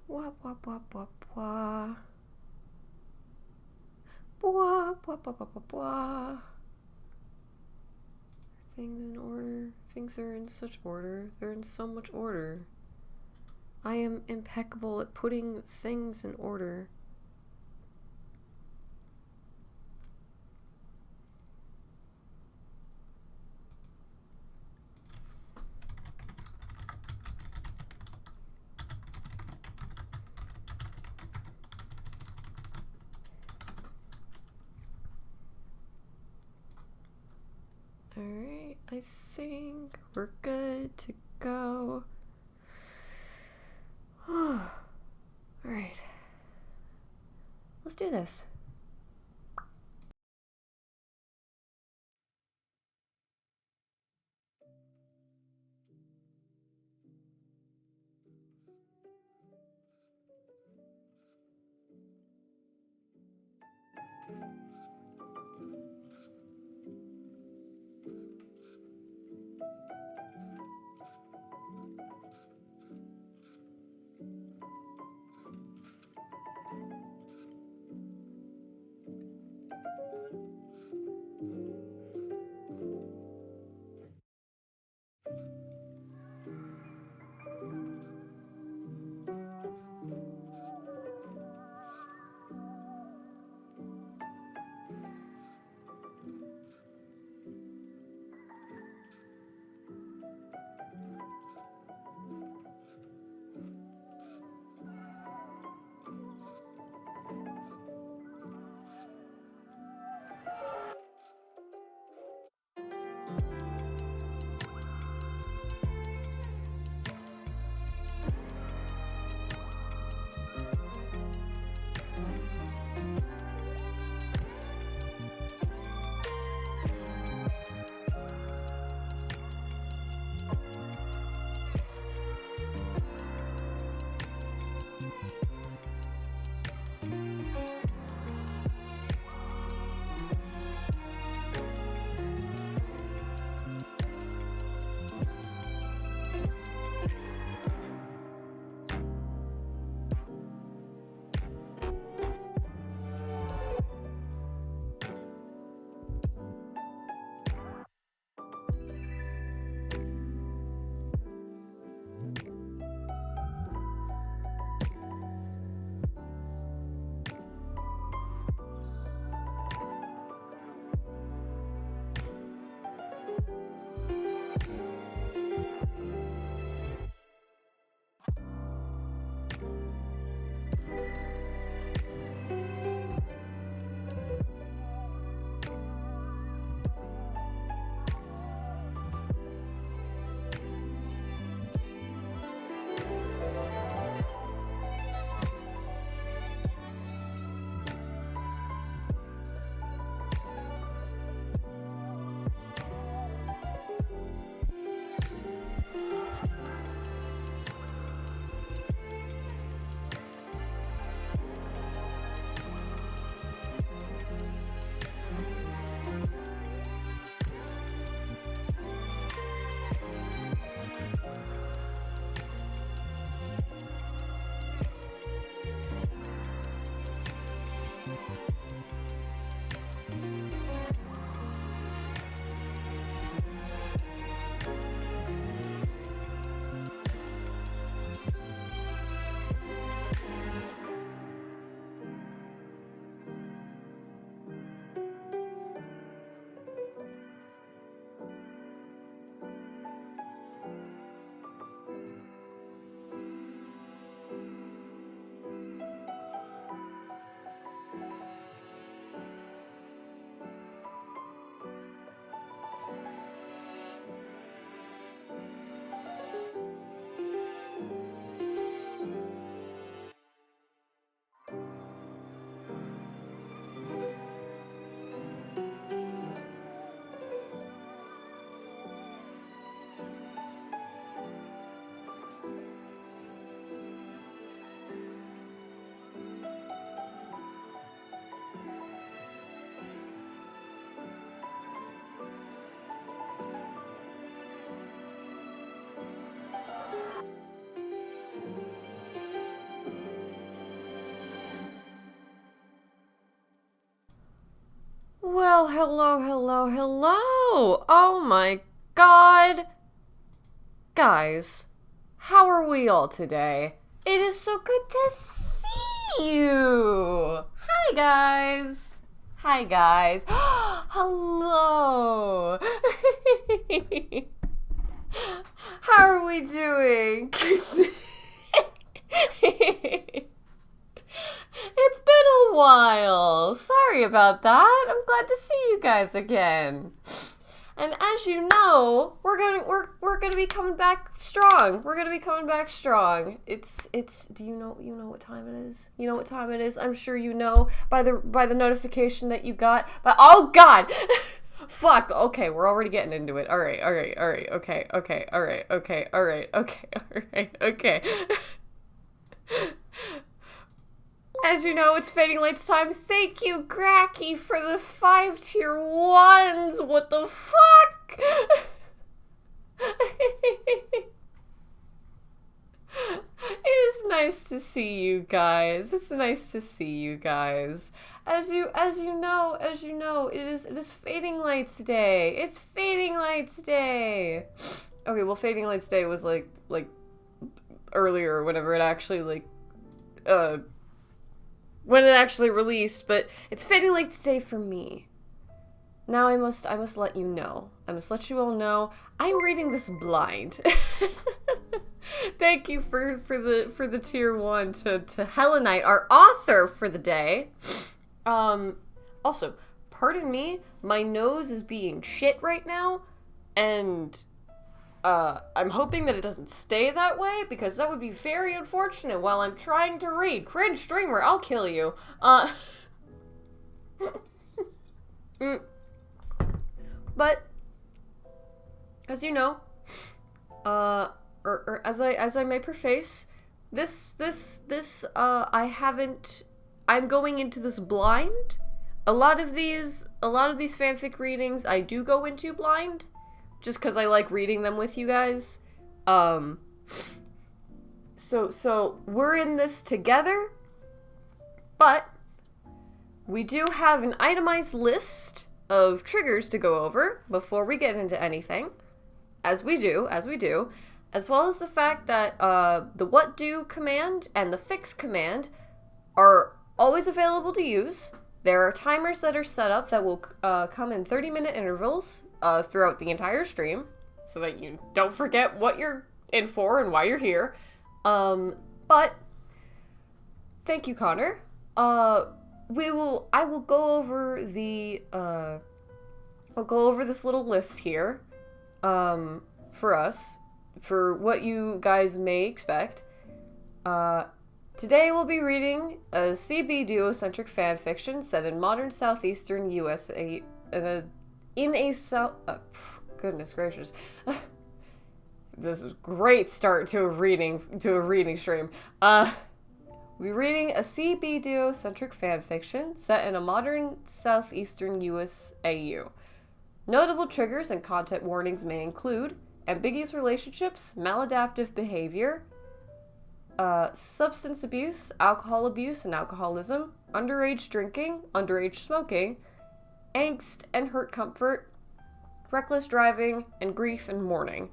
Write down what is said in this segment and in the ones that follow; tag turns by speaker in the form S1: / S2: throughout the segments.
S1: Wah, wah, wah, wah, wah. Wah, wah, wah, wah, wah, wah. Things in order. Things are in such order. They're in so much order. I am impeccable at putting things in order. Alright, I think we're good to go. Alright. Let's do this. Well, hello, hello, hello! Oh my god! Guys, how are we all today? It is so good to see you! Hi, guys! Hi, guys! Hello! How are we doing? It's been a while. Sorry about that. I'm glad to see you guys again. And as you know, we're gonna be coming back strong. We're gonna be coming back strong. It's do you know what time it is? You know what time it is? I'm sure you know by the notification that you got. But oh god. Fuck. Okay, we're already getting into it. All right. Okay. Okay. As you know, it's Fading Light's time. Thank you, Gracky, for the 5 tier 1s. What the fuck? It is nice to see you guys. It's nice to see you guys. As you know, it is Fading Light's Day. It's Fading Light's Day. Okay, well, Fading Light's Day was like earlier, whenever it actually when it actually released, but it's Fading Light's Day for me. Now I must let you know. I must let you all know I'm reading this blind. Thank you for the tier 1 to Hellenite, our author for the day. Also, pardon me, my nose is being shit right now, and I'm hoping that it doesn't stay that way, because that would be very unfortunate while I'm trying to read. Cringe streamer, I'll kill you. But, as you know, or as I may preface, I'm going into this blind. A lot of these fanfic readings I do go into blind, just because I like reading them with you guys. So we're in this together, but we do have an itemized list of triggers to go over before we get into anything, as we do, as well as the fact that the what do command and the fix command are always available to use. There are timers that are set up that will come in 30-minute intervals throughout the entire stream, so that you don't forget what you're in for and why you're here. But thank you, Connor. I will go over the I'll go over this little list here for us, for what you guys may expect. Today we'll be reading a CB duocentric fanfiction set in modern southeastern USA goodness gracious. This is a great start to a reading stream. We'll be reading a CB duocentric fanfiction set in a modern southeastern USAU. Notable triggers and content warnings may include ambiguous relationships, maladaptive behavior, substance abuse, alcohol abuse and alcoholism, underage drinking, underage smoking, angst and hurt comfort, reckless driving, and grief and mourning.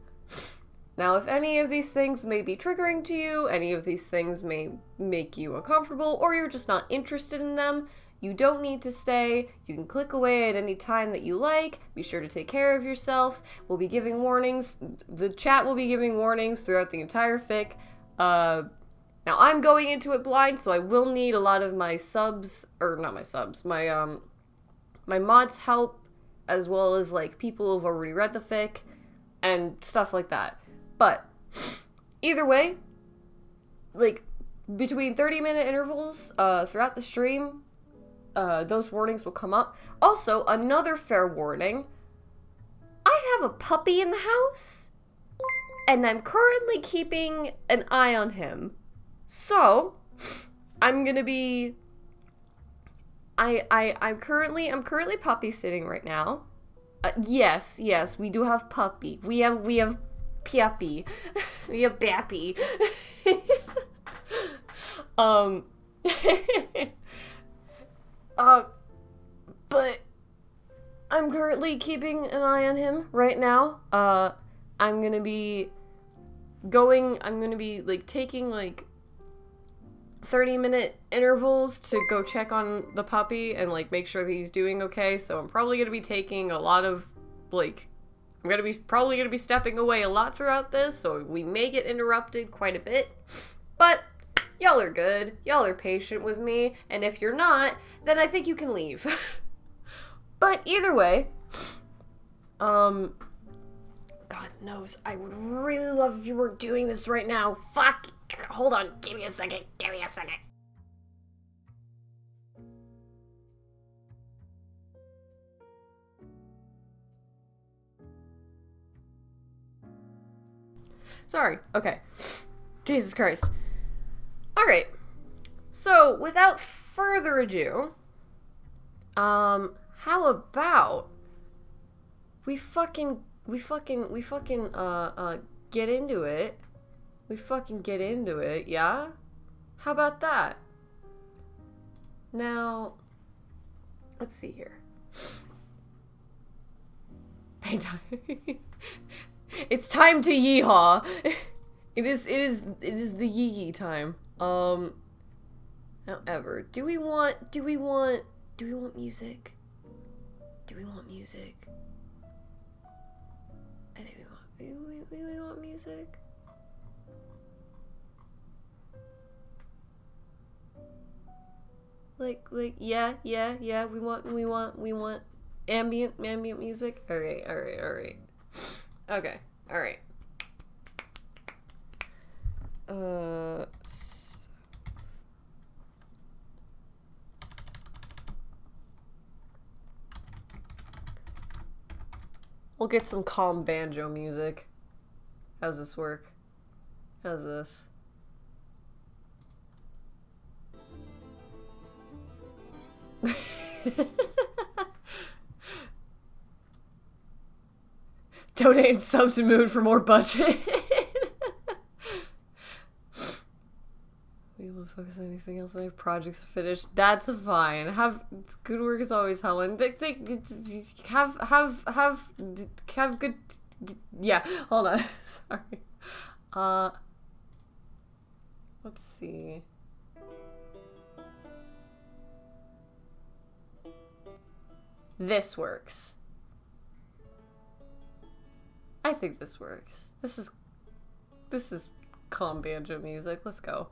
S1: Now, if any of these things may be triggering to you, any of these things may make you uncomfortable, or you're just not interested in them, you don't need to stay. You can click away at any time that you like. Be sure to take care of yourselves. We'll be giving warnings. The chat will be giving warnings throughout the entire fic. Now, I'm going into it blind, so I will need a lot of my my mods' help, as well as, like, people who've already read the fic, and stuff like that. But, either way, like, between 30-minute intervals throughout the stream, those warnings will come up. Also, another fair warning, I have a puppy in the house, and I'm currently keeping an eye on him. So, I'm gonna be... I'm currently puppy sitting right now. Yes, we do have puppy. We have Piappy. We have Bappy. But I'm currently keeping an eye on him right now. I'm gonna be like taking like 30-minute intervals to go check on the puppy and like make sure that he's doing okay. So I'm probably gonna be taking a lot of like, probably gonna be stepping away a lot throughout this, so we may get interrupted quite a bit. But y'all are good. Y'all are patient with me, and if you're not, then I think you can leave. But either way, God knows, I would really love if you weren't doing this right now. Fuck! Hold on, give me a second. Sorry, okay. Jesus Christ. Alright, so without further ado, how about we fucking get into it. We fucking get into it, yeah? How about that? Now, let's see here. It's time to yeehaw. It is the yee time. However, do we want music? Do we want music? I think we want music. Like yeah, we want ambient music. All right. Okay. All right. We'll get some calm banjo music. How's this work? How's this? Donate and sub to Moon for more budget. We will focus on anything else. I have projects finished. That's fine. Good work is always Helen. Have good. Yeah. Hold on. Sorry. Let's see. This works. I think this works. This is calm banjo music. Let's go.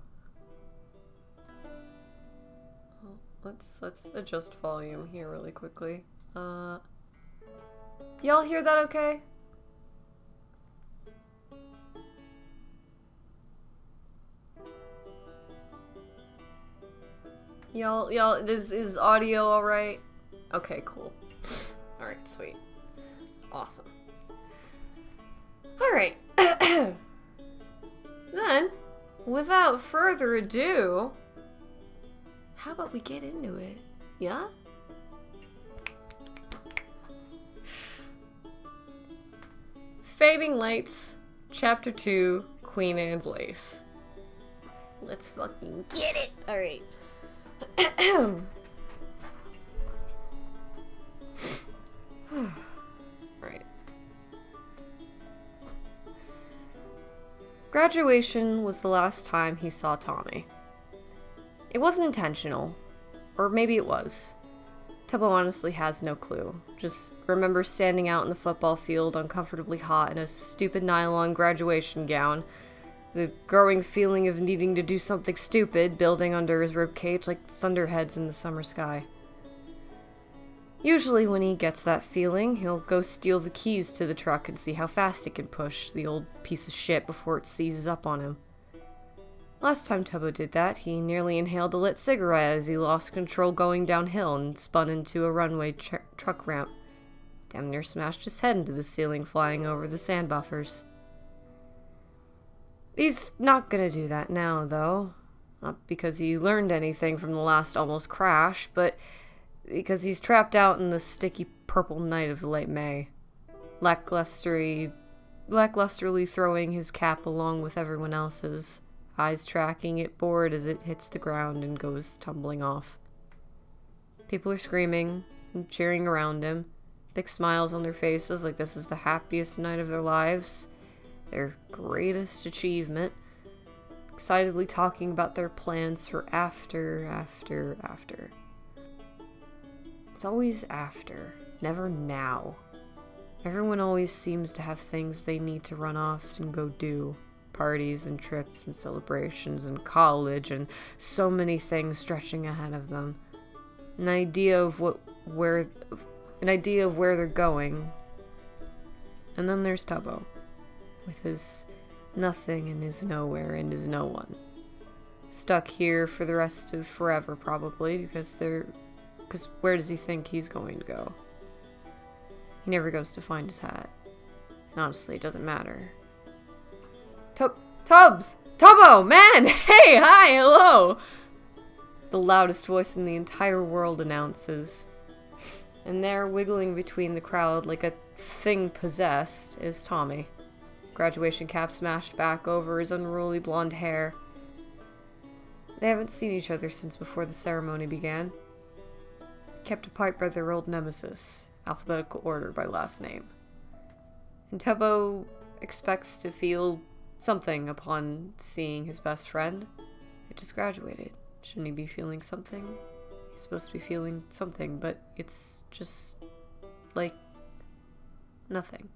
S1: Let's adjust volume here really quickly. Y'all hear that okay? Y'all, is audio alright? Okay, cool. Alright, sweet. Awesome. Alright. Then, without further ado, how about we get into it? Yeah? Fading Lights, Chapter 2, Queen Anne's Lace. Let's fucking get it! Alright. Right. Graduation was the last time he saw Tommy. It wasn't intentional. Or maybe it was. Tubbo honestly has no clue. Just remembers standing out in the football field, uncomfortably hot in a stupid nylon graduation gown. The growing feeling of needing to do something stupid building under his ribcage like thunderheads in the summer sky. Usually when he gets that feeling, he'll go steal the keys to the truck and see how fast it can push the old piece of shit before it seizes up on him. Last time Tubbo did that, he nearly inhaled a lit cigarette as he lost control going downhill and spun into a runway truck ramp. Damn near smashed his head into the ceiling flying over the sand buffers. He's not gonna do that now, though. Not because he learned anything from the last almost crash, but because he's trapped out in the sticky purple night of late May. Lacklusterly throwing his cap along with everyone else's, eyes tracking it bored as it hits the ground and goes tumbling off. People are screaming and cheering around him, Big smiles on their faces like this is the happiest night of their lives. Their greatest achievement. Excitedly talking about their plans for after. It's always after, never now. Everyone always seems to have things they need to run off and go do. Parties and trips and celebrations and college and so many things stretching ahead of them. An idea of where they're going. And then there's Tubbo, with his nothing and his nowhere and his no one. Stuck here for the rest of forever, probably, because where does he think he's going to go? He never goes to find his hat. And honestly, it doesn't matter. Tubbs! Tubbo! Man! Hey! Hi! Hello! The loudest voice in the entire world announces. And there, wiggling between the crowd like a thing possessed, is Tommy. Graduation cap smashed back over his unruly blonde hair. They haven't seen each other since before the ceremony began. Kept apart by their old nemesis, alphabetical order by last name. And Tubbo expects to feel something upon seeing his best friend. It just graduated. Shouldn't he be feeling something? He's supposed to be feeling something, but it's just like nothing.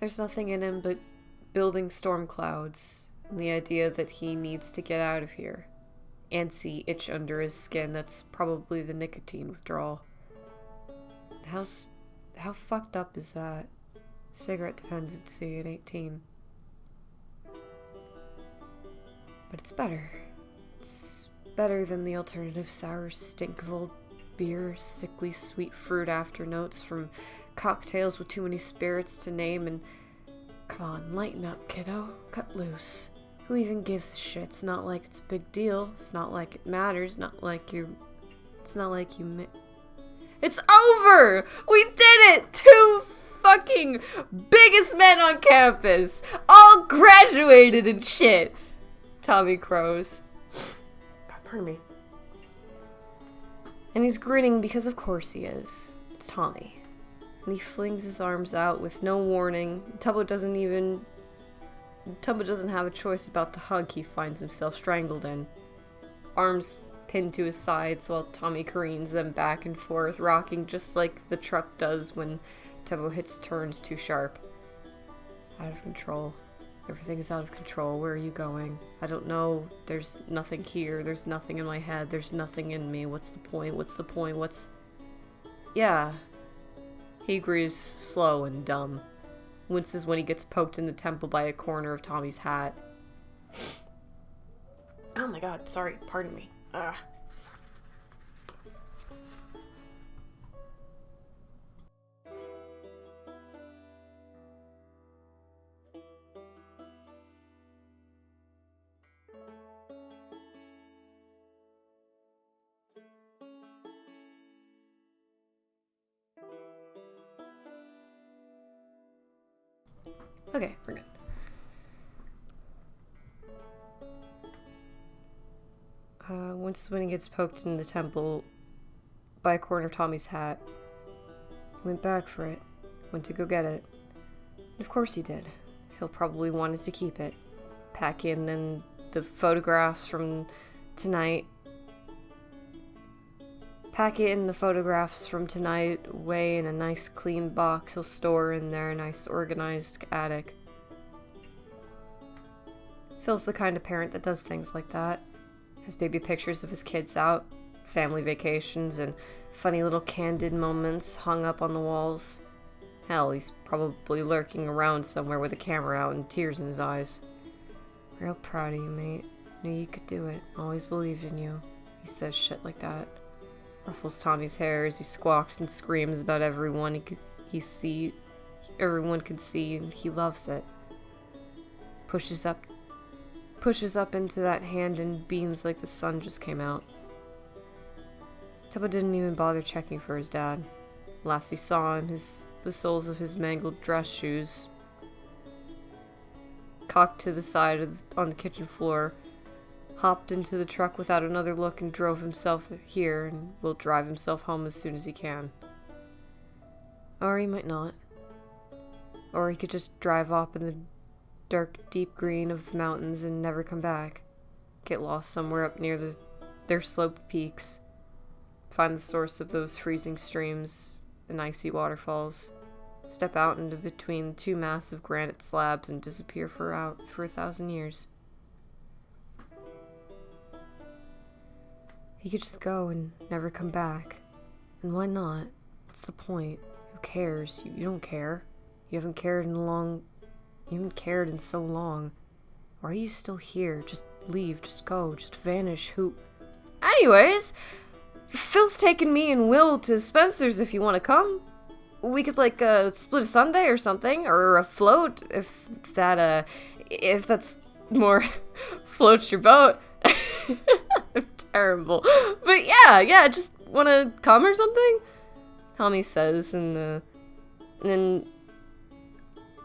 S1: There's nothing in him but building storm clouds and the idea that he needs to get out of here. Antsy itch under his skin that's probably the nicotine withdrawal. How fucked up is that? Cigarette dependency at 18. But it's better. It's better than the alternative sour stink of old beer, sickly sweet fruit afternotes from cocktails with too many spirits to name, and come on, lighten up, kiddo. Cut loose. Who even gives a shit? It's not like it's a big deal. It's not like it matters. It's not like you It's over! We did it! 2 fucking biggest men on campus! All graduated and shit! Tommy crows. Pardon me. And he's grinning because of course he is. It's Tommy. And he flings his arms out with no warning. Tubbo doesn't have a choice about the hug he finds himself strangled in. Arms pinned to his sides while Tommy careens them back and forth, rocking just like the truck does when Tubbo hits turns too sharp. Out of control. Everything is out of control. Where are you going? I don't know. There's nothing here. There's nothing in my head. There's nothing in me. What's the point? Yeah. He agrees, slow and dumb. Winces when he gets poked in the temple by a corner of Tommy's hat. Oh my god, sorry, pardon me. Ugh. Okay, we're good. Once when he gets poked in the temple by a corner of Tommy's hat, he went back for it. Went to go get it. And of course he did. He'll probably wanted to keep it. Pack in and the photographs from tonight. Pack it in the photographs from tonight, away in a nice clean box he'll store in their nice organized attic. Phil's the kind of parent that does things like that. Has baby pictures of his kids out, family vacations, and funny little candid moments hung up on the walls. Hell, he's probably lurking around somewhere with a camera out and tears in his eyes. Real proud of you, mate. Knew you could do it. Always believed in you. He says shit like that. Ruffles Tommy's hair as he squawks and screams about everyone everyone could see, and he loves it. Pushes up into that hand and beams like the sun just came out. Tubbo didn't even bother checking for his dad. Last he saw him, the soles of his mangled dress shoes cocked to the side on the kitchen floor, hopped into the truck without another look and drove himself here and will drive himself home as soon as he can. Or he might not. Or he could just drive off in the dark, deep green of the mountains and never come back. Get lost somewhere up near their sloped peaks. Find the source of those freezing streams and icy waterfalls. Step out into between two massive granite slabs and disappear for 1,000 years. He could just go and never come back. And why not? What's the point? Who cares? You don't care. You haven't cared in so long. Why are you still here? Just leave, just go, just vanish. Who? Anyways, Phil's taking me and Will to Spencer's if you want to come. We could split a Sunday or something, or a float if that's more floats your boat. I'm terrible. But yeah, just wanna come or something? Tommy says, and then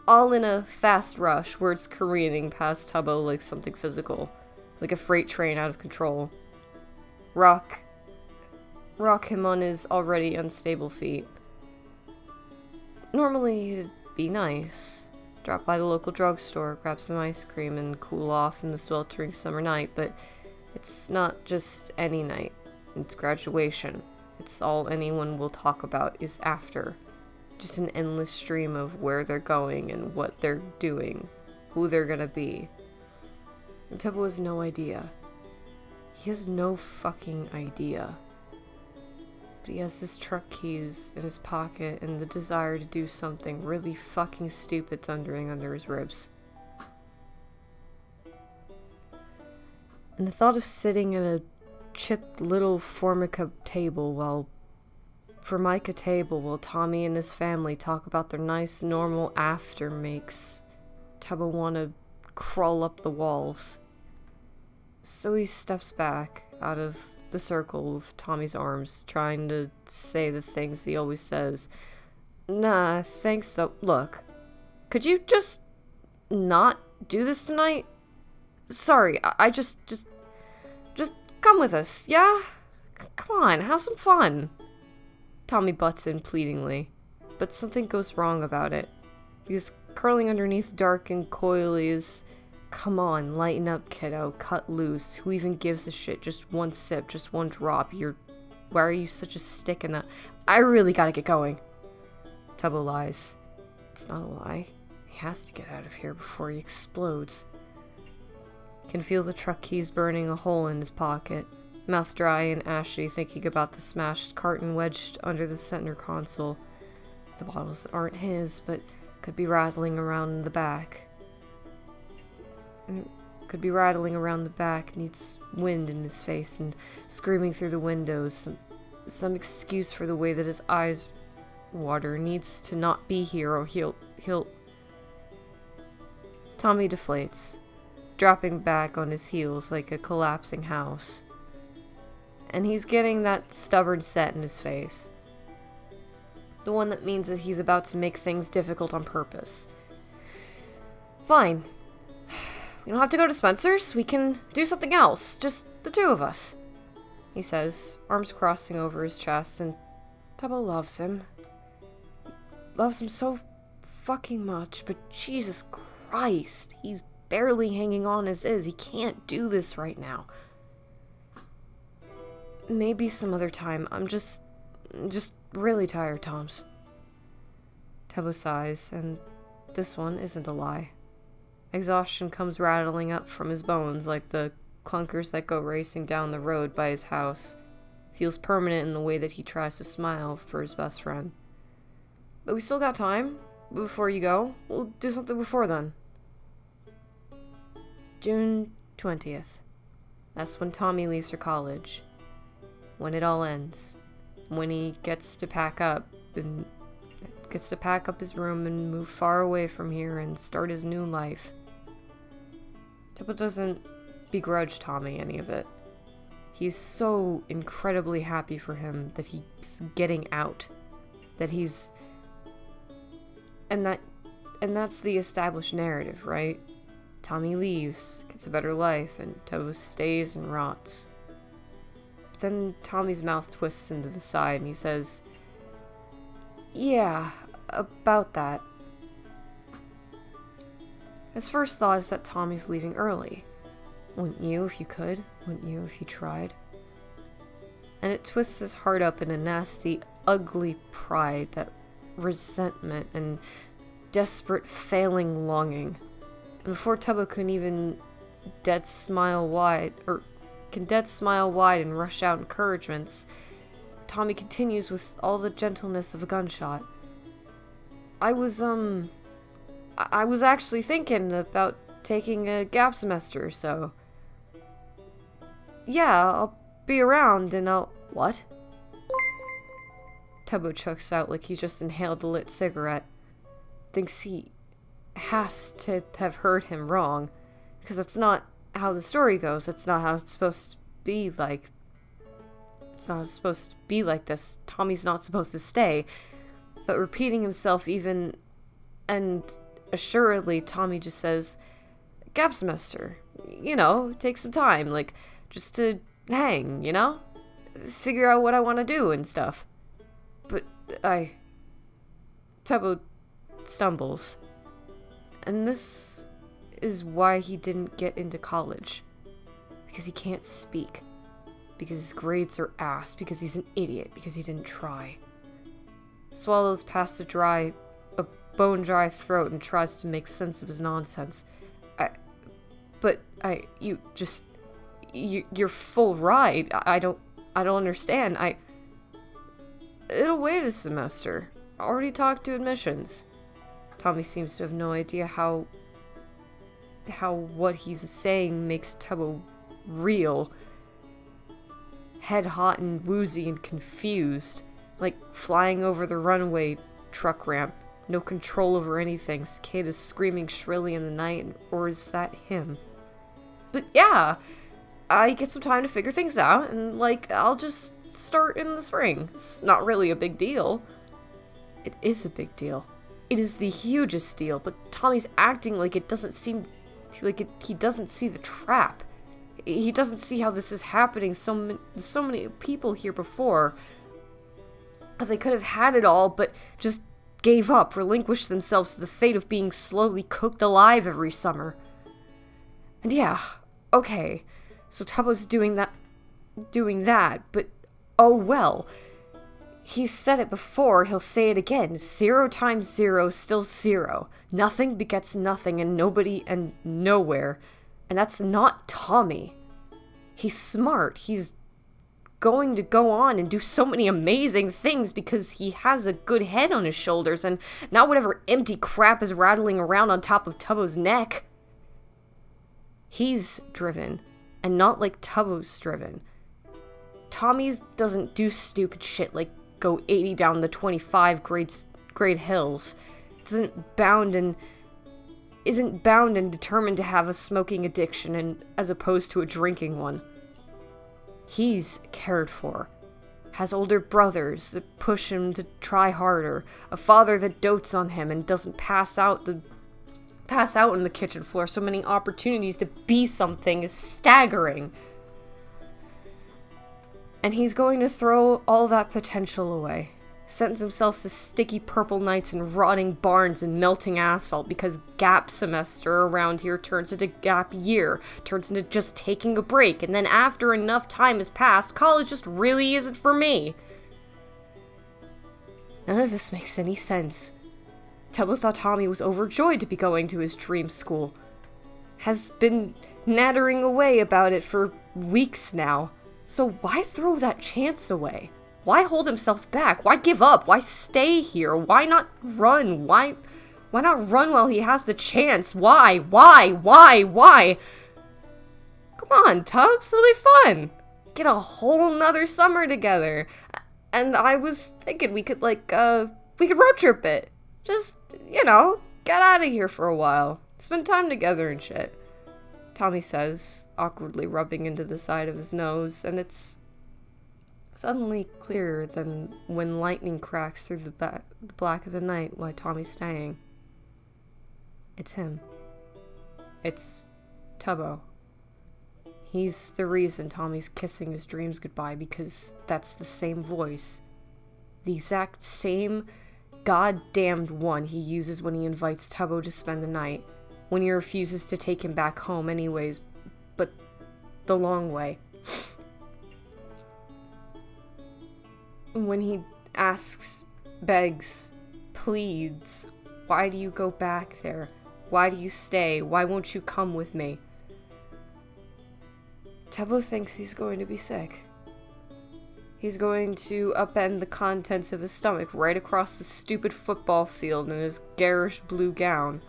S1: all in a fast rush, words careening past Tubbo like something physical, like a freight train out of control. Rock him on his already unstable feet. Normally, it'd be nice. Drop by the local drugstore, grab some ice cream, and cool off in the sweltering summer night, but it's not just any night. It's graduation. It's all anyone will talk about is after. Just an endless stream of where they're going and what they're doing, who they're gonna be. And Tubbo has no idea. He has no fucking idea. But he has his truck keys in his pocket and the desire to do something really fucking stupid thundering under his ribs. And the thought of sitting at a chipped little Formica table while Tommy and his family talk about their nice normal after makes Tubbo want to crawl up the walls. So he steps back out of the circle of Tommy's arms, trying to say the things he always says. Nah, thanks though. Look, could you just not do this tonight? Sorry, I just come with us, yeah? Come on, have some fun. Tommy butts in pleadingly, but something goes wrong about it, because curling underneath dark and coily is, come on, lighten up, kiddo, cut loose, who even gives a shit, just one sip, just one drop, why are you such a stick in that? I really gotta get going. Tubbo lies. It's not a lie. He has to get out of here before he explodes. Can feel the truck keys burning a hole in his pocket, mouth dry and ashy, thinking about the smashed carton wedged under the center console. The bottles that aren't his, but could be rattling around in the back. Needs wind in his face and screaming through the windows. Some excuse for the way that his eyes water. Needs to not be here or he'll... Tommy deflates, dropping back on his heels like a collapsing house. And he's getting that stubborn set in his face. The one that means that he's about to make things difficult on purpose. Fine. We don't have to go to Spencer's. We can do something else. Just the two of us. He says, arms crossing over his chest, and Tubbo loves him. Loves him so fucking much, but Jesus Christ, he's barely hanging on as is. He can't do this right now. Maybe some other time. I'm just really tired, Toms. Tubbo sighs, and this one isn't a lie. Exhaustion comes rattling up from his bones like the clunkers that go racing down the road by his house. Feels permanent in the way that he tries to smile for his best friend. But we still got time before you go. We'll do something before then. June 20th. That's when Tommy leaves for college. When it all ends. When he gets to pack up his room and move far away from here and start his new life. Tubbo doesn't begrudge Tommy any of it. He's so incredibly happy for him that he's getting out. And that's the established narrative, right? Tommy leaves, gets a better life, and Tubbo stays and rots. But then Tommy's mouth twists into the side and he says, "Yeah, about that." His first thought is that Tommy's leaving early. Wouldn't you if you could? Wouldn't you if you tried? And it twists his heart up in a nasty, ugly pride, that resentment and desperate, failing longing. And before Tubbo can even dead smile wide and rush out encouragements, Tommy continues with all the gentleness of a gunshot. I was actually thinking about taking a gap semester or so. Yeah, I'll be around and I'll... What? Tubbo chucks out like he just inhaled a lit cigarette. Thinks he has to have heard him wrong, because that's not how the story goes. It's not how it's supposed to be like. It's not supposed to be like this. Tommy's not supposed to stay. But repeating himself even, and assuredly, Tommy just says, "Gap semester. You know, take some time, like, just to hang, you know? Figure out what I want to do and stuff." But Tubbo stumbles. And this is why he didn't get into college. Because he can't speak. Because his grades are ass. Because he's an idiot. Because he didn't try. Swallows past a bone-dry throat and tries to make sense of his nonsense. Your full ride. I don't understand. It'll wait a semester. I already talked to admissions. Tommy seems to have no idea how what he's saying makes Tubbo real. Head hot and woozy and confused. Like flying over the runway truck ramp. No control over anything. Cicadas screaming shrilly in the night. Or is that him? But yeah, I get some time to figure things out. And I'll just start in the spring. It's not really a big deal. It is a big deal. It is the hugest deal, but Tommy's acting like it doesn't seem like he doesn't see the trap. He doesn't see how this is happening. So many people here before. They could have had it all, but just gave up, relinquished themselves to the fate of being slowly cooked alive every summer. And yeah, okay, so Tubbo's doing that, but oh well. He's said it before, he'll say it again. 0 times 0 is still 0. Nothing begets nothing, and nobody and nowhere. And that's not Tommy. He's smart. He's going to go on and do so many amazing things because he has a good head on his shoulders and not whatever empty crap is rattling around on top of Tubbo's neck. He's driven, and not like Tubbo's driven. Tommy's doesn't do stupid shit like go 80 down the 25 grade hills. Isn't bound and determined to have a smoking addiction and as opposed to a drinking one. He's cared for. Has older brothers that push him to try harder. A father that dotes on him and doesn't pass out on the kitchen floor. So many opportunities to be something is staggering. And he's going to throw all that potential away. Sentence himself to sticky purple nights and rotting barns and melting asphalt because gap semester around here turns into gap year, turns into just taking a break, and then after enough time has passed, college just really isn't for me. None of this makes any sense. Tubbo thought Tommy was overjoyed to be going to his dream school. Has been nattering away about it for weeks now. So why throw that chance away? Why hold himself back? Why give up? Why stay here? Why not run? Why not run while he has the chance? Why? Come on, Tubbs, it'll be fun. Get a whole nother summer together. And I was thinking we could road trip it. Just, get out of here for a while. Spend time together and shit. Tommy says, awkwardly rubbing into the side of his nose, and it's suddenly clearer than when lightning cracks through the black of the night why Tommy's staying. It's him. It's Tubbo. He's the reason Tommy's kissing his dreams goodbye, because that's the same voice. The exact same goddamned one he uses when he invites Tubbo to spend the night, when he refuses to take him back home anyways, but the long way. When he asks, begs, pleads, why do you go back there? Why do you stay? Why won't you come with me? Tubbo thinks he's going to be sick. He's going to upend the contents of his stomach right across the stupid football field in his garish blue gown.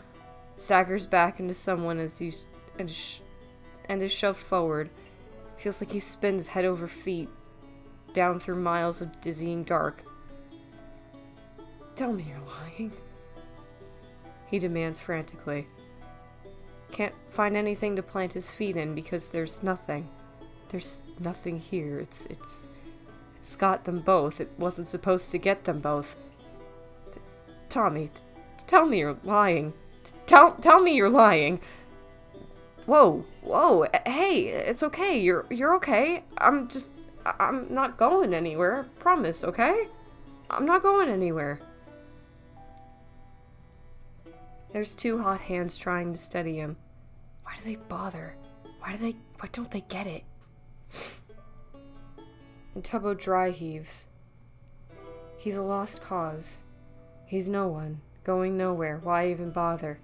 S1: Staggers back into someone as he's and is shoved forward. Feels like he spins head over feet, down through miles of dizzying dark. Tell me you're lying, he demands frantically. Can't find anything to plant his feet in because there's nothing. There's nothing here. It's got them both. It wasn't supposed to get them both. Tommy, tell me you're lying. Tell me you're lying. Whoa, hey, it's okay. You're okay. I'm not going anywhere. Promise, okay? I'm not going anywhere. There's two hot hands trying to steady him. Why do they bother? Why don't they get it? And Tubbo dry heaves. He's a lost cause. He's no one, going nowhere. Why even bother?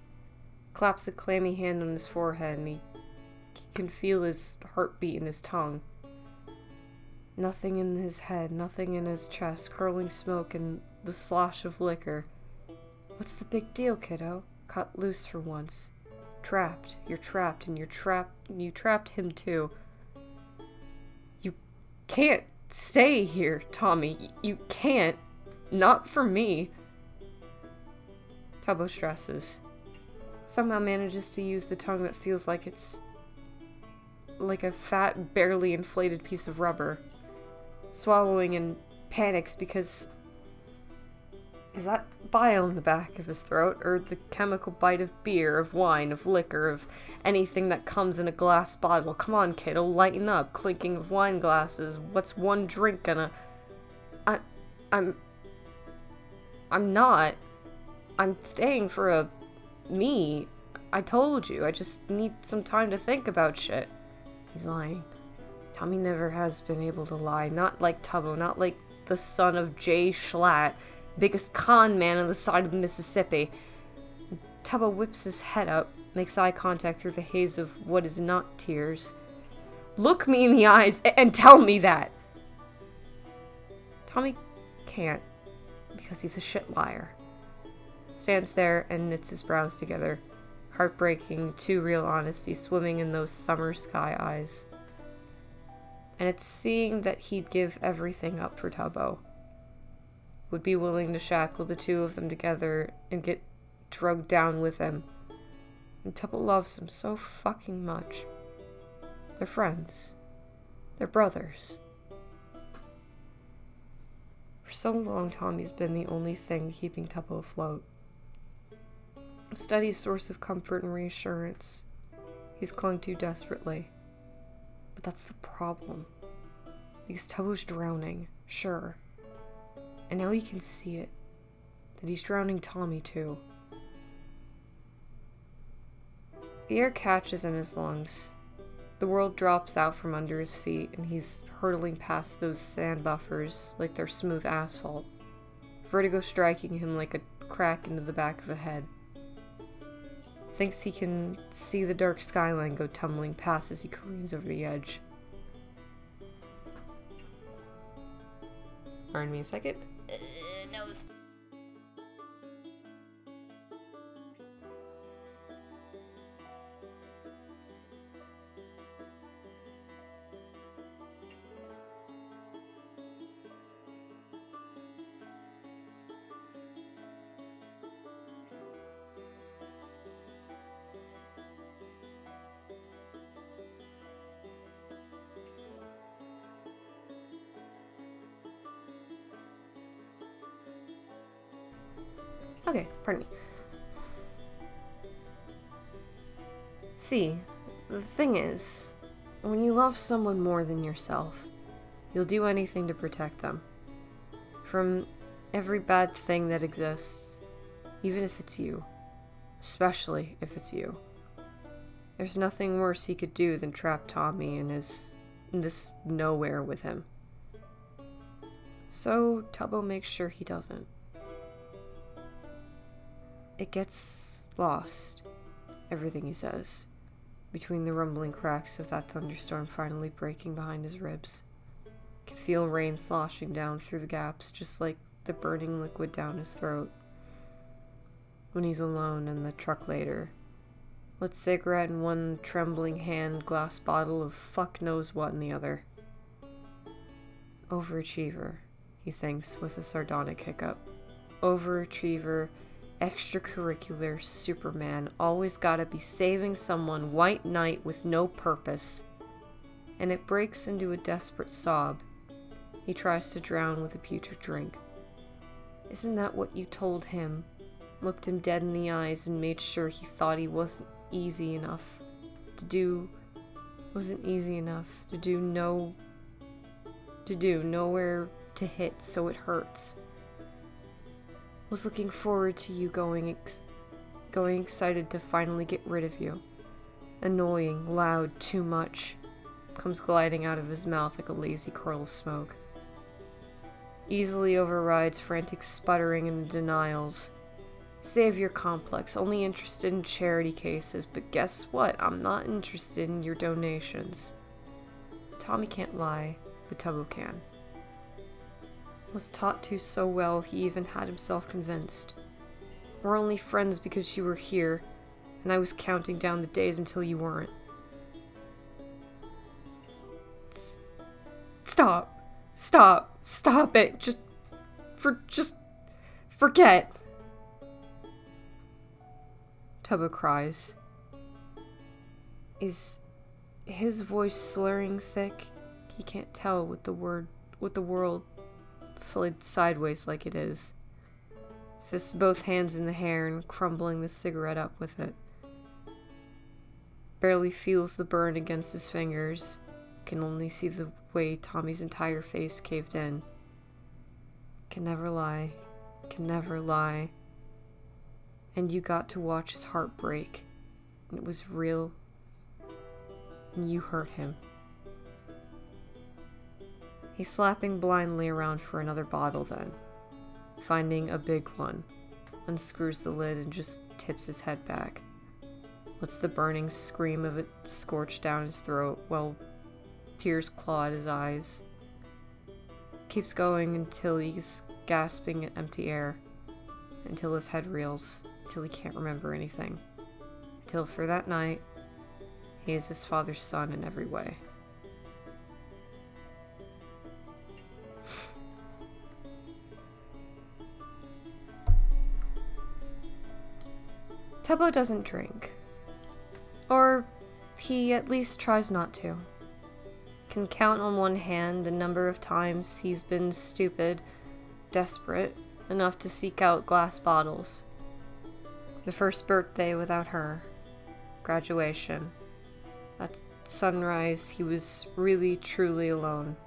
S1: Claps a clammy hand on his forehead, and he can feel his heartbeat in his tongue. Nothing in his head, nothing in his chest, curling smoke and the slosh of liquor. What's the big deal, kiddo? Cut loose for once. Trapped. You're trapped, and you trapped him too. You can't stay here, Tommy. You can't. Not for me. Tubbo stresses. Somehow manages to use the tongue that feels like it's like a fat, barely inflated piece of rubber. Swallowing and panics because... Is that bile in the back of his throat, or the chemical bite of beer, of wine, of liquor, of anything that comes in a glass bottle? Come on, kiddo, lighten up. Clinking of wine glasses. What's one drink gonna... I'm not. I'm staying for me. I told you. I just need some time to think about shit. He's lying. Tommy never has been able to lie. Not like Tubbo. Not like the son of Jay Schlatt, biggest con man on the side of the Mississippi. Tubbo whips his head up, makes eye contact through the haze of what is not tears. Look me in the eyes and tell me that! Tommy can't, because he's a shit liar. Stands there and knits his brows together. Heartbreaking, too real honesty swimming in those summer sky eyes. And it's seeing that he'd give everything up for Tubbo. Would be willing to shackle the two of them together and get drugged down with him. And Tubbo loves him so fucking much. They're friends. They're brothers. For so long, Tommy's been the only thing keeping Tubbo afloat. A steady source of comfort and reassurance he's clung to desperately. But that's the problem. Because Tubbo's drowning, sure. And now he can see it. That he's drowning Tommy, too. The air catches in his lungs. The world drops out from under his feet, and he's hurtling past those sand buffers like they're smooth asphalt. Vertigo striking him like a crack into the back of the head. Thinks he can see the dark skyline go tumbling past as he careens over the edge. Pardon me a second. Nose. Okay, pardon me. See, the thing is, when you love someone more than yourself, you'll do anything to protect them. From every bad thing that exists, even if it's you. Especially if it's you. There's nothing worse he could do than trap Tommy in this nowhere with him. So Tubbo makes sure he doesn't. It gets lost, everything he says, between the rumbling cracks of that thunderstorm finally breaking behind his ribs. Can feel rain sloshing down through the gaps, just like the burning liquid down his throat. When he's alone in the truck later, lit cigarette in one trembling hand, glass bottle of fuck knows what in the other. Overachiever, he thinks with a sardonic hiccup. Overachiever, extracurricular Superman, always gotta be saving someone, white knight with no purpose. And it breaks into a desperate sob. He tries to drown with a putrid drink. Isn't that what you told him? Looked him dead in the eyes and made sure he thought he wasn't easy enough to do, nowhere to hit, so it hurts. Was looking forward to you going excited to finally get rid of you. Annoying, loud, too much. Comes gliding out of his mouth like a lazy curl of smoke. Easily overrides frantic sputtering and denials. Savior complex, only interested in charity cases, but guess what? I'm not interested in your donations. Tommy can't lie, but Tubbo can. Was taught to so well he even had himself convinced. We're only friends because you were here, and I was counting down the days until you weren't. Stop it, just forget. Tubbo cries. Is his voice slurring thick? He can't tell with the world slid sideways like it is. Fists both hands in the hair and crumbling the cigarette up with it. Barely feels the burn against his fingers. Can only see the way Tommy's entire face caved in. Can never lie. And you got to watch his heart break. And it was real. And you hurt him. He's slapping blindly around for another bottle then. Finding a big one. Unscrews the lid and just tips his head back. Lets the burning scream of it scorch down his throat while tears claw at his eyes. Keeps going until he's gasping at empty air. Until his head reels. Until he can't remember anything. Until for that night, he is his father's son in every way. Tubbo doesn't drink. Or he at least tries not to. Can count on one hand the number of times he's been stupid, desperate, enough to seek out glass bottles. The first birthday without her. Graduation. At sunrise, he was really, truly alone.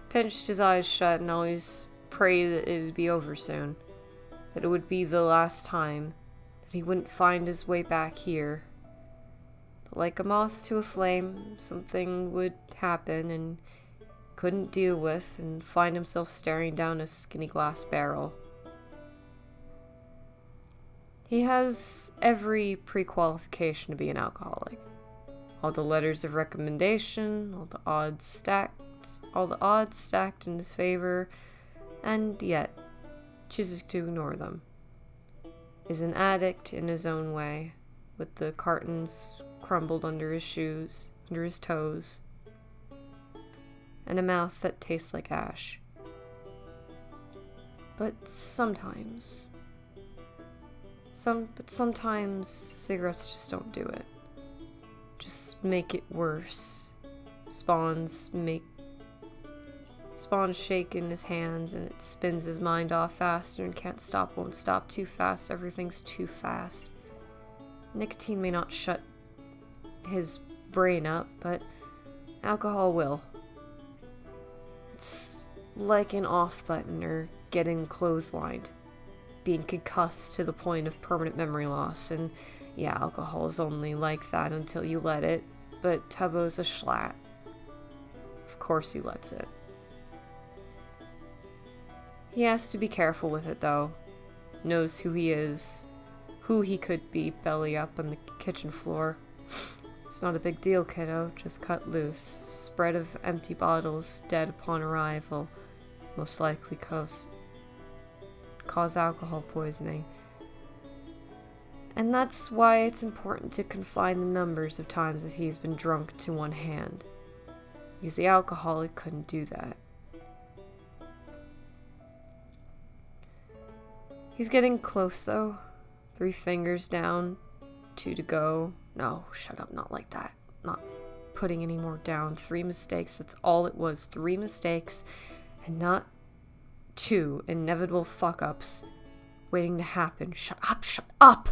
S1: Pinched his eyes shut and always prayed that it would be over soon. That it would be the last time. That he wouldn't find his way back here. But like a moth to a flame, something would happen and couldn't deal with and find himself staring down a skinny glass barrel. He has every pre-qualification to be an alcoholic. All the letters of recommendation, all the odds stacked in his favor, and yet chooses to ignore them. Is an addict in his own way, with the cartons crumbled under his shoes, under his toes, and a mouth that tastes like ash. But sometimes cigarettes just don't do it. Just make it worse. Spawns shake in his hands and it spins his mind off faster and can't stop, won't stop, too fast, everything's too fast. Nicotine may not shut his brain up, but alcohol will. It's like an off button or getting clotheslined, being concussed to the point of permanent memory loss, and yeah, alcohol is only like that until you let it, but Tubbo's a schlatt. Of course he lets it. He has to be careful with it though. Knows who he is, who he could be, belly up on the kitchen floor. It's not a big deal, kiddo, just cut loose. Spread of empty bottles, dead upon arrival. Most likely cause alcohol poisoning. And that's why it's important to confine the numbers of times that he's been drunk to one hand. Because the alcoholic couldn't do that. He's getting close though. 3 fingers down, 2 to go. No, shut up, not like that. Not putting any more down. 3 mistakes, that's all it was. 3 mistakes, and not 2 inevitable fuck-ups waiting to happen. Shut up, shut up!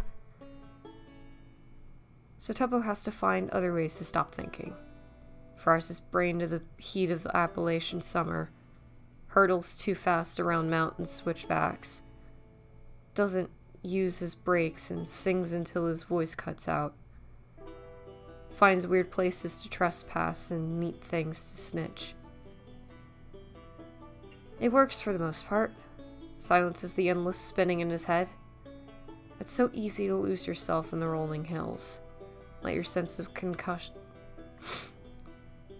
S1: So Tubbo has to find other ways to stop thinking. Fries his brain to the heat of the Appalachian summer. Hurdles too fast around mountain switchbacks. Doesn't use his brakes and sings until his voice cuts out. Finds weird places to trespass and neat things to snitch. It works for the most part. Silences the endless spinning in his head. It's so easy to lose yourself in the rolling hills. Let your sense of concussion...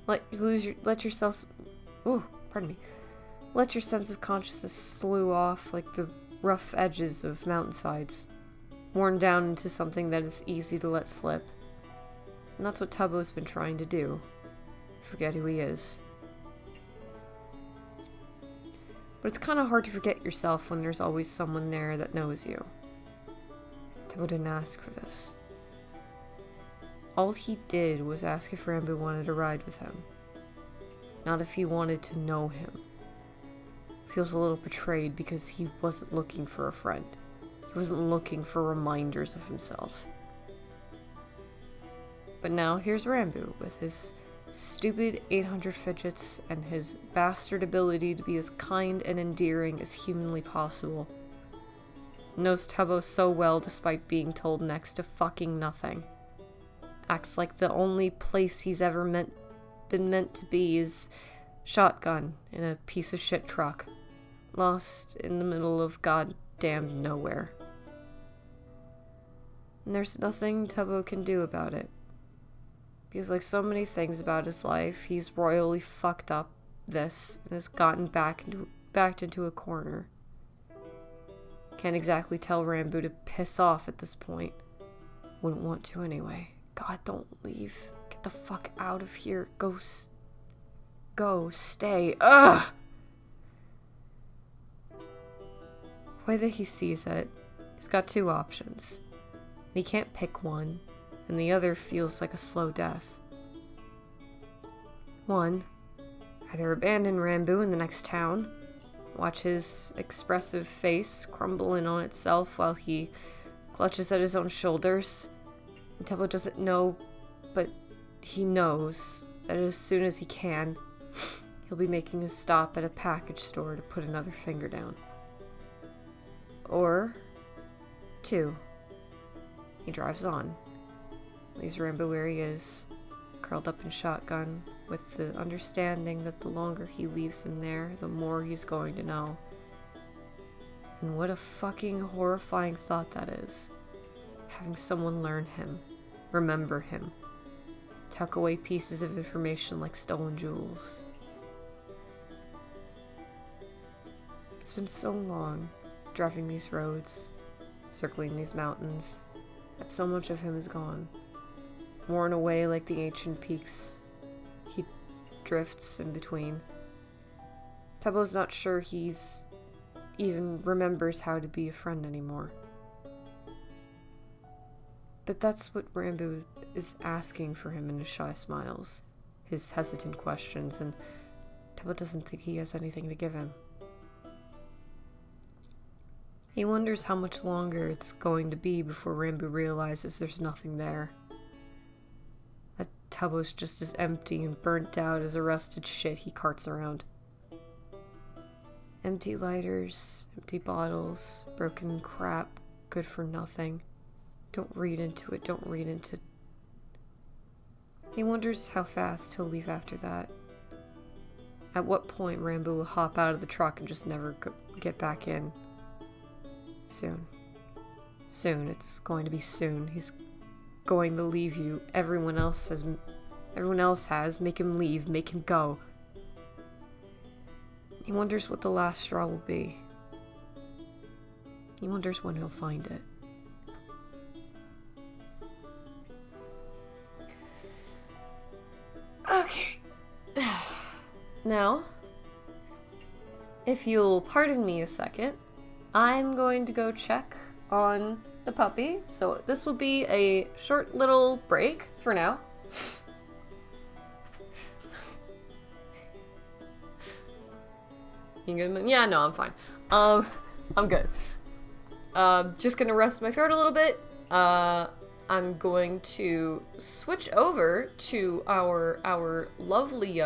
S1: Let your sense of consciousness slew off like the rough edges of mountainsides, worn down into something that is easy to let slip. And that's what Tubbo's been trying to do. Forget who he is. But it's kind of hard to forget yourself when there's always someone there that knows you. Tubbo didn't ask for this. All he did was ask if Rambo wanted to ride with him. Not if he wanted to know him. Feels a little betrayed because he wasn't looking for a friend. He wasn't looking for reminders of himself. But now here's Rambo with his stupid 800 fidgets and his bastard ability to be as kind and endearing as humanly possible. Knows Tubbo so well despite being told next to fucking nothing. Acts like the only place he's ever been meant to be is shotgun in a piece of shit truck. Lost in the middle of goddamn nowhere. And there's nothing Tubbo can do about it. Because like so many things about his life, he's royally fucked up this and has gotten backed into a corner. Can't exactly tell Rambo to piss off at this point. Wouldn't want to anyway. God, don't leave. Get the fuck out of here. Go, stay. Ugh! The way that he sees it, he's got 2 options. He can't pick one, and the other feels like a slow death. 1, either abandon Rambo in the next town, watch his expressive face crumble in on itself while he clutches at his own shoulders. And Tubbo doesn't know, but he knows that as soon as he can, he'll be making a stop at a package store to put another finger down. Or 2, he drives on, leaves Rambo where he is, curled up in shotgun, with the understanding that the longer he leaves him there, the more he's going to know. And what a fucking horrifying thought that is. Having someone learn him, remember him, tuck away pieces of information like stolen jewels. It's been so long, driving these roads, circling these mountains, that so much of him is gone, worn away like the ancient peaks he drifts in between. Tubbo's not sure he's even remembers how to be a friend anymore. But that's what Rambo is asking for him in his shy smiles, his hesitant questions, and Tubbo doesn't think he has anything to give him. He wonders how much longer it's going to be before Rambo realizes there's nothing there. That tubbo's just as empty and burnt out as the rusted shit he carts around. Empty lighters, empty bottles, broken crap, good for nothing. Don't read into it, don't read into... He wonders how fast he'll leave after that. At what point Rambo will hop out of the truck and just never get back in. Soon. Soon. It's going to be soon. He's going to leave you. Everyone else has. Make him leave. Make him go. He wonders what the last straw will be. He wonders when he'll find it. Okay. Now, if you'll pardon me a second, I'm going to go check on the puppy. So this will be a short little break for now. You good? Yeah, no, I'm fine. I'm good. Just gonna rest my throat a little bit. I'm going to switch over to our lovely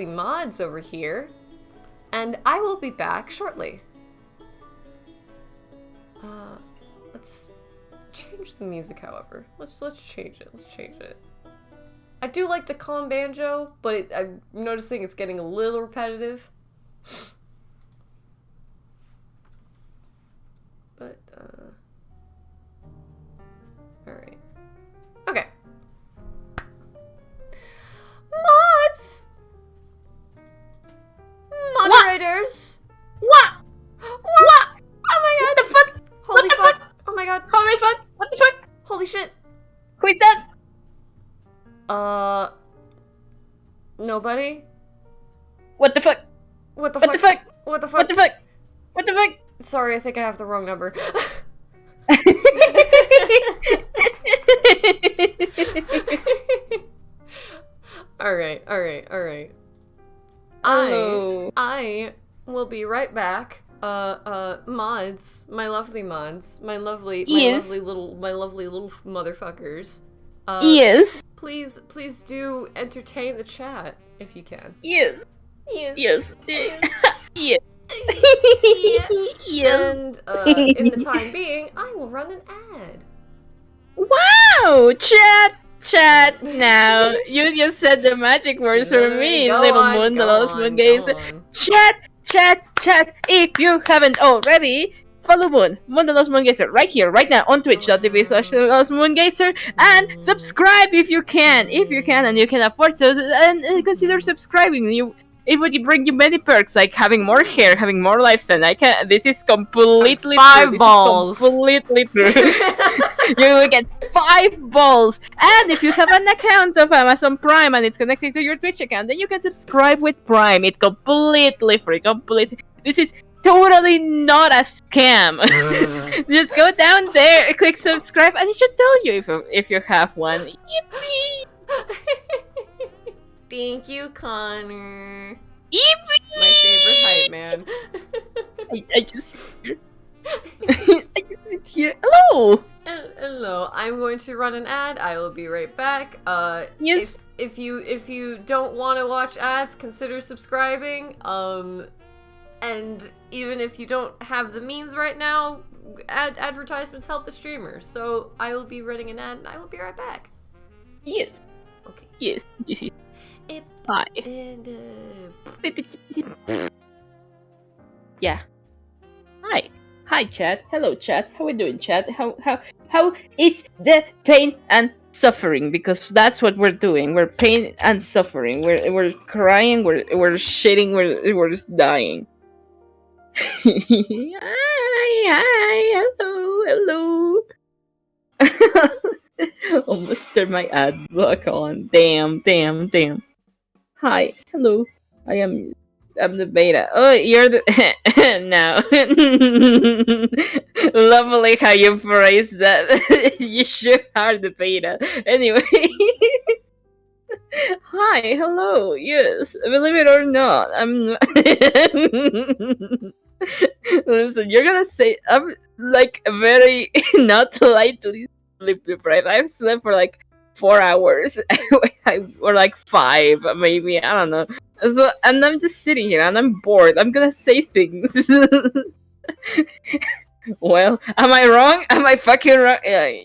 S1: mods over here, and I will be back shortly. Let's change the music, however. Let's change it. Let's change it. I do like the calm banjo, but I'm noticing it's getting a little repetitive. But, alright. Okay. Mods! Moderators!
S2: What? What?
S1: Oh my god!
S2: What the fuck?
S1: Holy
S2: What the
S1: fuck!
S2: fuck?
S1: Oh my god!
S2: Holy fuck! What the fuck?
S1: Holy shit!
S2: Who is that?
S1: Nobody?
S2: What the fuck?
S1: What the
S2: What
S1: fuck?
S2: the fuck?
S1: What the fuck?
S2: What the fuck? What the fuck?
S1: Sorry, I think I have the wrong number. Alright.
S2: Hello.
S1: I will be right back. Mods, my lovely lovely little motherfuckers.
S2: Yes.
S1: Please do entertain the chat if you can.
S2: Yes.
S1: Yes.
S2: Yes. Yes.
S1: Yeah. And in the time being, I will run an ad.
S2: Wow! Chat now. You just said the magic words for me, little moon, the lost moon gazer. Chat. If you haven't already, follow Moon the Lost Moon Gazer, right here, right now, on twitch.tv/LostMoonGazer, and subscribe if you can, and you can afford to, and consider subscribing. It would bring you many perks, like having more hair, having more lifespan. This is completely true.
S1: Balls.
S2: This is completely true. You will get 5 balls. And if you have an account of Amazon Prime and it's connected to your Twitch account, then you can subscribe with Prime. It's completely free. This is totally not a scam. Just go down there, click subscribe, and it should tell you if you have one. Yippee!
S1: Thank you, Connor.
S2: Yippee!
S1: My favorite hype man.
S2: I just sit here. I just sit here. Hello!
S1: Hello. I'm going to run an ad. I will be right back.
S2: Yes.
S1: If you don't want to watch ads, consider subscribing. And even if you don't have the means right now, advertisements help the streamers. So I will be running an ad, and I will be right back.
S2: Yes.
S1: Okay.
S2: Yes. Hi.
S1: And
S2: Yeah. Hi, chat. Hello, chat. How we doing, chat? How is the pain and suffering? Because that's what we're doing. We're pain and suffering. We're crying. We're shitting. We're just dying. Hi. Hello. Almost turned my ad block on. Damn. Hi, hello. I'm the beta. Oh, you're the no. Lovely how you phrase that. You sure are the beta. Anyway. Hi, hello. Yes, believe it or not, I'm. Listen, you're gonna say I'm like very not lightly sleep deprived. I've slept for like 4 hours, or like 5, maybe. I don't know. So, and I'm just sitting here and I'm bored. I'm gonna say things. Well, am I wrong? Am I fucking wrong?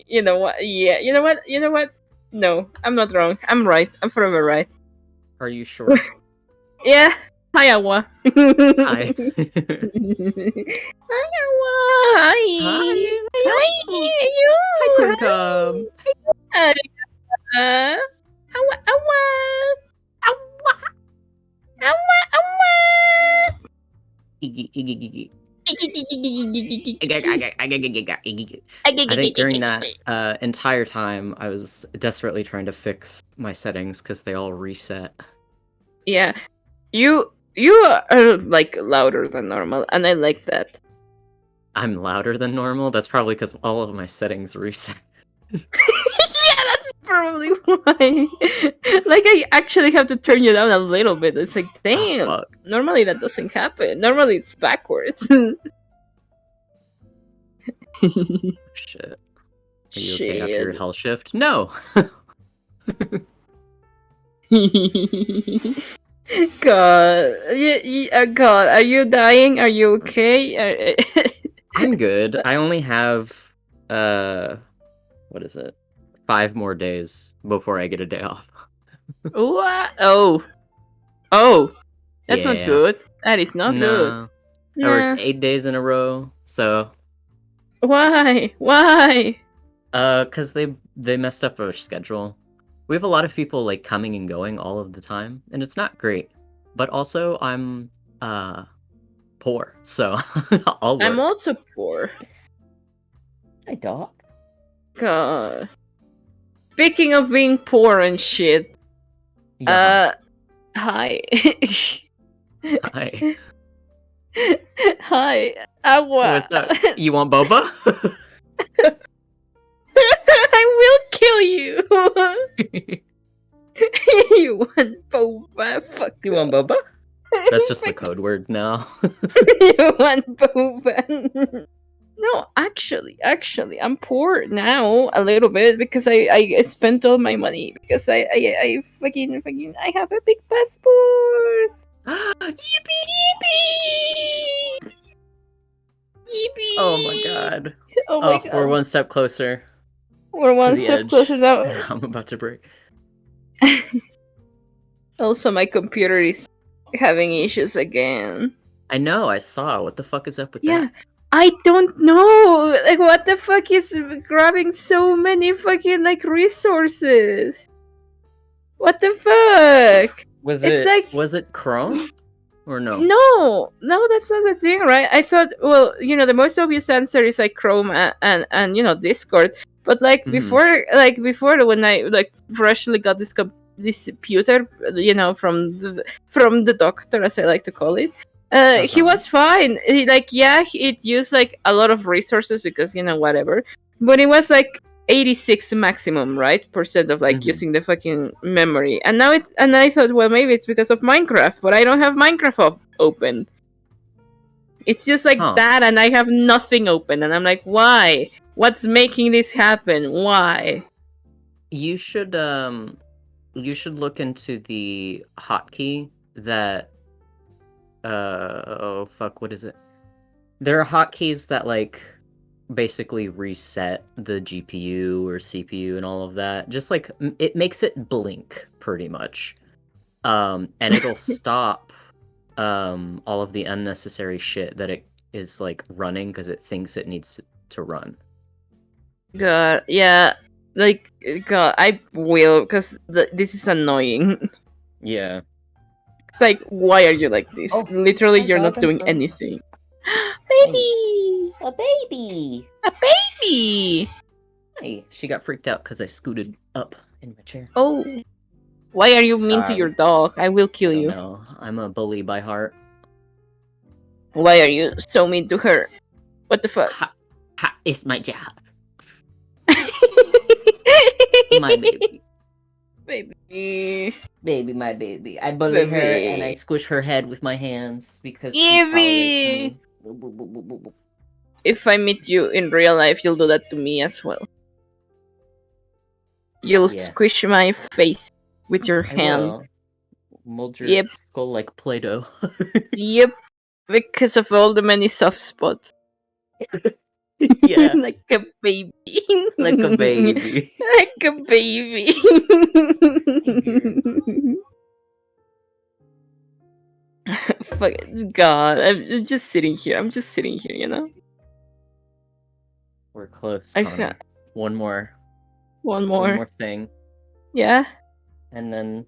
S2: You know what? Yeah, you know what? You know what? No, I'm not wrong. I'm right. I'm forever right.
S3: Are you sure?
S2: Yeah. Hi, Awa.
S3: Hi.
S2: Hi, Awa. Hi.
S3: Hi.
S2: Hi. You.
S3: Hi, Corn Cob.
S2: Hi. Awa. Awa. Awa. Awa. Awa.
S3: Iggy, iggy, iggy. I think during that entire time, I was desperately trying to fix my settings because they all reset.
S2: Yeah, you are like louder than normal, and I like that.
S3: I'm louder than normal? That's probably because all of my settings reset.
S2: Yeah, that's probably why. Like, I actually have to turn you down a little bit. It's like, damn.
S3: Oh,
S2: normally that doesn't happen. Normally it's backwards.
S3: Shit. Are you okay after your hell shift? No!
S2: God. God, are you dying? Are you okay?
S3: I'm good. I only have, what is it? 5 more days before I get a day off.
S2: What? Oh. That's not
S3: Yeah.
S2: good. That is not good.
S3: I
S2: Nah.
S3: worked 8 days in a row, so...
S2: Why? Why?
S3: Cause they messed up our schedule. We have a lot of people, like, coming and going all of the time, and it's not great. But also, I'm, poor, so I'll work.
S2: I'm also poor.
S3: Hi, Doc.
S2: God. Speaking of being poor and shit,
S3: Yeah.
S2: hi.
S3: Hi.
S2: Hi. Awa.
S3: What's up? You want boba?
S2: I will kill you. You want boba? Fuck.
S3: You want boba? That's just the code word now.
S2: You want boba? No, actually, I'm poor now a little bit because I spent all my money because I fucking I have a big passport.
S3: Yippee!
S2: Yippee! Yippee!
S3: Oh my god.
S2: Oh my god.
S3: We're one step closer.
S2: We're one
S3: the
S2: step
S3: edge.
S2: closer now.
S3: I'm about to break.
S2: Also, my computer is having issues again.
S3: I know, I saw. What the fuck is up with
S2: Yeah.
S3: that?
S2: I don't know. Like, what the fuck is grabbing so many fucking like resources? What the fuck?
S3: Was it Chrome? Or no?
S2: No, that's not the thing, right? I thought, well, the most obvious answer is like Chrome and Discord. But like before when I like freshly got this computer, from the doctor, as I like to call it. He was fine. It used like a lot of resources because whatever, but it was like 86 maximum, right, percent of like using the fucking memory. And now I thought, well, maybe it's because of Minecraft, but I don't have Minecraft open. It's just like that, and I have nothing open, and I'm like, why? What's making this happen? Why?
S3: You should look into the hotkey that what is it? There are hotkeys that like basically reset the GPU or CPU and all of that. Just like it makes it blink pretty much. And it'll stop all of the unnecessary shit that it is like running because it thinks it needs to run.
S2: God, yeah. Like, God, I will, because this is annoying.
S3: Yeah.
S2: It's like, why are you like this? Literally, you're not doing anything. Baby!
S3: A baby!
S2: A baby!
S3: Hey, she got freaked out because I scooted up in my chair.
S2: Oh. Why are you mean to your dog? I will kill you.
S3: No, I'm a bully by heart.
S2: Why are you so mean to her? What the fuck?
S3: It's my job. My baby.
S2: Baby,
S3: my baby. I bully her and I squish her head with my hands because
S2: Evie! If I meet you in real life, you'll do that to me as well. You'll
S3: Yeah.
S2: squish my face with your
S3: I
S2: hand.
S3: will. Mold your
S2: Yep.
S3: skull like Play-Doh.
S2: Yep. Because of all the many soft spots.
S3: Yeah.
S2: Like a baby.
S3: Like a baby.
S2: Like a baby. Fuck, God, I'm just sitting here. I'm just sitting here, you know?
S3: We're close,
S2: I
S3: Connor. One more.
S2: One
S3: One
S2: more.
S3: more thing.
S2: Yeah.
S3: And then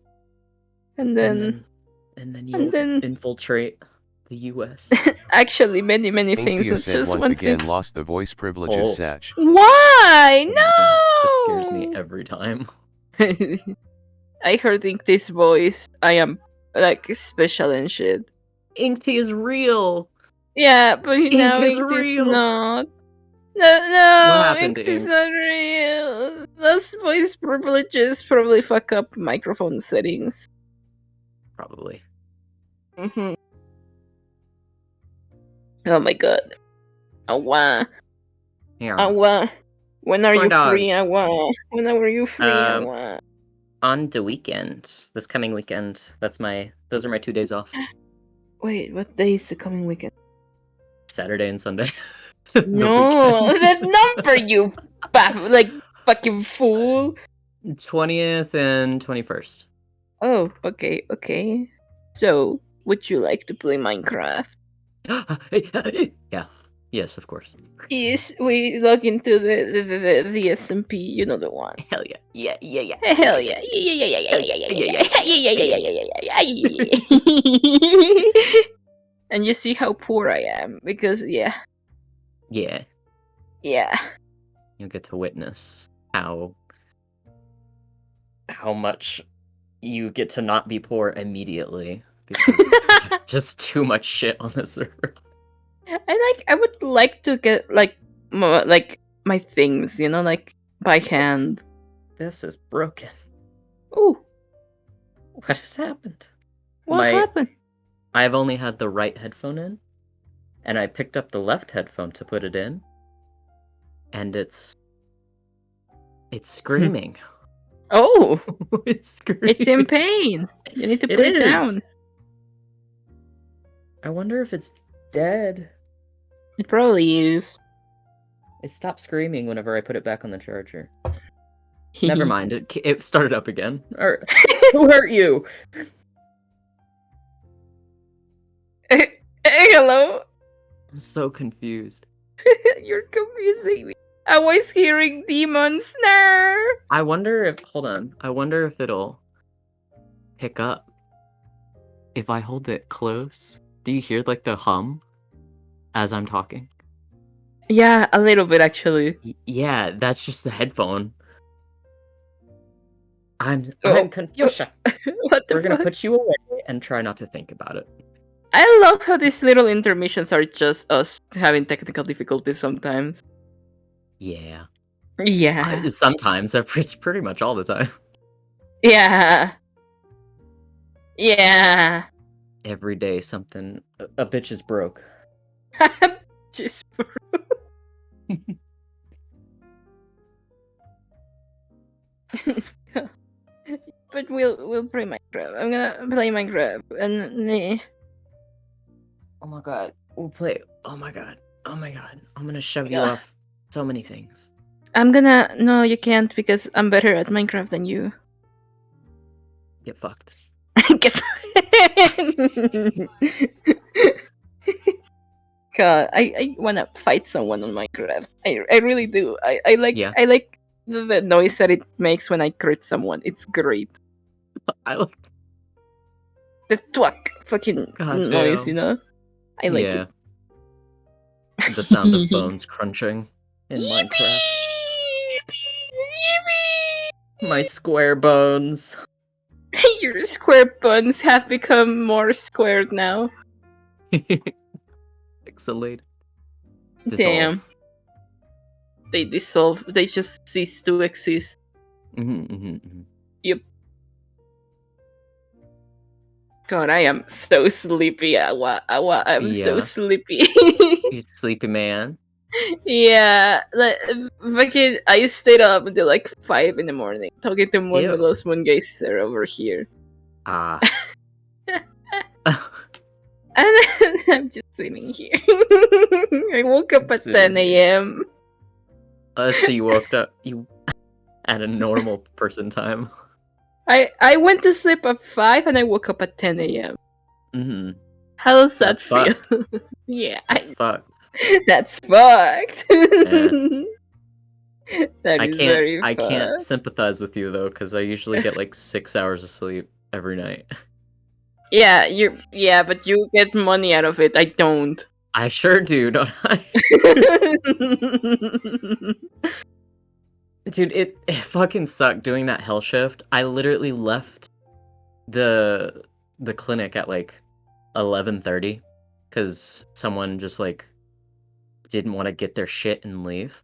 S2: And then
S3: you'll infiltrate the US.
S2: actually many things,
S4: Inkia
S2: not
S4: said
S2: just
S4: once
S2: one
S4: again
S2: thing.
S4: lost the voice privileges
S3: Oh.
S4: Satch.
S2: Why?
S3: Oh my
S2: No!
S3: God, it scares me every time.
S2: I heard in this voice I am like special and shit.
S3: Inkty is real.
S2: Yeah, but now
S3: Ink is
S2: it is
S3: real.
S2: not.
S3: What
S2: No,
S3: happened
S2: it
S3: to
S2: is
S3: Ink?
S2: not real. Those voice privileges probably fuck up microphone settings.
S3: Probably.
S2: Mm-hmm. Oh my god. Awa.
S3: Yeah.
S2: Awa. When are
S3: Corn
S2: you
S3: dog.
S2: free, Awa? When are you free,
S3: Um,
S2: Awa?
S3: On the weekend, this coming weekend. Those are my 2 days off.
S2: Wait, what day is the coming weekend?
S3: Saturday and Sunday. The
S2: No,
S3: weekend.
S2: that number, you like fucking fool.
S3: 20th and 21st.
S2: Oh, okay. So, would you like to play Minecraft?
S3: Yeah. Yes, of course.
S2: Yes, we log into the SMP, you know the one.
S3: Hell yeah. Yeah.
S2: Hell yeah. And you see how poor I am because
S3: Yeah.
S2: yeah.
S3: You'll get to witness how much you get to not be poor immediately because just too much shit on the server.
S2: I would like to get like my things, you know, like by hand.
S3: This is broken.
S2: Ooh,
S3: What has happened?
S2: what happened?
S3: I've only had the right headphone in, and I picked up the left headphone to put it in, and it's screaming.
S2: Oh,
S3: It's screaming.
S2: it's in pain. You need to put it
S3: is.
S2: down.
S3: I wonder if it's dead.
S2: It probably is.
S3: It stopped screaming whenever I put it back on the charger. Never mind. It started up again. Or who hurt you?
S2: Hello?
S3: I'm so confused.
S2: You're confusing me. I was hearing demons now.
S3: I wonder if it'll pick up if I hold it close. Do you hear like the hum as I'm talking?
S2: Yeah, a little bit actually.
S3: Yeah, that's just the headphone. I'm confused.
S2: What the
S3: We're gonna
S2: fuck?
S3: put you away and try not to think about it.
S2: I love how these little intermissions are just us having technical difficulties sometimes.
S3: Yeah.
S2: Yeah.
S3: Sometimes it's pretty much all the time.
S2: Yeah. Yeah.
S3: Every day something a bitch is broke.
S2: Just but we'll play Minecraft. I'm gonna play Minecraft and
S3: Oh my god. We'll play. Oh my god. I'm gonna shove you
S2: Yeah.
S3: off so many things.
S2: no, you can't because I'm better at Minecraft than you.
S3: Get fucked.
S2: Get God, I wanna fight someone on Minecraft. I really do. I like
S3: Yeah.
S2: I like the noise that it makes when I crit someone. It's great.
S3: I like.
S2: The thwack fucking
S3: God
S2: noise,
S3: damn.
S2: you know? I like it.
S3: The sound of bones crunching in Minecraft. My square bones.
S2: Your square buns have become more squared now.
S3: Pixelated.
S2: Damn. They dissolve. They just cease to exist.
S3: Mm-hmm.
S2: Yep. God, I am so sleepy, Awa. I'm so
S3: Yeah.
S2: sleepy.
S3: You sleepy man.
S2: Yeah, like fucking, I stayed up until like 5 in the morning talking to one
S3: Ew.
S2: of those one guys that are over here,
S3: Ah.
S2: and then I'm just sitting here. I woke up at 10 a.m.
S3: So you woke up at a normal person time.
S2: I went to sleep at 5 and I woke up at 10 a.m.
S3: Mm-hmm.
S2: How does that
S3: That's
S2: feel?
S3: fucked.
S2: Yeah,
S3: That's fucked.
S2: that's fucked.
S3: Yeah.
S2: That is very
S3: I can't
S2: fucked.
S3: sympathize with you though, because I usually get like 6 hours of sleep every night.
S2: Yeah, but you get money out of it. I don't.
S3: I sure do, don't I? Dude, it fucking sucked doing that hell shift. I literally left the clinic at like 11:30 because someone just like didn't want to get their shit and leave.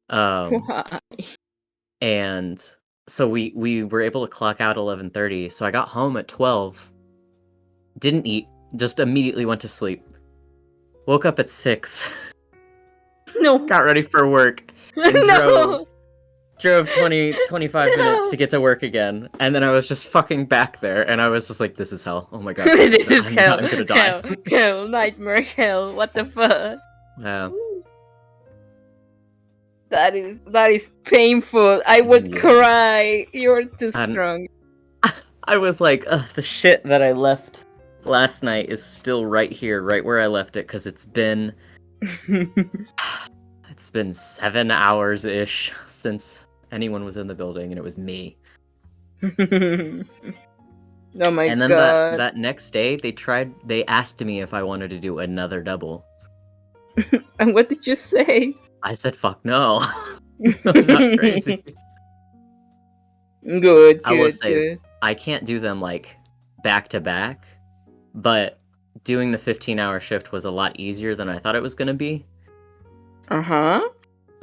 S2: Why?
S3: And so we were able to clock out 11:30. So I got home at 12. Didn't eat, just immediately went to sleep. Woke up at 6.
S2: No.
S3: Got ready for work and
S2: No.
S3: drove 25 minutes to get to work again, and then I was just fucking back there, and I was just like, this is hell. Oh my god.
S2: This is hell.
S3: I'm gonna die.
S2: Hell, nightmare, hell. What the fuck?
S3: Yeah.
S2: That is painful. I would
S3: Yeah.
S2: cry. You're too strong.
S3: I was like, ugh, the shit that I left last night is still right here, right where I left it, because it's been 7 hours ish since anyone was in the building, and it was me.
S2: Oh my god.
S3: And then that next day they asked me if I wanted to do another double.
S2: And what did you say?
S3: I said fuck no. I'm not crazy.
S2: Good.
S3: I will say I can't do them like back to back, but doing the 15-hour shift was a lot easier than I thought it was gonna be.
S2: Uh-huh.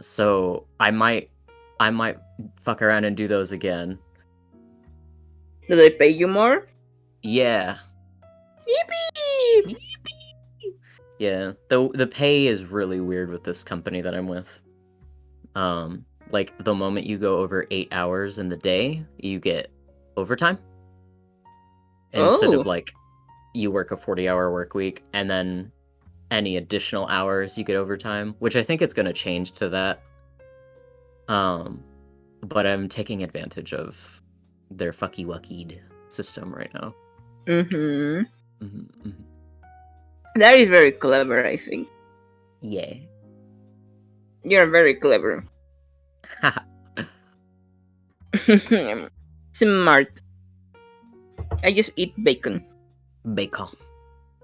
S3: So I might fuck around and do those again.
S2: Do they pay you more?
S3: Yeah.
S2: Yippee!
S3: Yeah. The pay is really weird with this company that I'm with. Like the moment you go over 8 hours in the day, you get overtime. Instead of like you work a 40-hour work week and then any additional hours you get overtime, which I think it's going to change to that. But I'm taking advantage of their fucky wuckied system right now.
S2: Mm-hmm.
S3: Mm-hmm, mm-hmm.
S2: That is very clever, I think.
S3: Yeah.
S2: You're very clever. Smart. I just eat bacon.
S3: Bacon.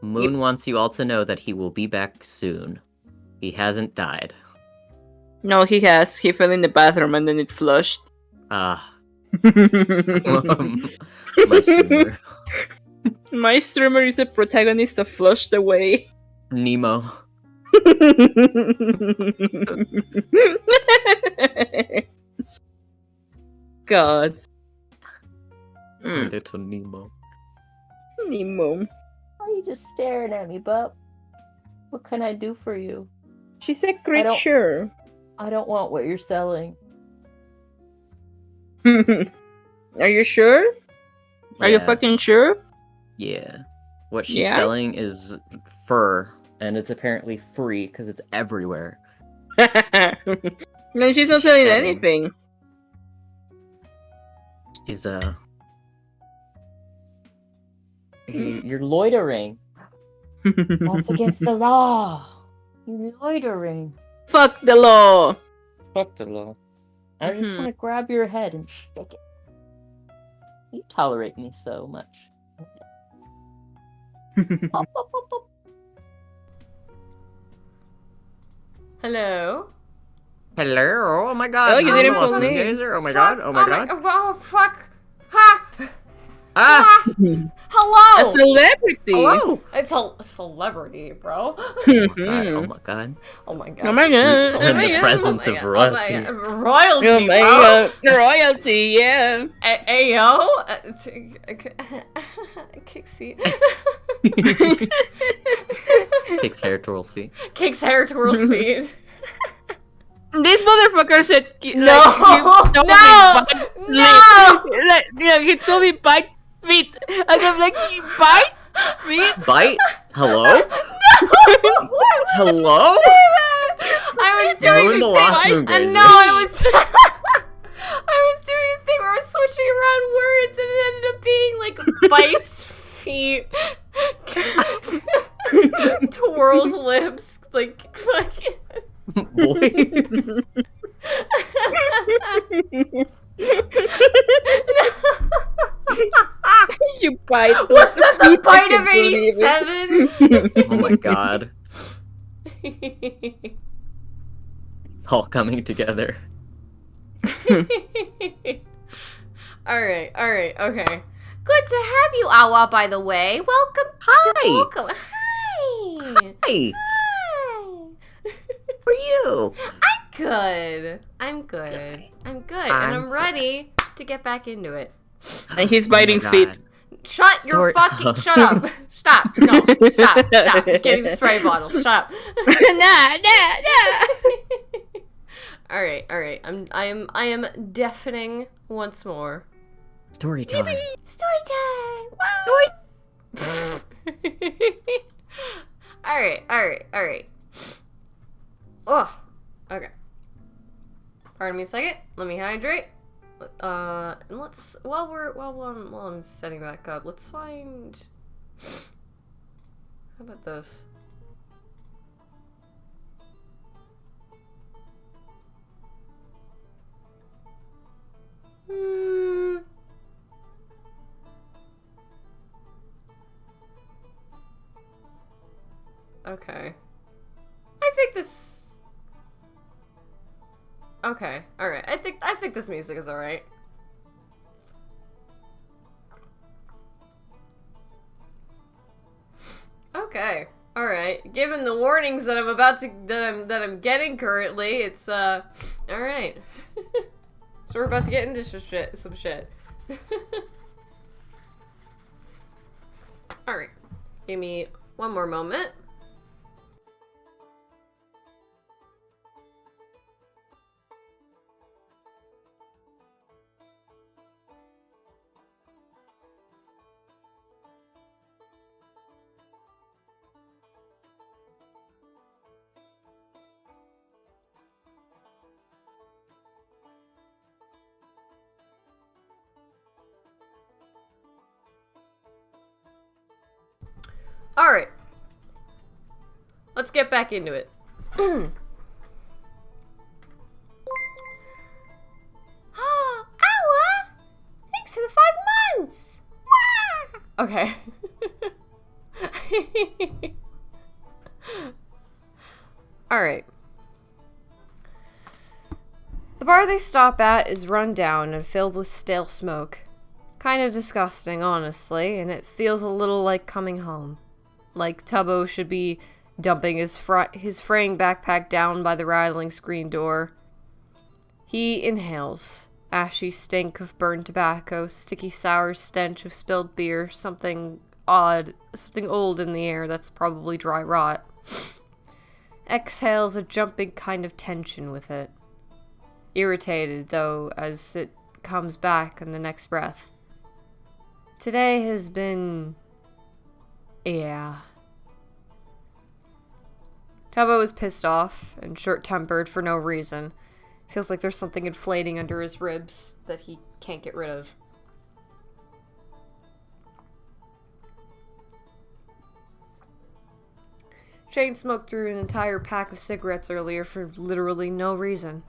S3: Moon wants you all to know that he will be back soon. He hasn't died.
S2: No, he has. He fell in the bathroom and then it flushed.
S3: Ah. My streamer.
S2: My streamer is the protagonist of Flushed Away.
S3: Nemo.
S2: God.
S3: Little Nemo.
S2: Nemo.
S4: Why are you just staring at me, bub? What can I do for you?
S2: She's a creature.
S4: I don't want what you're selling.
S2: Are you sure? Are you
S3: Yeah.
S2: fucking sure?
S3: Yeah. What she's selling is fur, and it's apparently free because it's everywhere.
S2: No, she's not selling anything.
S3: She's
S4: You're loitering. That's against the law. You're loitering.
S2: Fuck the law.
S4: Fuck the law. I just want to grab your head and shake it. You tolerate me so much. Pop, pop, pop, pop.
S1: Hello?
S3: hello. Oh my god.
S2: Oh, you didn't
S3: lost
S2: pull
S3: the
S2: me.
S3: gazer. Oh my god. Oh my god.
S1: Oh, fuck. Ha!
S3: Ah!
S1: Hello!
S2: A celebrity!
S3: Hello!
S1: It's a celebrity, bro.
S3: Oh my god.
S1: Oh my god.
S2: Oh my god!
S3: We're in the presence of royalty.
S1: Oh my god. Royalty,
S2: Oh my
S1: bro.
S2: god! Royalty, yeah!
S1: Ayo? Kicks feet.
S3: Kicks hair, twirls feet.
S1: Kicks hair, twirls feet.
S2: This motherfucker said,
S1: No! No!
S2: He told me bite feet. And I'm like, bite feet?
S3: Bite? Hello? Hello?
S1: I was doing
S3: Ruined the
S1: the
S3: last
S1: thing.
S3: moon,
S1: I
S3: Gracie.
S1: know, I was. I was doing the thing where I was switching around words, and it ended up being like bites feet, twirls lips, like fucking.
S3: Boy.
S2: You bite.
S1: Was that the
S2: feet,
S1: bite
S2: I
S1: of
S2: can't believe it.
S1: 87?
S3: Oh my god. All coming together.
S1: Alright, okay. Good to have you, Awa, by the way. Welcome.
S3: Hi.
S1: Welcome. Hi.
S3: Hey,
S1: Hi.
S3: for you.
S1: I'm good. And I'm ready to get back into it.
S2: And he's biting
S3: Oh my
S2: feet.
S3: God.
S1: Shut your fucking shut up. Stop. No. Stop. Getting the spray bottle. Shut up.
S2: Nah.
S1: Alright. I am deafening once more.
S3: Story time.
S1: Story time! Wow! Alright. Oh, okay. Pardon me a second. Let me hydrate. And let's while I'm setting back up, let's find. How about this? Okay. I think this. Okay, alright. I think this music is alright. Okay. Alright. Given the warnings that I'm about to that I'm getting currently, it's alright. So we're about to get into some shit. Alright. Give me one more moment. Alright. Let's get back into it. Oh, Awa! Thanks for the 5 months! Wah! Okay. Alright. The bar they stop at is run down and filled with stale smoke. Kinda disgusting, honestly, and it feels a little like coming home. Like Tubbo should be dumping his fraying backpack down by the rattling screen door. He inhales. Ashy stink of burned tobacco, sticky sour stench of spilled beer, something odd, something old in the air that's probably dry rot. Exhales a jumping kind of tension with it. Irritated, though, as it comes back in the next breath. Today has been... yeah. Tubbo is pissed off and short-tempered for no reason. Feels like there's something inflating under his ribs that he can't get rid of. Shane smoked through an entire pack of cigarettes earlier for literally no reason.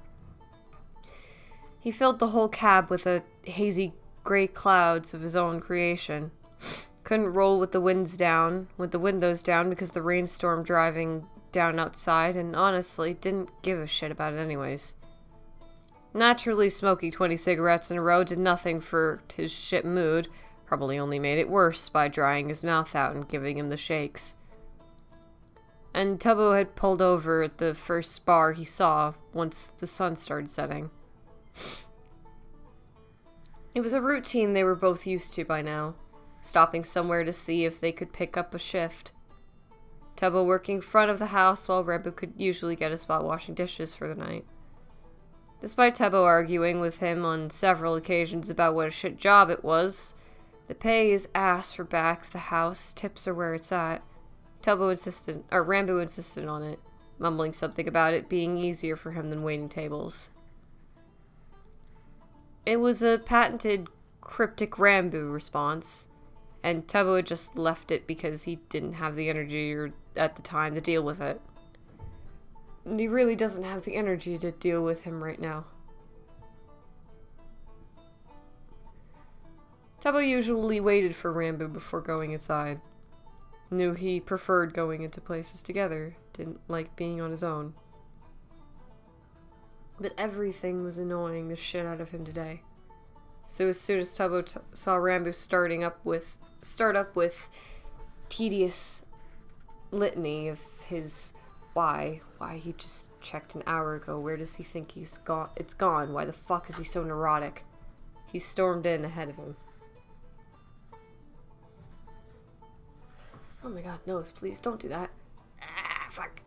S1: He filled the whole cab with a hazy gray clouds of his own creation. Couldn't roll with the windows down because the rainstorm driving down outside, and honestly didn't give a shit about it anyways. Naturally, smoking 20 cigarettes in a row did nothing for his shit mood. Probably only made it worse by drying his mouth out and giving him the shakes. And Tubbo had pulled over at the first bar he saw once the sun started setting. It was a routine they were both used to by now, stopping somewhere to see if they could pick up a shift. Tubbo working front of the house while Rambo could usually get a spot washing dishes for the night. Despite Tubbo arguing with him on several occasions about what a shit job it was, the pay is ass for back of the house, tips are where it's at. Rambo insisted on it, mumbling something about it being easier for him than waiting tables. It was a patented cryptic Rambo response, and Tubbo had just left it because he didn't have the energy at the time to deal with it. And he really doesn't have the energy to deal with him right now. Tubbo usually waited for Rambo before going inside. Knew he preferred going into places together, didn't like being on his own. But everything was annoying the shit out of him today. So as soon as Tubbo saw Rambo start up with tedious litany of his why he just checked an hour ago, where does he think it's gone, why the fuck is he so neurotic, he stormed in ahead of him. Oh my god, nose, please don't do that. Ah, fuck.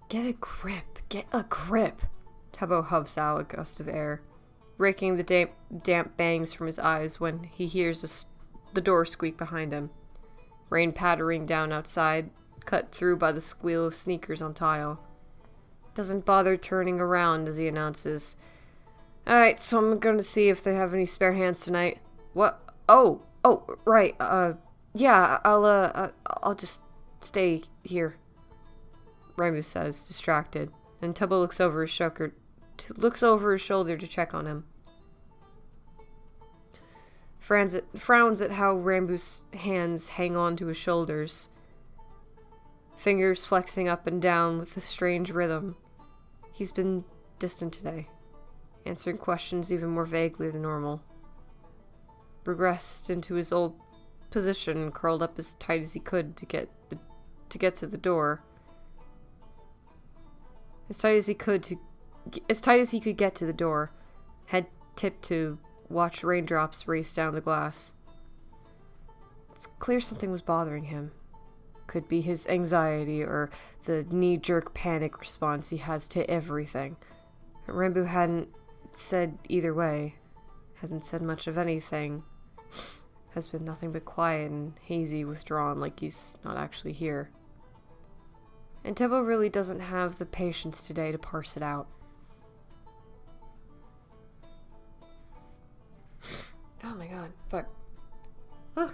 S1: Get a grip. Tubbo hubs out a gust of air, raking the damp bangs from his eyes when he hears the door squeak behind him. Rain pattering down outside, cut through by the squeal of sneakers on tile. Doesn't bother turning around as he announces, "Alright, so I'm going to see if they have any spare hands tonight." "What? Oh, right, yeah, I'll just stay here," Rambo says, distracted, and Tubbo looks over his shoulder to check on him. Frowns at how Rambo's hands hang on to his shoulders, fingers flexing up and down with a strange rhythm. He's been distant today, answering questions even more vaguely than normal. Regressed into his old position and curled up as tight as he could to get to the door. As tight as he could get to the door, head tipped to watch raindrops race down the glass. It's clear something was bothering him. Could be his anxiety or the knee-jerk panic response he has to everything. Rambo hadn't said either way. Hasn't said much of anything. Has been nothing but quiet and hazy, withdrawn, like he's not actually here. And Tubbo really doesn't have the patience today to parse it out. Oh my god, fuck. Ugh.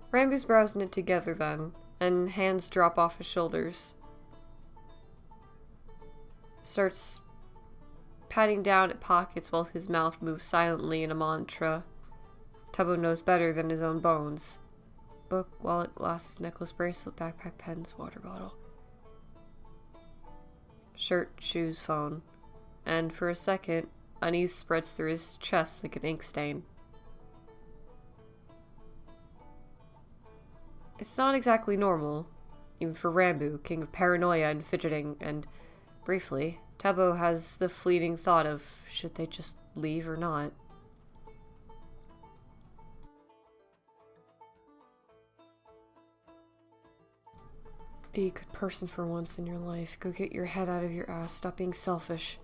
S1: Rambo's browsing it together then, and hands drop off his shoulders. Starts patting down at pockets while his mouth moves silently in a mantra. Tubbo knows better than his own bones. Book, wallet, glasses, necklace, bracelet, backpack, pens, water bottle. Shirt, shoes, phone. And for a second, unease spreads through his chest like an ink stain. It's not exactly normal, even for Rambo, king of paranoia and fidgeting, and briefly, Tubbo has the fleeting thought of should they just leave or not. Be a good person for once in your life. Go get your head out of your ass. Stop being selfish.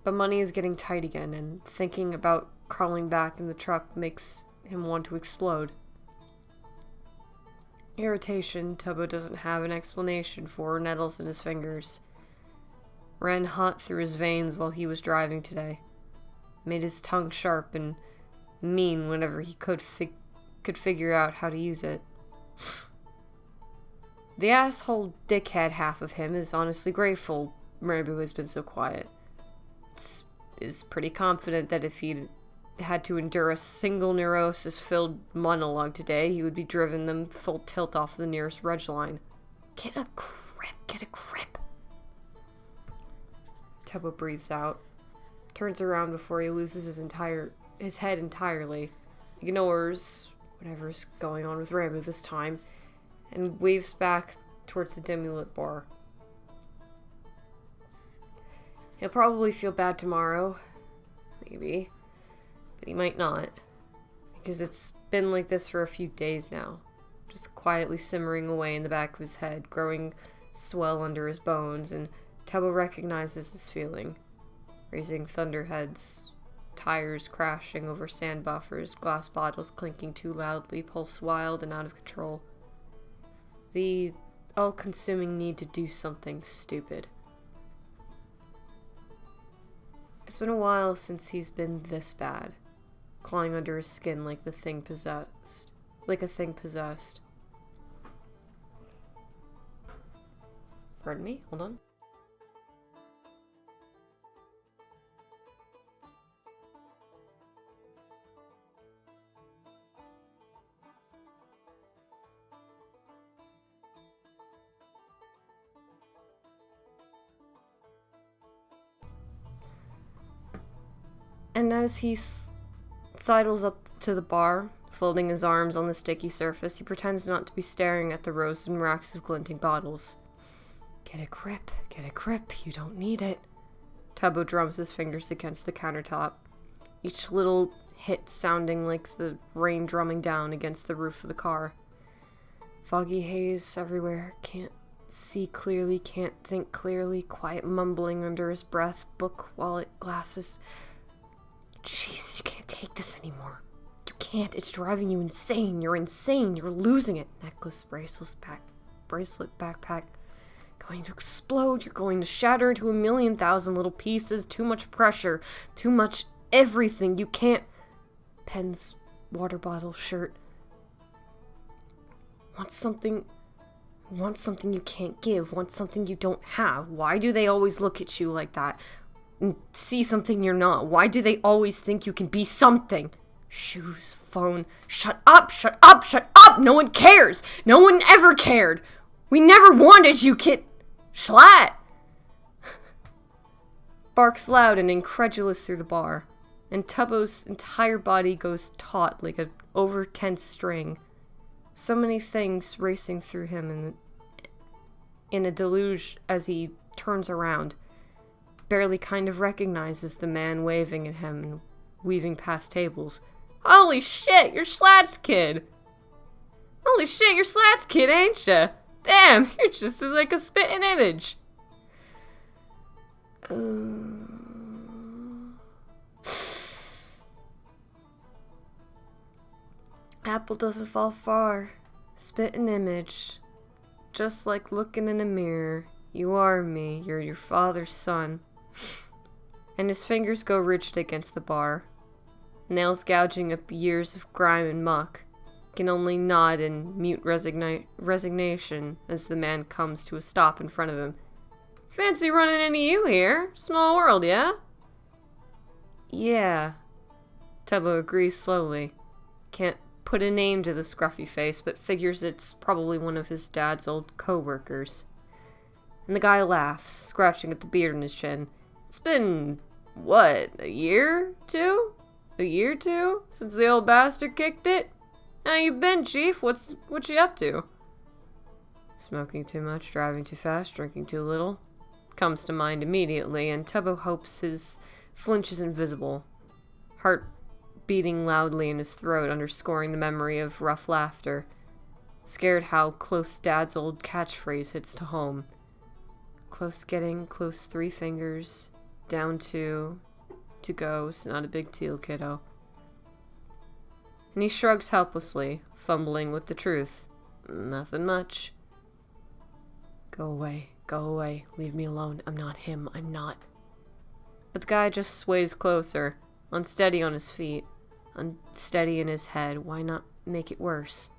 S1: But money is getting tight again, and thinking about crawling back in the truck makes him want to explode. Irritation Tubbo doesn't have an explanation for nettles in his fingers. Ran hot through his veins while he was driving today. Made his tongue sharp and mean whenever he could figure out how to use it. The asshole dickhead half of him is honestly grateful Rambo has been so quiet. Is pretty confident that if he'd had to endure a single neurosis-filled monologue today, he would be driven them full tilt off the nearest reg line. Get a grip, get a grip. Tubbo breathes out, turns around before he loses his head entirely, ignores whatever's going on with Rambo this time, and waves back towards the dimly lit bar. He'll probably feel bad tomorrow. Maybe. But he might not. Because it's been like this for a few days now. Just quietly simmering away in the back of his head, growing swell under his bones, and Tubbo recognizes this feeling. Raising thunderheads, tires crashing over sand buffers, glass bottles clinking too loudly, pulse wild and out of control. The all-consuming need to do something stupid. It's been a while since he's been this bad, clawing under his skin like a thing possessed. Pardon me? Hold on. And as he sidles up to the bar, folding his arms on the sticky surface, he pretends not to be staring at the rows and racks of glinting bottles. Get a grip, you don't need it. Tubbo drums his fingers against the countertop, each little hit sounding like the rain drumming down against the roof of the car. Foggy haze everywhere, can't see clearly, can't think clearly, quiet mumbling under his breath, book, wallet, glasses. Jesus, you can't take this anymore. You can't. It's driving you insane. You're insane. You're losing it. Necklace, bracelet, backpack. Going to explode. You're going to shatter into 1,000,000 little pieces. Too much pressure. Too much everything. You can't. Pens, water bottle, shirt. Want something you can't give. Want something you don't have. Why do they always look at you like that? And see something you're not. Why do they always think you can be something? Shoes, phone. Shut up, shut up, shut up! No one cares! No one ever cared! We never wanted you, kid! Schlatt! Barks loud and incredulous through the bar, and Tubbo's entire body goes taut like an over-tense string. So many things racing through him in a deluge as he turns around. Barely kind of recognizes the man waving at him and weaving past tables. Holy shit, you're Schlatt's kid! Holy shit, you're Schlatt's kid, ain't ya? Damn, you're just like a spitting image. Apple doesn't fall far. Spitting image. Just like looking in a mirror. You are me, you're your father's son. And his fingers go rigid against the bar, nails gouging up years of grime and muck. Can only nod in mute resignation as the man comes to a stop in front of him. Fancy running into you here. Small world, yeah? Yeah. Tubbo agrees slowly. Can't put a name to the scruffy face, but figures it's probably one of his dad's old co-workers. And the guy laughs, scratching at the beard on his chin. It's been, what, a year, two? A year, two? Since the old bastard kicked it? How you been, Chief? What you up to? Smoking too much, driving too fast, drinking too little. Comes to mind immediately, and Tubbo hopes his flinch isn't visible. Heart beating loudly in his throat, underscoring the memory of rough laughter. Scared how close Dad's old catchphrase hits to home. Close getting, close 3 fingers, down 2, to go, it's not a big deal, kiddo. And he shrugs helplessly, fumbling with the truth. Nothing much. Go away, leave me alone, I'm not him, I'm not. But the guy just sways closer, unsteady on his feet, unsteady in his head. Why not make it worse?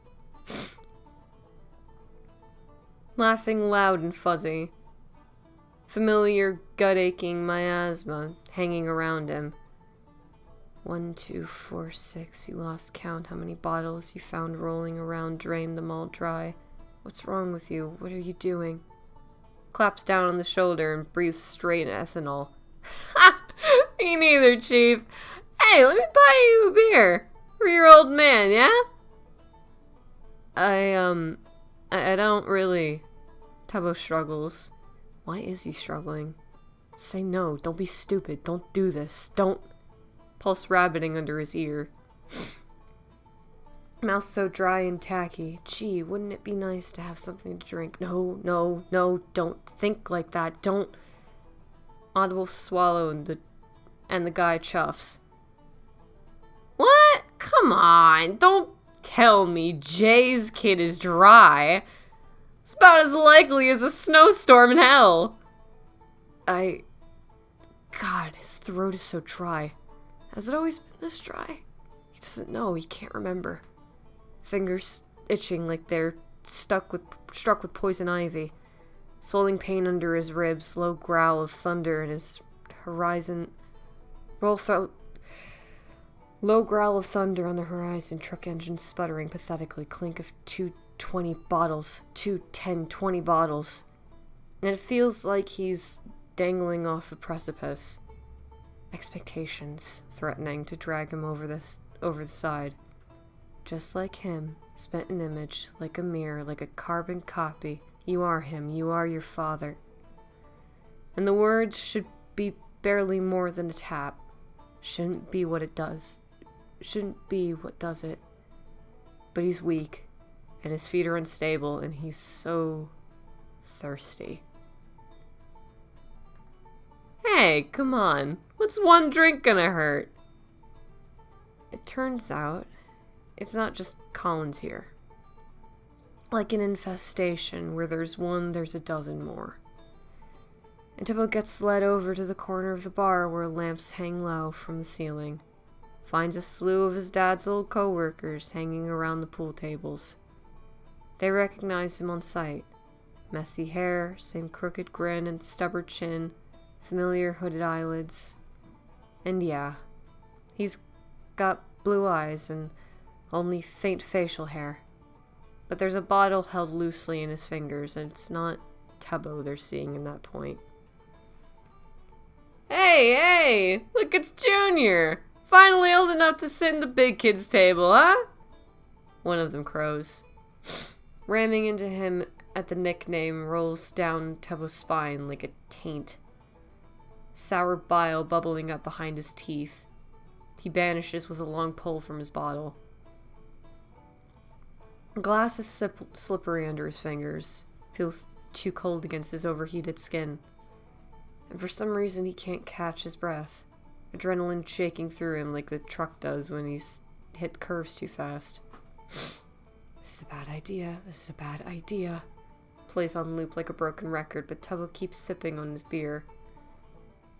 S1: Laughing loud and fuzzy. familiar gut-aching miasma hanging around him. 1, 2, 4, 6. You lost count how many bottles you found rolling around, drained them all dry. What's wrong with you? What are you doing? Claps down on the shoulder and breathes straight ethanol. Ha! Me neither, Chief. Hey, let me buy you a beer. For your old man, yeah? I don't really... Tubbo struggles. Why is he struggling? Say no. Don't be stupid. Don't do this. Don't... Pulse rabbiting under his ear. Mouth so dry and tacky. Gee, wouldn't it be nice to have something to drink? No, no, no, don't think like that. Don't... Audible swallow and the guy chuffs. What? Come on. Don't tell me Jay's kid is dry. It's about as likely as a snowstorm in hell. God, his throat is so dry. Has it always been this dry? He doesn't know. He can't remember. Fingers itching like they're struck with poison ivy. Swelling pain under his ribs. Low growl of thunder in his horizon. Low growl of thunder on the horizon. Truck engine sputtering pathetically. Clink of 220 bottles. 20 bottles. And it feels like he's dangling off a precipice. Expectations threatening to drag him over the side. Just like him, spent an image, like a mirror, like a carbon copy. You are him, you are your father. And the words should be barely more than a tap. Shouldn't be what it does. Shouldn't be what does it. But he's weak, and his feet are unstable, and he's so thirsty. Hey, come on. What's one drink gonna hurt? It turns out, it's not just Collins here. Like an infestation, where there's one, there's a dozen more. And Tubbo gets led over to the corner of the bar where lamps hang low from the ceiling. Finds a slew of his dad's old co-workers hanging around the pool tables. They recognize him on sight. Messy hair, same crooked grin and stubborn chin, familiar hooded eyelids. And yeah, he's got blue eyes and only faint facial hair. But there's a bottle held loosely in his fingers, and it's not Tubbo they're seeing in that point. Hey, look, it's Junior! Finally old enough to sit in the big kids' table, huh? One of them crows. Ramming into him at the nickname rolls down Tubbo's spine like a taint. Sour bile bubbling up behind his teeth. He banishes with a long pull from his bottle. Glass is slippery under his fingers. Feels too cold against his overheated skin. And for some reason he can't catch his breath. Adrenaline shaking through him like the truck does when he's hit curves too fast. This is a bad idea. This is a bad idea. Plays on loop like a broken record, but Tubbo keeps sipping on his beer.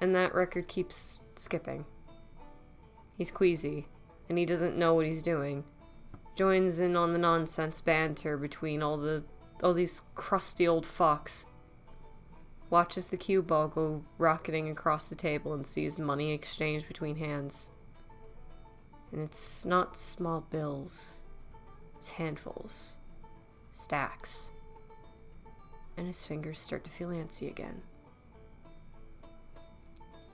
S1: And that record keeps skipping. He's queasy, and he doesn't know what he's doing. Joins in on the nonsense banter between all these crusty old fucks. Watches the cue ball go rocketing across the table and sees money exchanged between hands. And it's not small bills. It's handfuls. Stacks. And his fingers start to feel antsy again.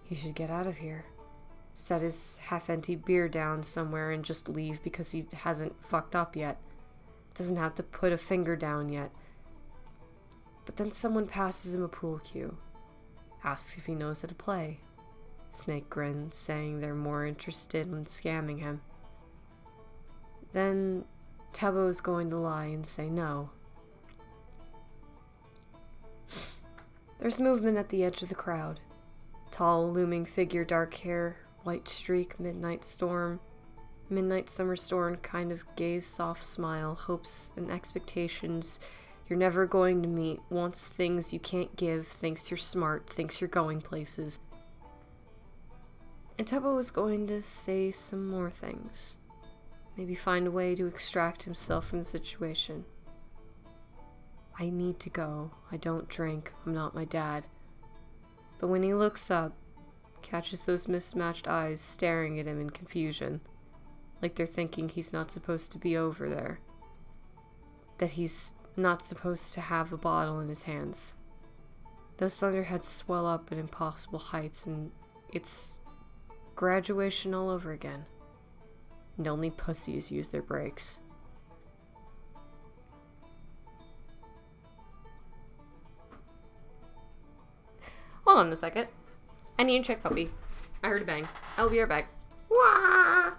S1: He should get out of here. Set his half-empty beer down somewhere and just leave because he hasn't fucked up yet. Doesn't have to put a finger down yet. But then someone passes him a pool cue. Asks if he knows how to play. Snake grins, saying they're more interested in scamming him. Then Tubbo's going to lie and say no. There's movement at the edge of the crowd. Tall, looming figure, dark hair, white streak, midnight summer storm kind of gaze, soft smile, hopes and expectations you're never going to meet, wants things you can't give, thinks you're smart, thinks you're going places. And Tubbo was going to say some more things. Maybe find a way to extract himself from the situation. I need to go. I don't drink. I'm not my dad. But when he looks up, catches those mismatched eyes staring at him in confusion, like they're thinking he's not supposed to be over there. That he's not supposed to have a bottle in his hands. Those thunderheads swell up at impossible heights, and it's graduation all over again. And only pussies use their brakes. Hold on a second. I need to check puppy. I heard a bang. I'll be right back. Wah!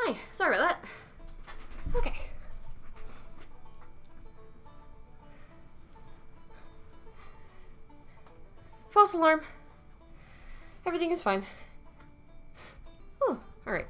S1: Hi, sorry about that. Okay. False alarm. Everything is fine. Oh, alright.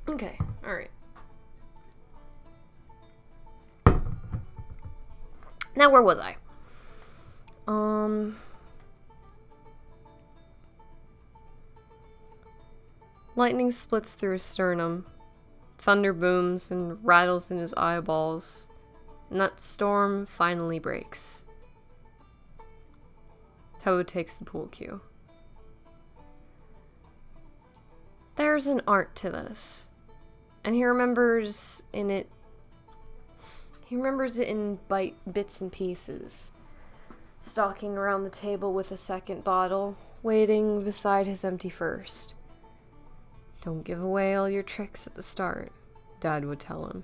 S1: Okay, alright. Now where was I? Lightning splits through his sternum. Thunder booms and rattles in his eyeballs. And that storm finally breaks. Toad takes the pool cue. There's an art to this. And he remembers it in bits and pieces. Stalking around the table with a second bottle, waiting beside his empty first. Don't give away all your tricks at the start, Dad would tell him,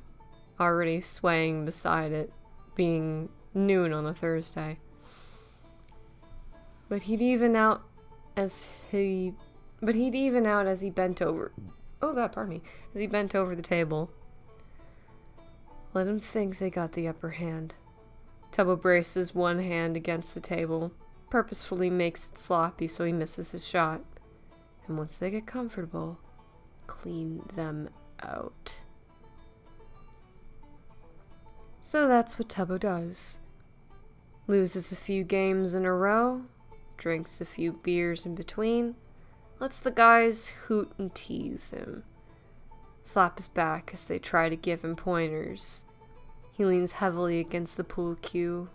S1: already swaying beside it, being noon on a Thursday. But he'd even out as he bent over. Oh god, pardon me. As he bent over the table. Let him think they got the upper hand. Tubbo braces one hand against the table, purposefully makes it sloppy so he misses his shot. And once they get comfortable, clean them out. So that's what Tubbo does. Loses a few games in a row, drinks a few beers in between, lets the guys hoot and tease him, slap his back as they try to give him pointers. He leans heavily against the pool cue,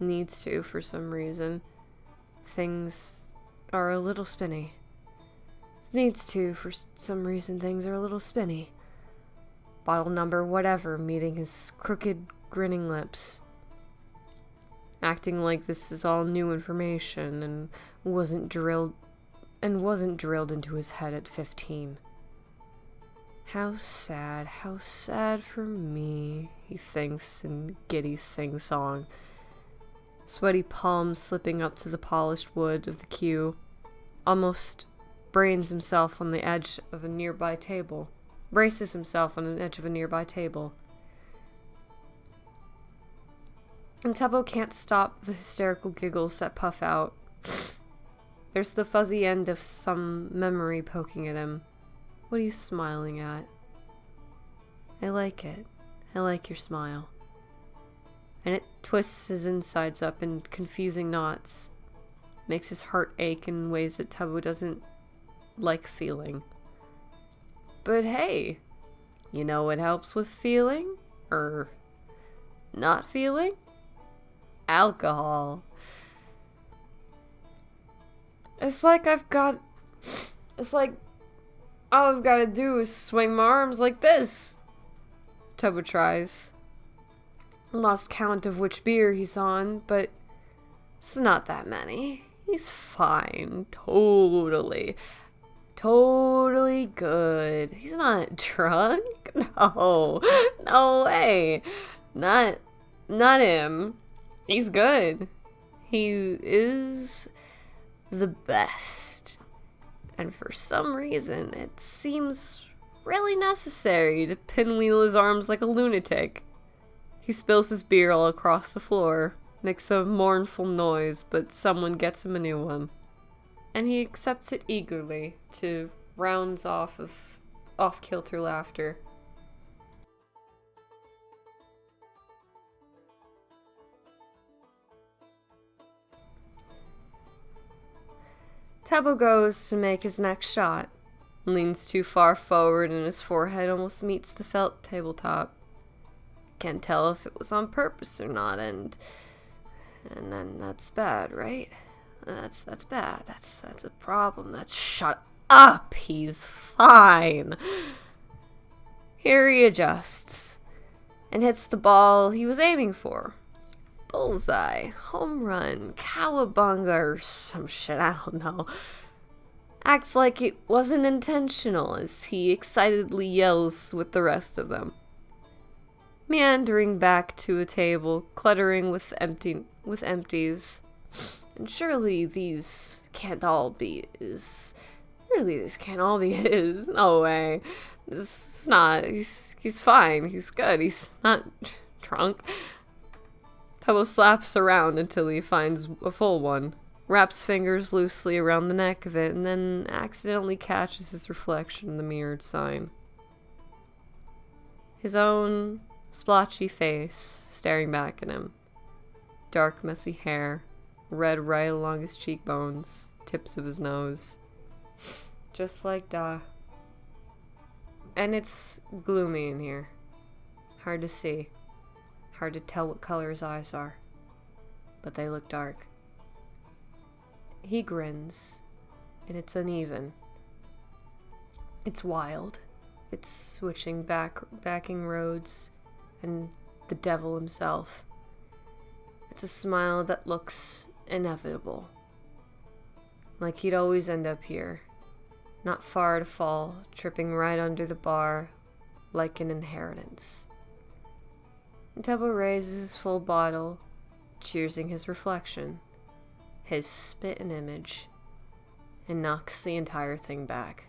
S1: needs to for some reason. Things are a little spinny. Needs to for some reason, things are a little spinny. Bottle number whatever meeting his crooked, grinning lips. Acting like this is all new information and wasn't drilled into his head at 15. How sad for me, he thinks in giddy sing-song. Sweaty palms slipping up to the polished wood of the cue, almost braces himself on the edge of a nearby table. And Tubbo can't stop the hysterical giggles that puff out. There's the fuzzy end of some memory poking at him. What are you smiling at? I like it. I like your smile. And it twists his insides up in confusing knots. Makes his heart ache in ways that Tubbo doesn't like feeling. But hey, you know what helps with feeling? Or not feeling? Alcohol. It's like all I've got to do is swing my arms like this. Tubbo tries. Lost count of which beer he's on, but it's not that many. He's fine. Totally good. He's not drunk. No way. Not him. He's good. He is the best. And for some reason, it seems really necessary to pinwheel his arms like a lunatic. He spills his beer all across the floor, makes a mournful noise, but someone gets him a new one. And he accepts it eagerly to rounds of off-kilter laughter. Tubbo goes to make his next shot, leans too far forward and his forehead almost meets the felt tabletop. Can't tell if it was on purpose or not, and then that's bad, right? That's bad. That's a problem. Shut up. He's fine. Here he adjusts and hits the ball he was aiming for. Bullseye, home run, cowabunga, or some shit, I don't know. Acts like it wasn't intentional as he excitedly yells with the rest of them. Meandering back to a table, cluttering with empties. And surely these can't all be his. No way. This is not. He's fine. He's good. He's not drunk. Tubbo slaps around until he finds a full one, wraps fingers loosely around the neck of it, and then accidentally catches his reflection in the mirrored sign. His own splotchy face staring back at him. Dark, messy hair, red right along his cheekbones, tips of his nose. Just like Da. And it's gloomy in here. Hard to see. Hard to tell what color his eyes are. But they look dark. He grins, and it's uneven. It's wild. It's switching backing roads, and the devil himself. It's a smile that looks inevitable. Like he'd always end up here. Not far to fall, tripping right under the bar, like an inheritance. Tubbo raises his full bottle, cheersing his reflection. his spitting image and knocks the entire thing back.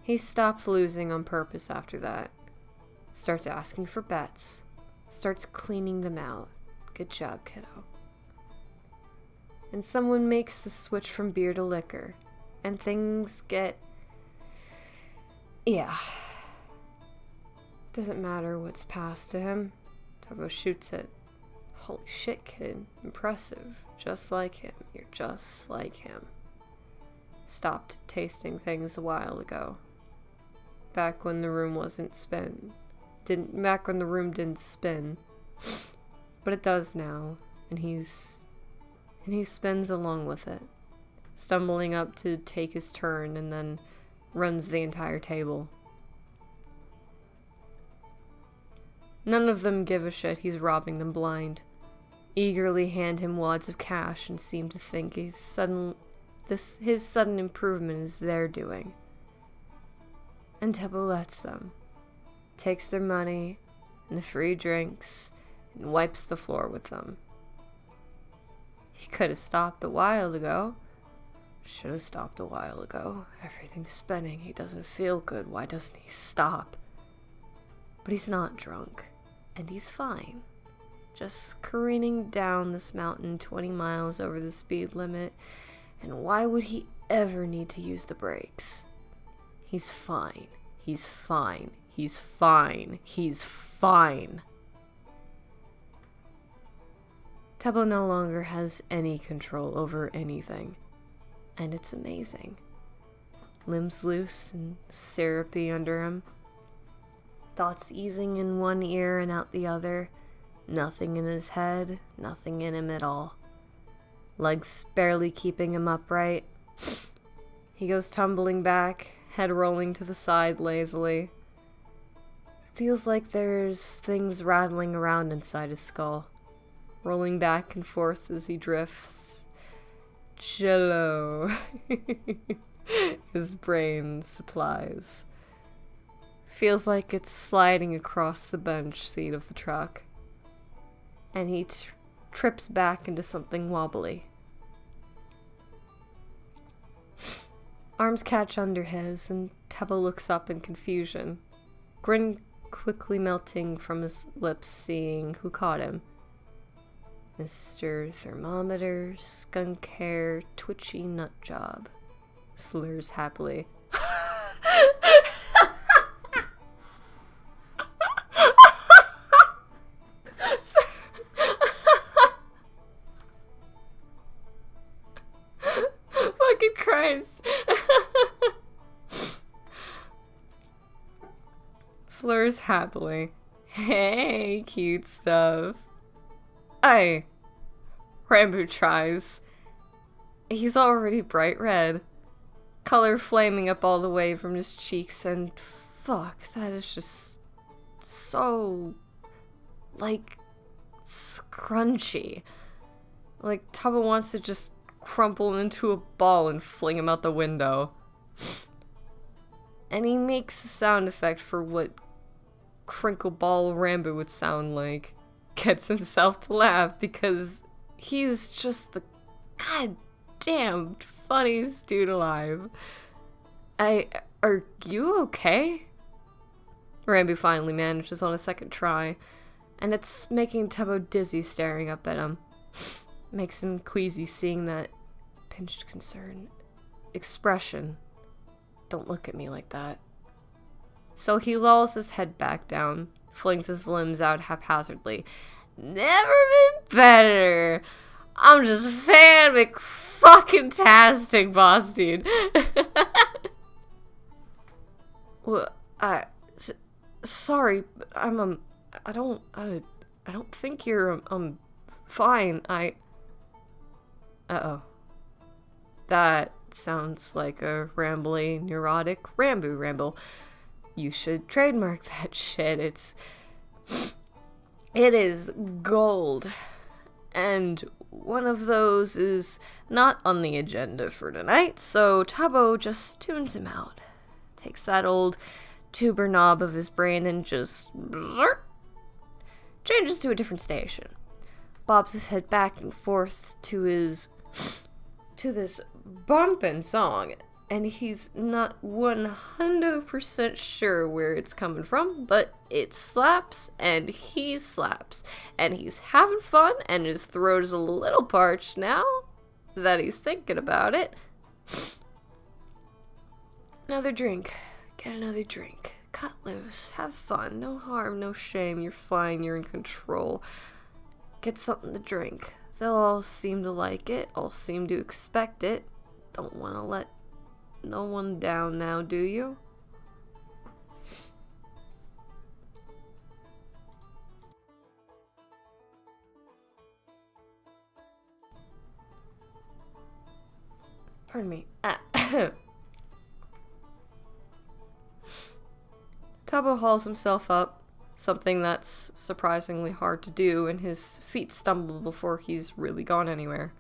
S1: He stops losing on purpose after that. Starts asking for bets. Starts cleaning them out. Good job, kiddo. And someone makes the switch from beer to liquor. And things get... yeah. Doesn't matter what's passed to him. Tabo shoots it. Holy shit, kid. Impressive. Just like him. You're just like him. Stopped tasting things a while ago. Back when the room wasn't spin. Back when the room didn't spin. But it does now. And he spins along with it. Stumbling up to take his turn and then runs the entire table. None of them give a shit he's robbing them blind. Eagerly hand him wads of cash and seem to think his sudden improvement is their doing. And Tebo lets them. Takes their money and the free drinks and wipes the floor with them. He could have stopped a while ago. Should have stopped a while ago. Everything's spinning. He doesn't feel good. Why doesn't he stop? But he's not drunk. And he's fine. Just careening down this mountain 20 miles over the speed limit. And why would he ever need to use the brakes? He's fine. He's fine. He's fine. He's fine. Tebo no longer has any control over anything. And it's amazing. Limbs loose and syrupy under him. Thoughts easing in one ear and out the other. Nothing in his head, nothing in him at all. Legs barely keeping him upright. He goes tumbling back, head rolling to the side lazily. Feels like there's things rattling around inside his skull. Rolling back and forth as he drifts. Jello. His brain supplies. Feels like it's sliding across the bench seat of the truck. And he trips back into something wobbly. Arms catch under his, and Tebo looks up in confusion. Grin quickly melting from his lips, seeing who caught him. Mr. Thermometer, skunk hair, twitchy nut job. Slurs happily. Fucking Christ. Slurs happily. Hey, cute stuff. Aye. Rambo tries. He's already bright red. Color flaming up all the way from his cheeks, and fuck, that is just so, like, scrunchy. Like, Tabo wants to just crumple into a ball and fling him out the window. And he makes a sound effect for what crinkle ball Rambo would sound like. Gets himself to laugh because he's just the goddamn funniest dude alive. Are you okay? Rambo finally manages on a second try, and it's making Tebo dizzy staring up at him. Makes him queasy seeing that pinched concern expression. Don't look at me like that. So he lolls his head back down, flings his limbs out haphazardly. Never been better. I'm just fan-fucking-tastic, boss dude. Well, sorry, but I don't think you're, fine. Uh-oh. That sounds like a rambly, neurotic ramble. You should trademark that shit. It is gold. And one of those is not on the agenda for tonight, so Tabo just tunes him out. Takes that old tuber knob of his brain and just changes to a different station. Bobs his head back and forth to this bumpin' song, and he's not 100% sure where it's coming from, but it slaps, and he slaps, and he's having fun, and his throat is a little parched now that he's thinking about it. Another drink. Get another drink. Cut loose. Have fun. No harm, no shame. You're fine. You're in control. Get something to drink. They'll all seem to like it. All seem to expect it. Don't want to let no one down now, do you? Pardon me. Tubbo hauls himself up, something that's surprisingly hard to do, and his feet stumble before he's really gone anywhere.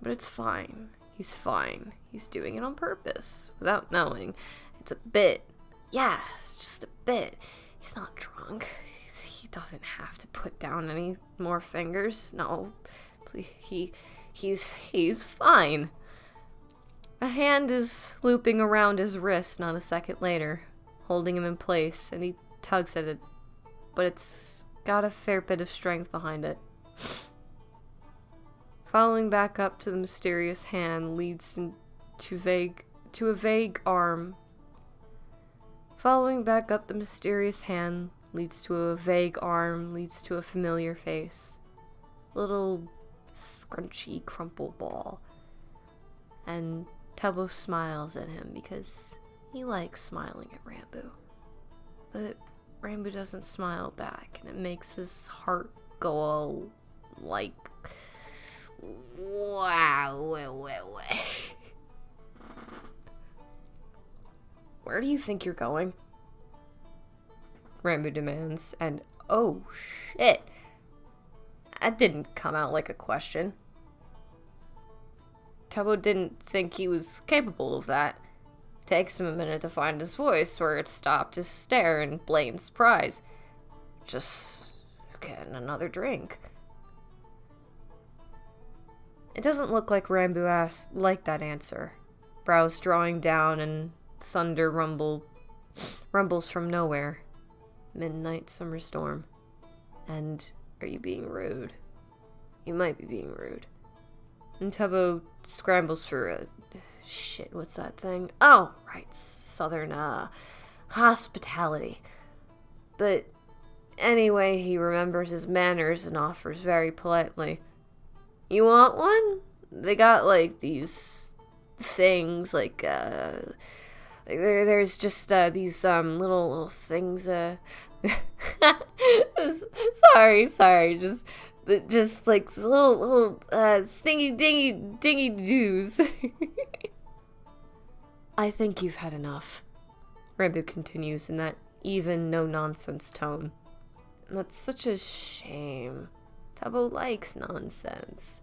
S1: But it's fine. He's fine. He's doing it on purpose, without knowing. It's a bit. Yeah, it's just a bit. He's not drunk. He doesn't have to put down any more fingers. No, please. He's fine. A hand is looping around his wrist not a second later, holding him in place, and he tugs at it, but it's got a fair bit of strength behind it. Following back up to the mysterious hand leads to a vague arm. Following back up the mysterious hand leads to a vague arm, leads to a familiar face. Little scrunchy crumple ball. And Tubbo smiles at him because he likes smiling at Rambo. But Rambo doesn't smile back, and it makes his heart go all like, wow. Where do you think you're going? Rambo demands, and oh shit. That didn't come out like a question. Tubbo didn't think he was capable of that. Takes him a minute to find his voice, where it stopped to stare in blatant surprise. Just getting another drink. It doesn't look like Rambo liked that answer. Brows drawing down and thunder rumbles from nowhere. Midnight summer storm. And are you being rude? You might be being rude. And Tubbo scrambles for a... Shit, what's that thing? Oh, right, southern, hospitality. But anyway, he remembers his manners and offers very politely. You want one? They got, like, these things, like, there's just, these, little things, sorry, just like little dingy doos. I think you've had enough. Rambo continues in that even, no-nonsense tone. And that's such a shame. Tubbo likes nonsense.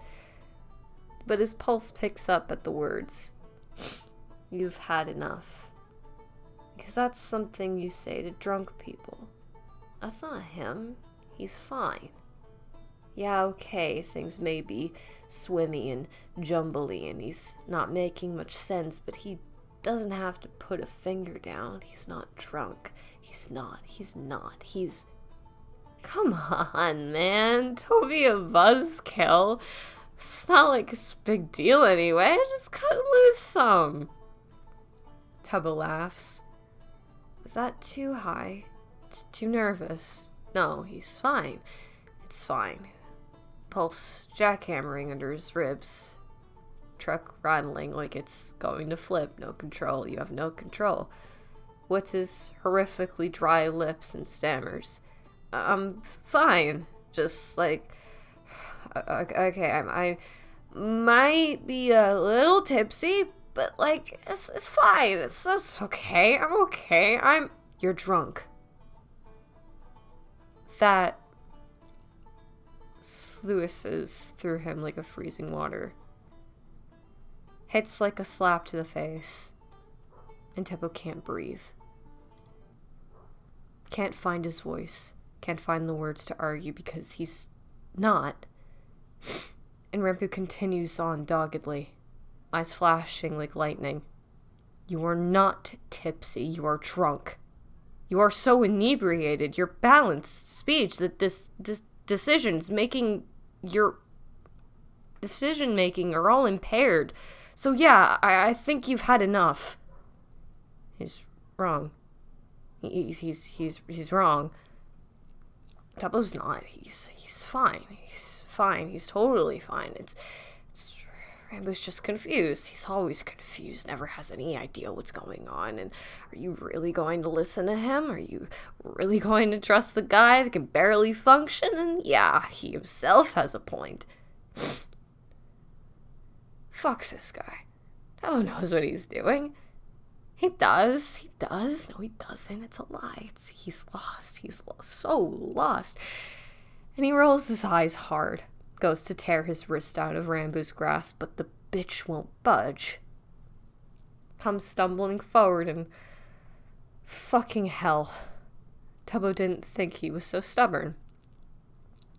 S1: But his pulse picks up at the words. You've had enough. Because that's something you say to drunk people. That's not him. He's fine. Yeah, okay, things may be swimmy and jumbly and he's not making much sense, but he doesn't have to put a finger down. He's not drunk. He's not. Come on, man. Don't be a buzzkill. It's not like it's a big deal anyway. Just cut loose some. Tubbo laughs. Was that too high? Too nervous? No, he's fine. It's fine. Pulse jackhammering under his ribs. Truck rattling like it's going to flip. No control. You have no control. What's his horrifically dry lips and stammers? I'm fine. Just like... Okay, I might be a little tipsy, but like, it's fine. It's okay. I'm okay. You're drunk. That sluices through him like a freezing water. Hits like a slap to the face. And Tubbo can't breathe. Can't find his voice. Can't find the words to argue because he's not. And Rampu continues on doggedly, eyes flashing like lightning. You are not tipsy, you are drunk. You are so inebriated, your balanced speech, that decision-making are all impaired. So yeah, I think you've had enough. He's wrong. He's wrong. Tabo's not. He's fine. He's fine. He's totally fine. Rambo's just confused. He's always confused, never has any idea what's going on. And are you really going to listen to him? Are you really going to trust the guy that can barely function? And yeah, he himself has a point. Fuck this guy. Tabo knows what he's doing. He does. No, he doesn't. It's a lie. He's lost. So lost. And he rolls his eyes hard. Goes to tear his wrist out of Rambu's grasp, but the bitch won't budge. Comes stumbling forward and... Fucking hell. Tabo didn't think he was so stubborn.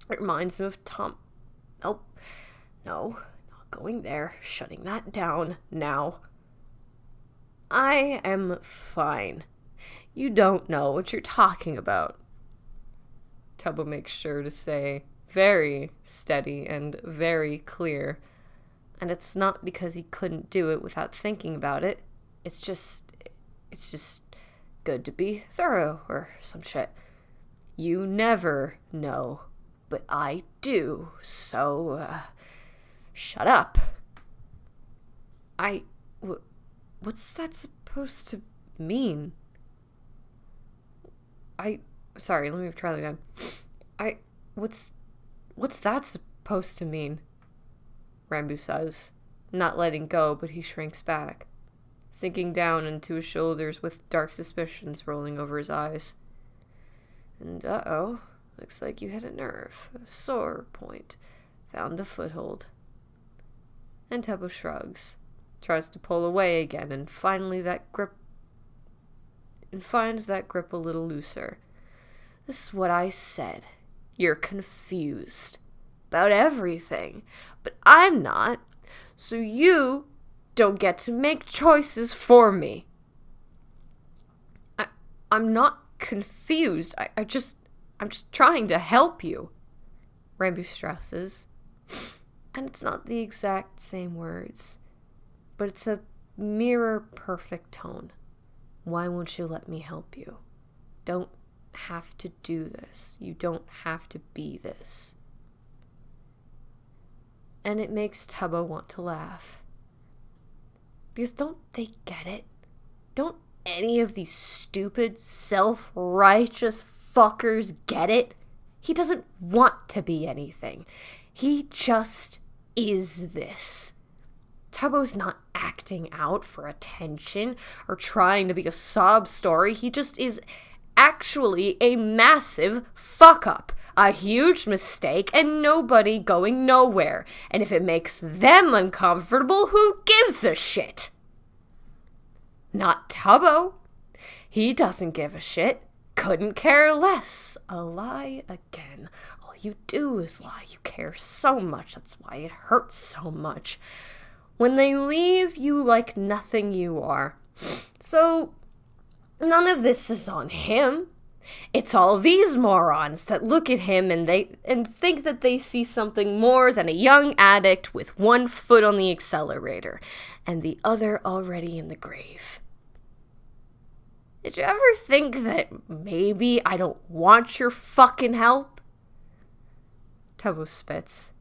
S1: It reminds him of Tom... Nope. No. Not going there. Shutting that down now. I am fine. You don't know what you're talking about. Tabo makes sure to say, very steady and very clear. And it's not because he couldn't do it without thinking about it. It's just good to be thorough or some shit. You never know, but I do, so, shut up. What's that supposed to mean? Sorry, let me try that again. What's that supposed to mean? Rambu says, not letting go, but he shrinks back, sinking down into his shoulders with dark suspicions rolling over his eyes. And looks like you hit a nerve, a sore point, found a foothold. And Tabo shrugs, tries to pull away again, and finds that grip a little looser. This is what I said. You're confused about everything, but I'm not, so you don't get to make choices for me. I'm not confused. I'm just trying to help you. Rambu stresses. And it's not the exact same words, but it's a mirror perfect tone. Why won't you let me help you? Don't have to do this. You don't have to be this. And it makes Tabo want to laugh. Because don't they get it? Don't any of these stupid, self-righteous fuckers get it? He doesn't want to be anything. He just is this. Tabo's not acting out for attention or trying to be a sob story. He just is actually a massive fuck-up. A huge mistake and nobody going nowhere. And if it makes them uncomfortable, who gives a shit? Not Tabo. He doesn't give a shit. Couldn't care less. A lie again. All you do is lie. You care so much. That's why it hurts so much. When they leave you like nothing you are. So, none of this is on him. It's all these morons that look at him and think that they see something more than a young addict with one foot on the accelerator and the other already in the grave. Did you ever think that maybe I don't want your fucking help? Tabo spits,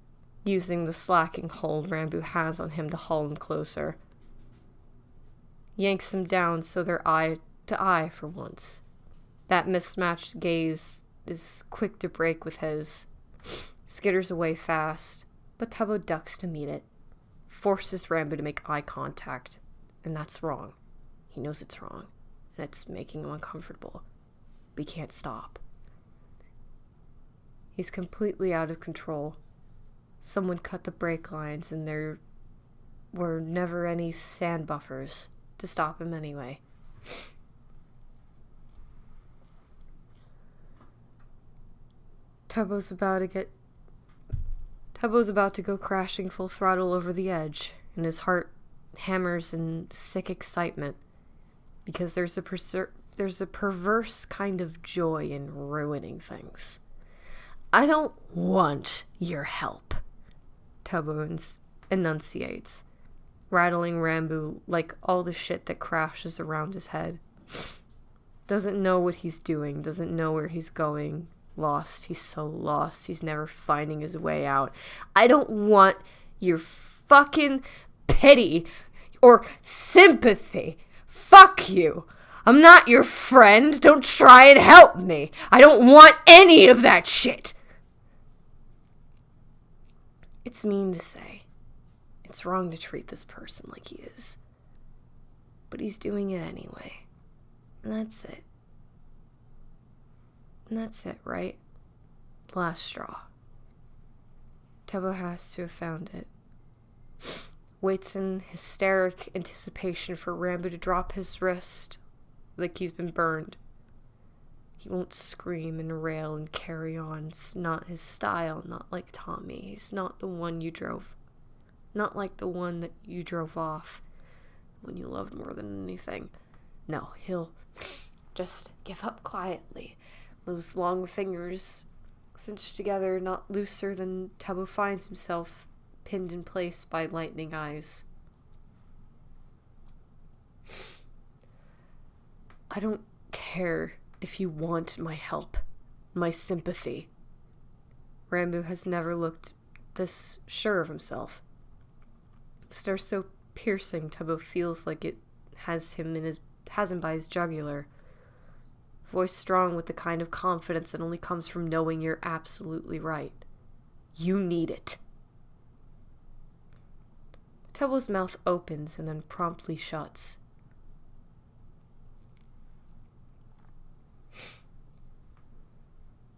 S1: using the slacking hold Rambu has on him to haul him closer. Yanks him down so they're eye to eye for once. That mismatched gaze is quick to break with his. Skitters away fast, but Tabo ducks to meet it. Forces Rambu to make eye contact, and that's wrong. He knows it's wrong, and it's making him uncomfortable. But he can't stop. He's completely out of control. Someone cut the brake lines, and there were never any sand buffers to stop him anyway. Tubbo's about to go crashing full throttle over the edge, and his heart hammers in sick excitement, because there's a perverse kind of joy in ruining things. I don't want your help, Tubbo enunciates, rattling Rambo like all the shit that crashes around his head. Doesn't know what he's doing, doesn't know where he's going. Lost. He's so lost. He's never finding his way out. I don't want your fucking pity or sympathy. Fuck you. I'm not your friend. Don't try and help me. I don't want any of that shit. It's mean to say. It's wrong to treat this person like he is. But he's doing it anyway. And that's it. And that's it, right? Last straw. Tubbo has to have found it. Waits in hysteric anticipation for Rambo to drop his wrist like he's been burned. He won't scream and rail and carry on. It's not his style, not like Tommy. He's not the one you drove. Not like the one that you drove off when you loved more than anything. No, he'll just give up quietly. Those long fingers cinched together, not looser than Tubbo finds himself pinned in place by lightning eyes. I don't care if you want my help, my sympathy. Rambo has never looked this sure of himself. The stare so piercing, Tubbo feels like it has him by his jugular. Voice strong with the kind of confidence that only comes from knowing you're absolutely right. You need it. Tubbo's mouth opens and then promptly shuts.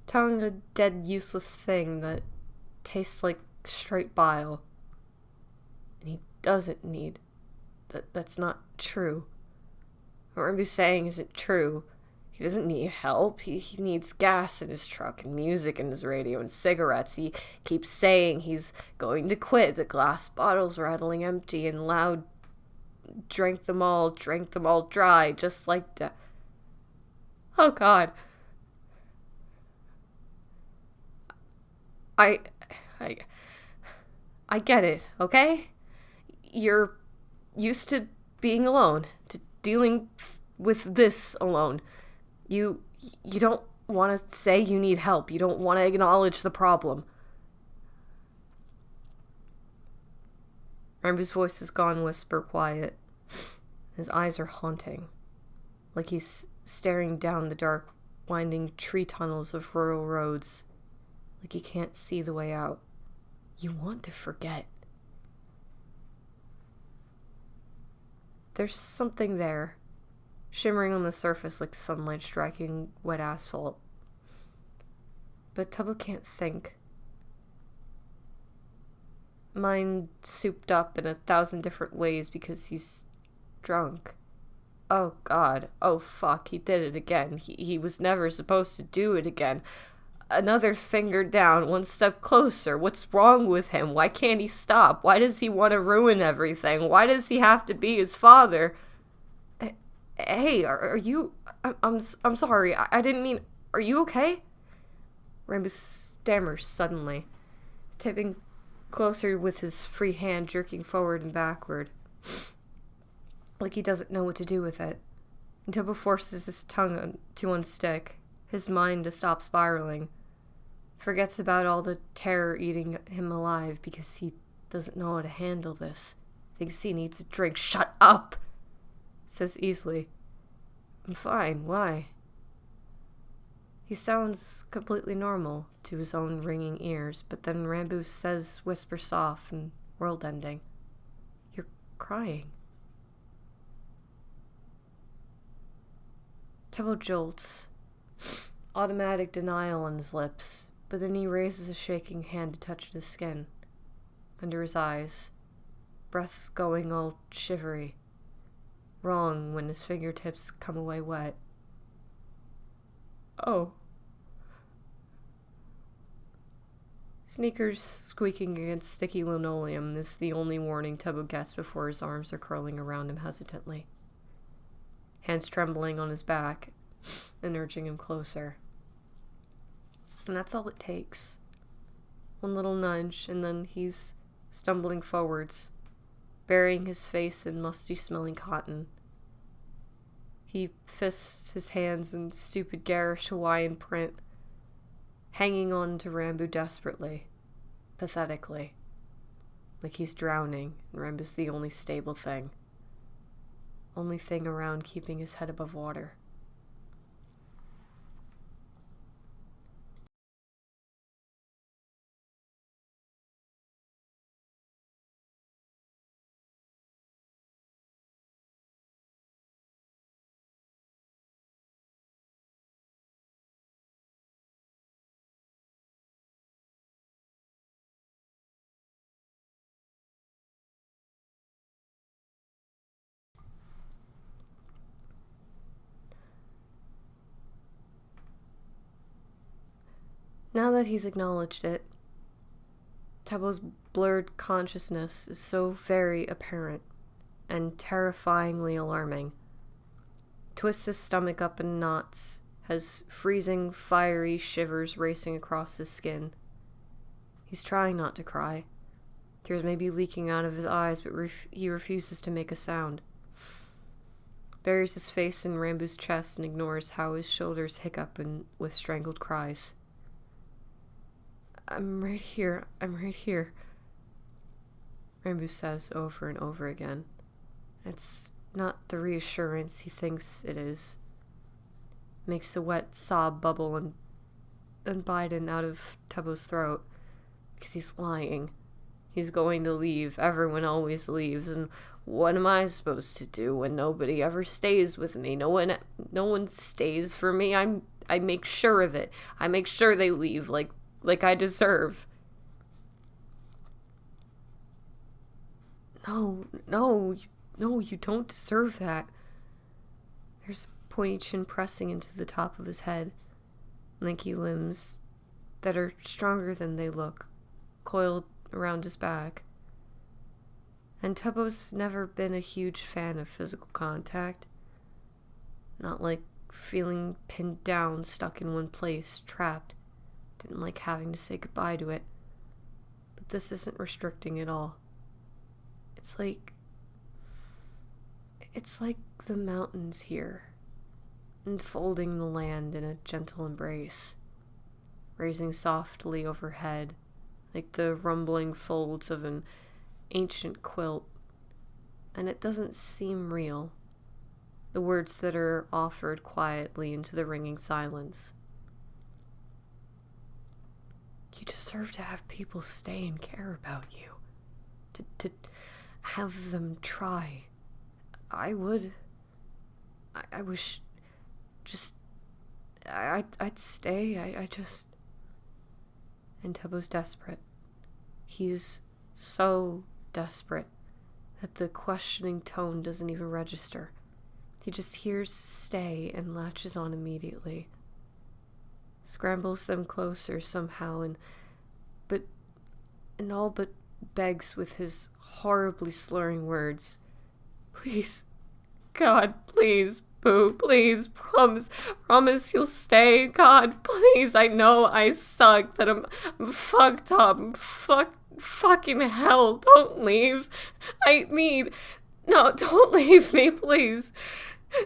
S1: Tongue a dead, useless thing that tastes like straight bile. And he doesn't need. That's not true. What Rambo's saying isn't true. He doesn't need help. He needs gas in his truck and music in his radio and cigarettes. He keeps saying he's going to quit. The glass bottles rattling empty and loud. Drank them all dry, just like Oh, God. I get it, okay? You're used to being alone, to dealing with this alone. You don't want to say you need help. You don't want to acknowledge the problem. Rambo's voice has gone whisper quiet. His eyes are haunting, like he's staring down the dark, winding tree tunnels of rural roads, like he can't see the way out. You want to forget. There's something there, shimmering on the surface like sunlight striking wet asphalt. But Tubbo can't think. Mind souped up in 1,000 different ways because he's drunk. Oh, God. Oh, fuck. He did it again. He was never supposed to do it again. Another finger down, one step closer. What's wrong with him? Why can't he stop? Why does he want to ruin everything? Why does he have to be his father? Hey, are you... I'm sorry. I didn't mean... Are you okay? Rambo stammers suddenly, tipping closer with his free hand jerking forward and backward, like he doesn't know what to do with it. And Tubbo forces his tongue to unstick, his mind to stop spiraling. Forgets about all the terror eating him alive because he doesn't know how to handle this. Thinks he needs a drink. Shut up! Says easily. I'm fine. Why? He sounds completely normal to his own ringing ears, but then Rambo says, whisper soft and world-ending, "You're crying." Tubbo jolts, automatic denial on his lips, but then he raises a shaking hand to touch his skin, under his eyes, breath going all shivery. Wrong when his fingertips come away wet. Oh. Sneakers squeaking against sticky linoleum is the only warning Tubbo gets before his arms are curling around him hesitantly. Hands trembling on his back and urging him closer. And that's all it takes. One little nudge, and then he's stumbling forwards, burying his face in musty-smelling cotton. He fists his hands in stupid garish Hawaiian print, hanging on to Rambo desperately, pathetically, like he's drowning, and Rambo's the only stable thing. Only thing around keeping his head above water. Now that he's acknowledged it, Tubbo's blurred consciousness is so very apparent and terrifyingly alarming. Twists his stomach up in knots, has freezing, fiery shivers racing across his skin. He's trying not to cry. Tears may be leaking out of his eyes, but he refuses to make a sound. Buries his face in Rambo's chest and ignores how his shoulders hiccup with strangled cries. I'm right here, Rambo says over and over again. It's not the reassurance he thinks it is. Makes a wet sob bubble and Biden out of Tubbo's throat, because he's lying. He's going to leave. Everyone always leaves, and what am I supposed to do when nobody ever stays with me? No one stays for me. I make sure of it. I make sure they leave, like I deserve. No, you don't deserve that. There's a pointy chin pressing into the top of his head. Lanky limbs that are stronger than they look, coiled around his back. And Tubbo's never been a huge fan of physical contact. Not like feeling pinned down, stuck in one place, trapped. Didn't like having to say goodbye to it. But this isn't restricting at all. It's like the mountains here, enfolding the land in a gentle embrace, raising softly overhead, like the rumbling folds of an ancient quilt. And it doesn't seem real, the words that are offered quietly into the ringing silence. You deserve to have people stay and care about you. To have them try. I would. I wish. I'd stay. I just. And Tubbo's desperate. He's so desperate that the questioning tone doesn't even register. He just hears stay and latches on immediately. Scrambles them closer somehow and all but begs with his horribly slurring words. Please, God, please, Boo, please, promise you'll stay. God, please, I know I suck, that I'm fucked up, fucking hell, don't leave. No, don't leave me, please.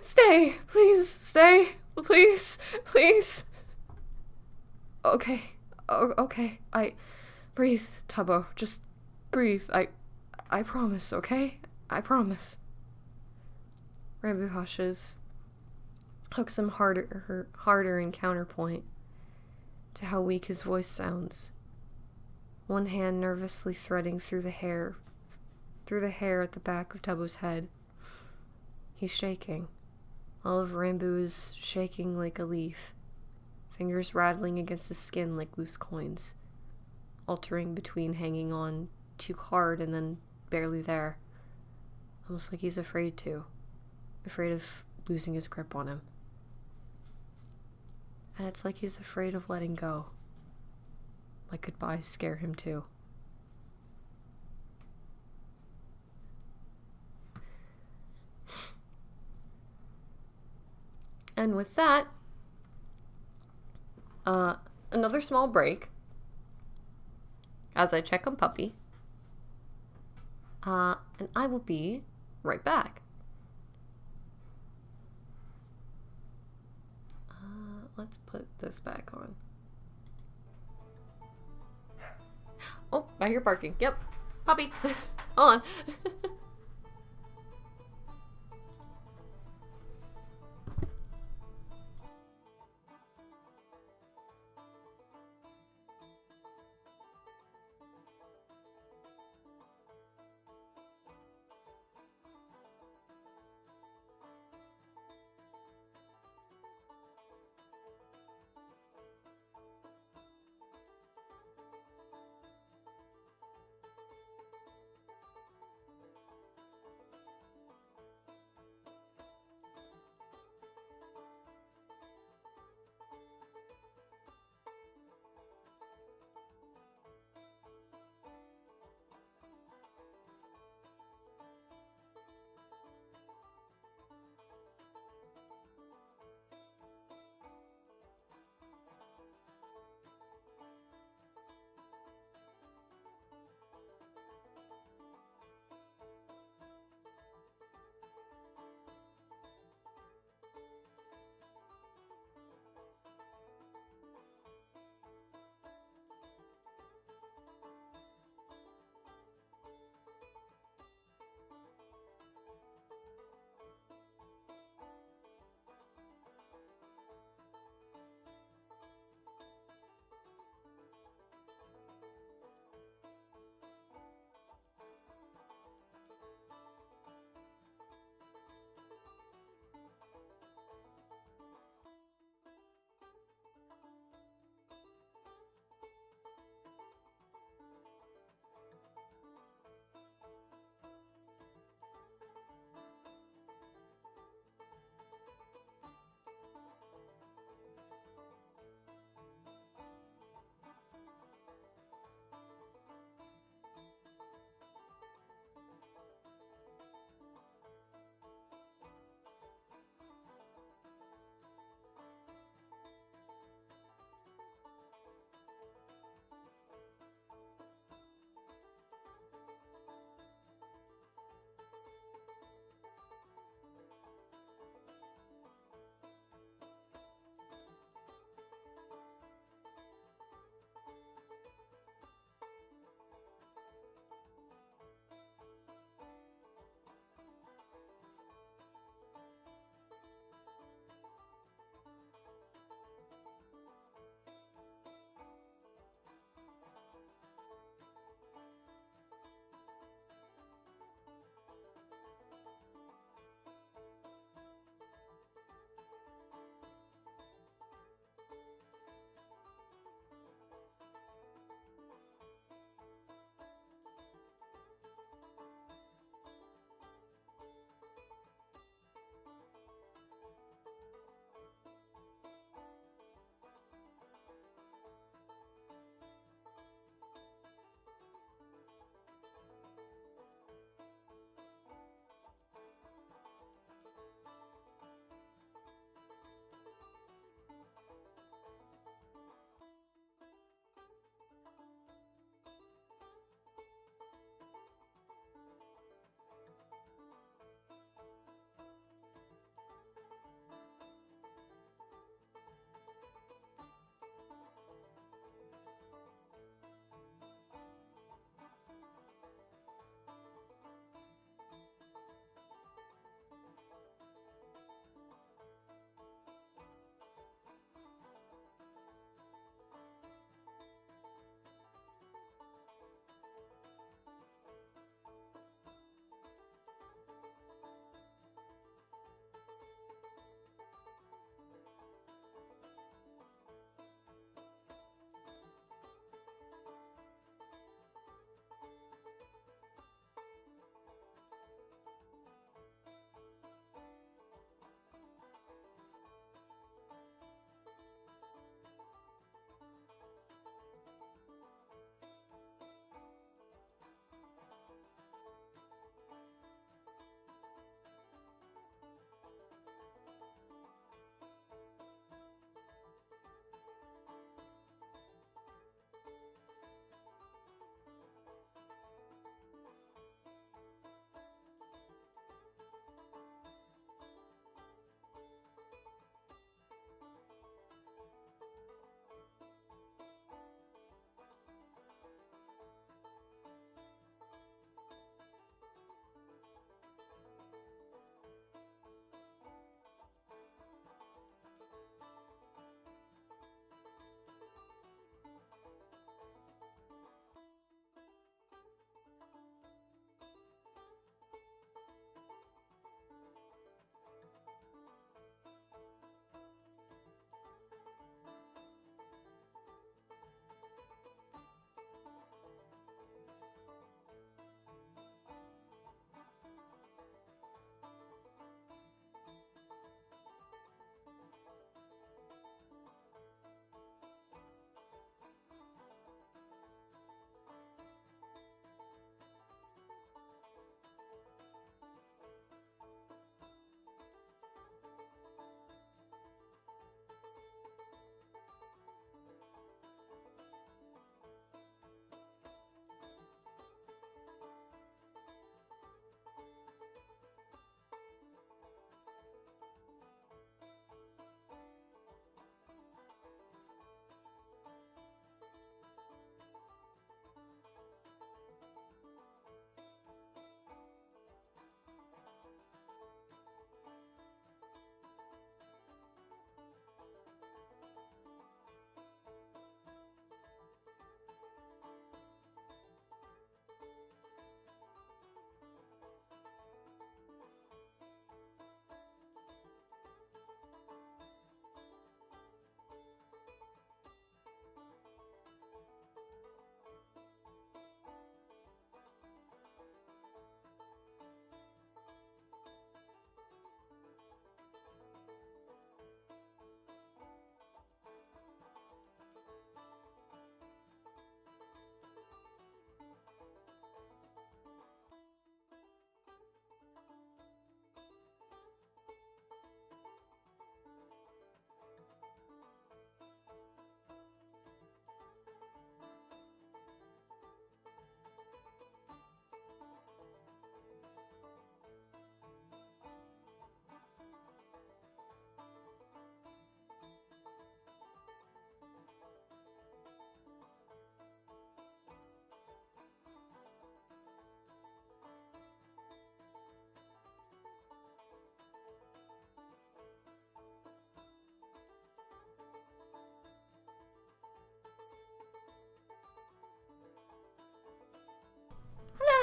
S1: Stay, please, stay, please. Okay, breathe, Tubbo, just breathe, I promise, okay? I promise. Rambo hushes, hooks him harder in counterpoint to how weak his voice sounds. One hand nervously threading through the hair at the back of Tubbo's head. He's shaking. All of Rambo is shaking like a leaf, fingers rattling against his skin like loose coins, altering between hanging on too hard and then barely there, almost like he's afraid of losing his grip on him. And it's like he's afraid of letting go. My goodbyes scare him too. And with that, another small break as I check on Puppy. And I will be right back. Let's put this back on. Oh, I hear barking. Yep. Puppy. Hold on.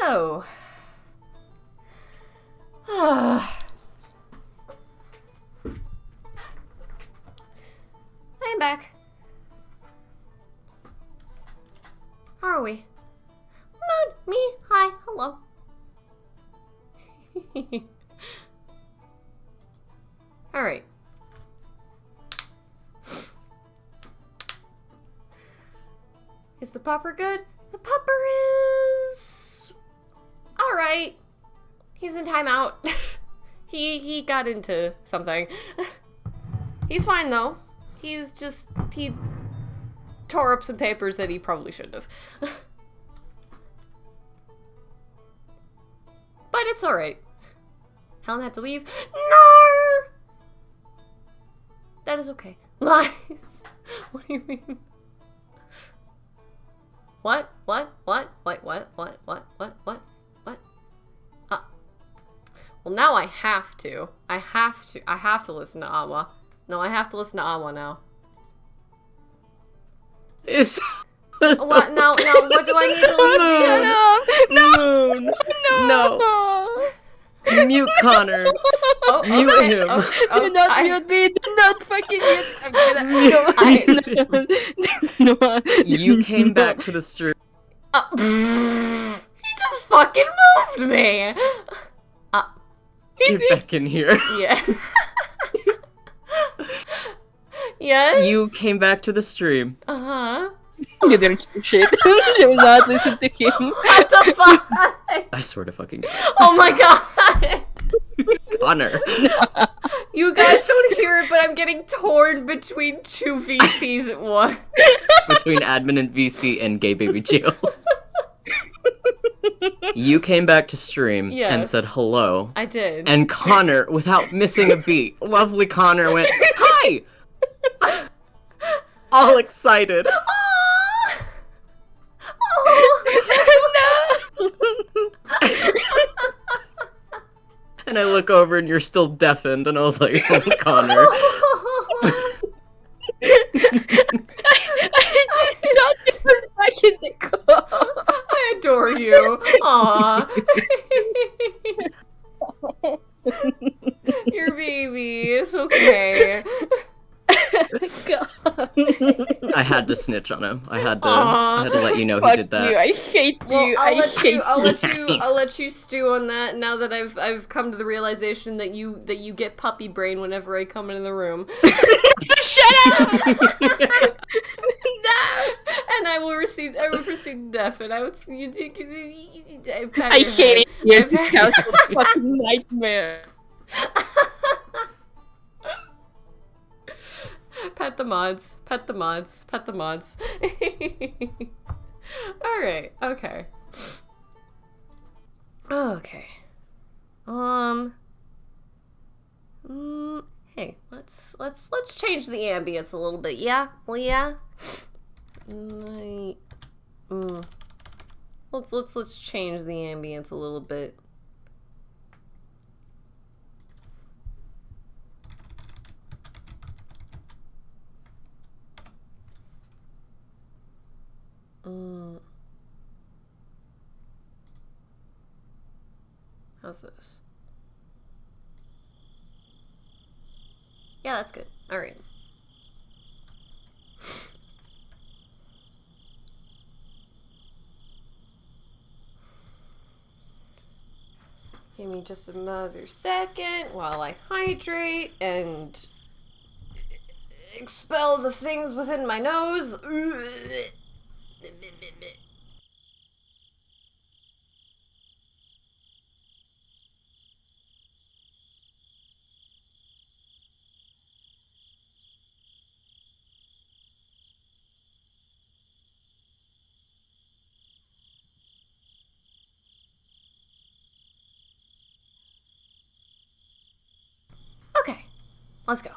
S1: So. I am back. How are we? Me? Hi. Hello. Alright. Is the pupper good? The pupper is... alright. He's in timeout. he got into something. He's fine though. He tore up some papers that he probably shouldn't have. But it's alright. Helen had to leave. No! That is okay. Lies. What do you mean? What? What? Wait, what? Well, now I have to. I have to listen to Ama. No, I have to listen to Ama now.
S3: It's...
S1: What? No, what do I need to listen to?
S3: No. Mute Connor.
S1: Oh,
S3: Mute
S1: okay.
S3: him.
S2: Do not mute me. Do not fucking mute. I'm gonna...
S3: You came back to the stream.
S1: He just fucking moved me.
S3: Get back in here.
S1: Yeah. Yes.
S3: You came back to the stream.
S1: Uh-huh.
S2: You didn't keep shit. Do not listen to him.
S1: What the fuck?
S3: I swear to fucking
S1: Oh my god.
S3: Connor.
S1: You guys don't hear it, but I'm getting torn between two VCs at once.
S3: Between admin and VC and gay baby Jill. You came back to stream and
S1: Yes.
S3: said hello.
S1: I did.
S3: And Connor, without missing a beat, lovely Connor went, hi! All excited. And I look over and you're still deafened, and I was like, oh, Connor.
S2: Back in the car.
S1: I adore you. Aww. Your baby. It's okay.
S2: God.
S3: I had to snitch on him. I had to let you know he
S2: Fuck
S3: did that.
S2: you. I hate you.
S1: Well,
S2: I
S1: I'll let you stew on that now that I've come to the realization that you get puppy brain whenever I come into the room.
S2: Shut up!
S1: No! And I will proceed to deafen. I hate
S2: it here. This house is a fucking nightmare.
S1: Pet the mods. Pet the mods. Pet the mods. Alright, okay. Okay. Hey, let's change the ambience a little bit, yeah? Well, yeah? Let's change the ambience a little bit. How's this? Yeah, that's good. Alright. Give me just another second while I hydrate and expel the things within my nose. Okay, let's go.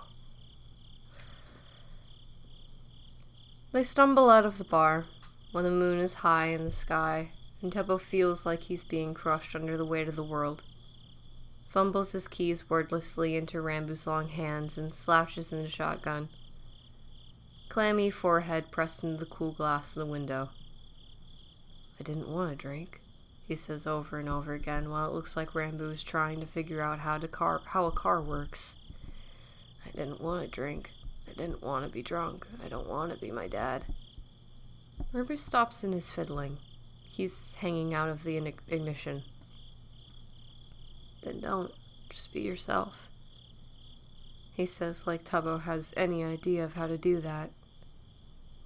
S1: They stumble out of the bar when the moon is high in the sky and Teppo feels like he's being crushed under the weight of the world. Fumbles his keys wordlessly into Rambu's long hands and slouches in the shotgun. Clammy forehead pressed into the cool glass of the window. I didn't want a drink, he says over and over again, while it looks like Rambo is trying to figure out how a car works. I didn't want to drink. I didn't want to be drunk. I don't want to be my dad. Rambo stops in his fiddling. He's hanging out of the ignition. Then don't. Just be yourself. He says like Tubbo has any idea of how to do that.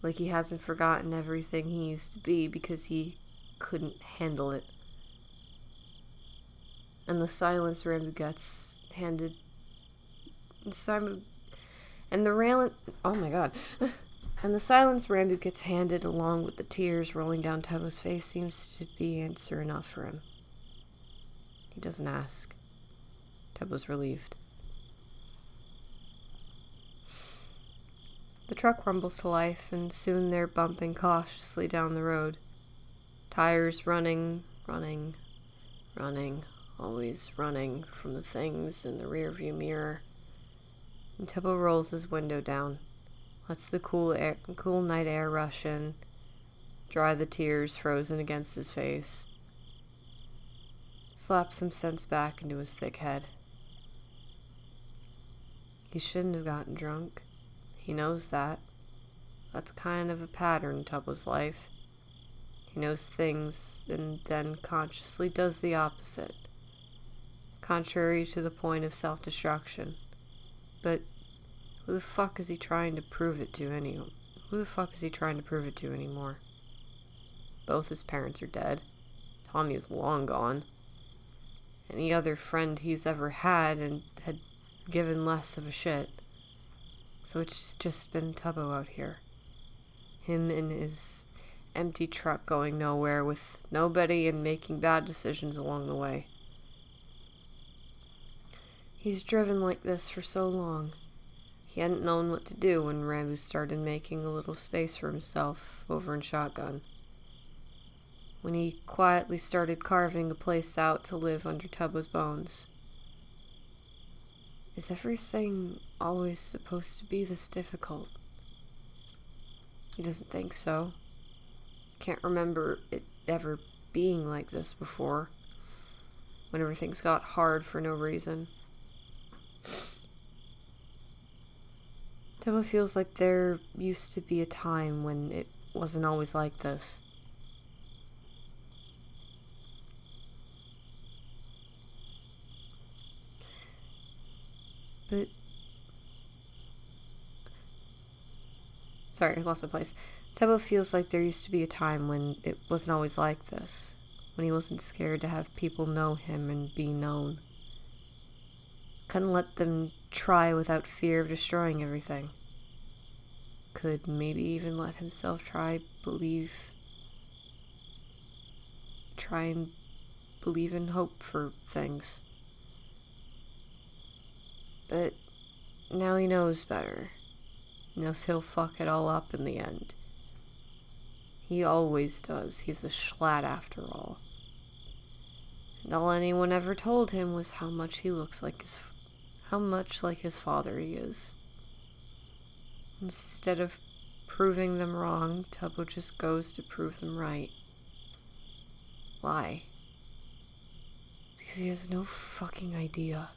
S1: Like he hasn't forgotten everything he used to be because he couldn't handle it. And the silence Rambo gets handed... And the silence Rambo gets handed along with the tears rolling down Tubbo's face seems to be answer enough for him. He doesn't ask. Tubbo's relieved. The truck rumbles to life, and soon they're bumping cautiously down the road. Tires running, always running from the things in the rearview mirror. And Tubbo rolls his window down, lets the cool night air rush in, dry the tears frozen against his face. Slaps some sense back into his thick head. He shouldn't have gotten drunk. He knows that. That's kind of a pattern in Tubbo's life. He knows things and then consciously does the opposite, contrary to the point of self-destruction. But who the fuck is he trying to prove it to anymore? Both his parents are dead. Tommy is long gone. Any other friend he's ever had and had given less of a shit. So it's just been Tubbo out here. Him in his empty truck going nowhere with nobody and making bad decisions along the way. He's driven like this for so long. He hadn't known what to do when Rambo started making a little space for himself over in Shotgun. When he quietly started carving a place out to live under Tubbo's bones. Is everything always supposed to be this difficult? He doesn't think so. Can't remember it ever being like this before, when everything's got hard for no reason. Tubbo feels like there used to be a time when it wasn't always like this. But... Sorry, I lost my place. Tubbo feels like there used to be a time when it wasn't always like this. When he wasn't scared to have people know him and be known. Couldn't let them try without fear of destroying everything. Could maybe even let himself try and believe in hope for things. But now he knows better. He knows he'll fuck it all up in the end. He always does. He's a schlatt after all. And all anyone ever told him was how much like his father he is. Instead of proving them wrong, Tubbo just goes to prove them right. Why? Because he has no fucking idea.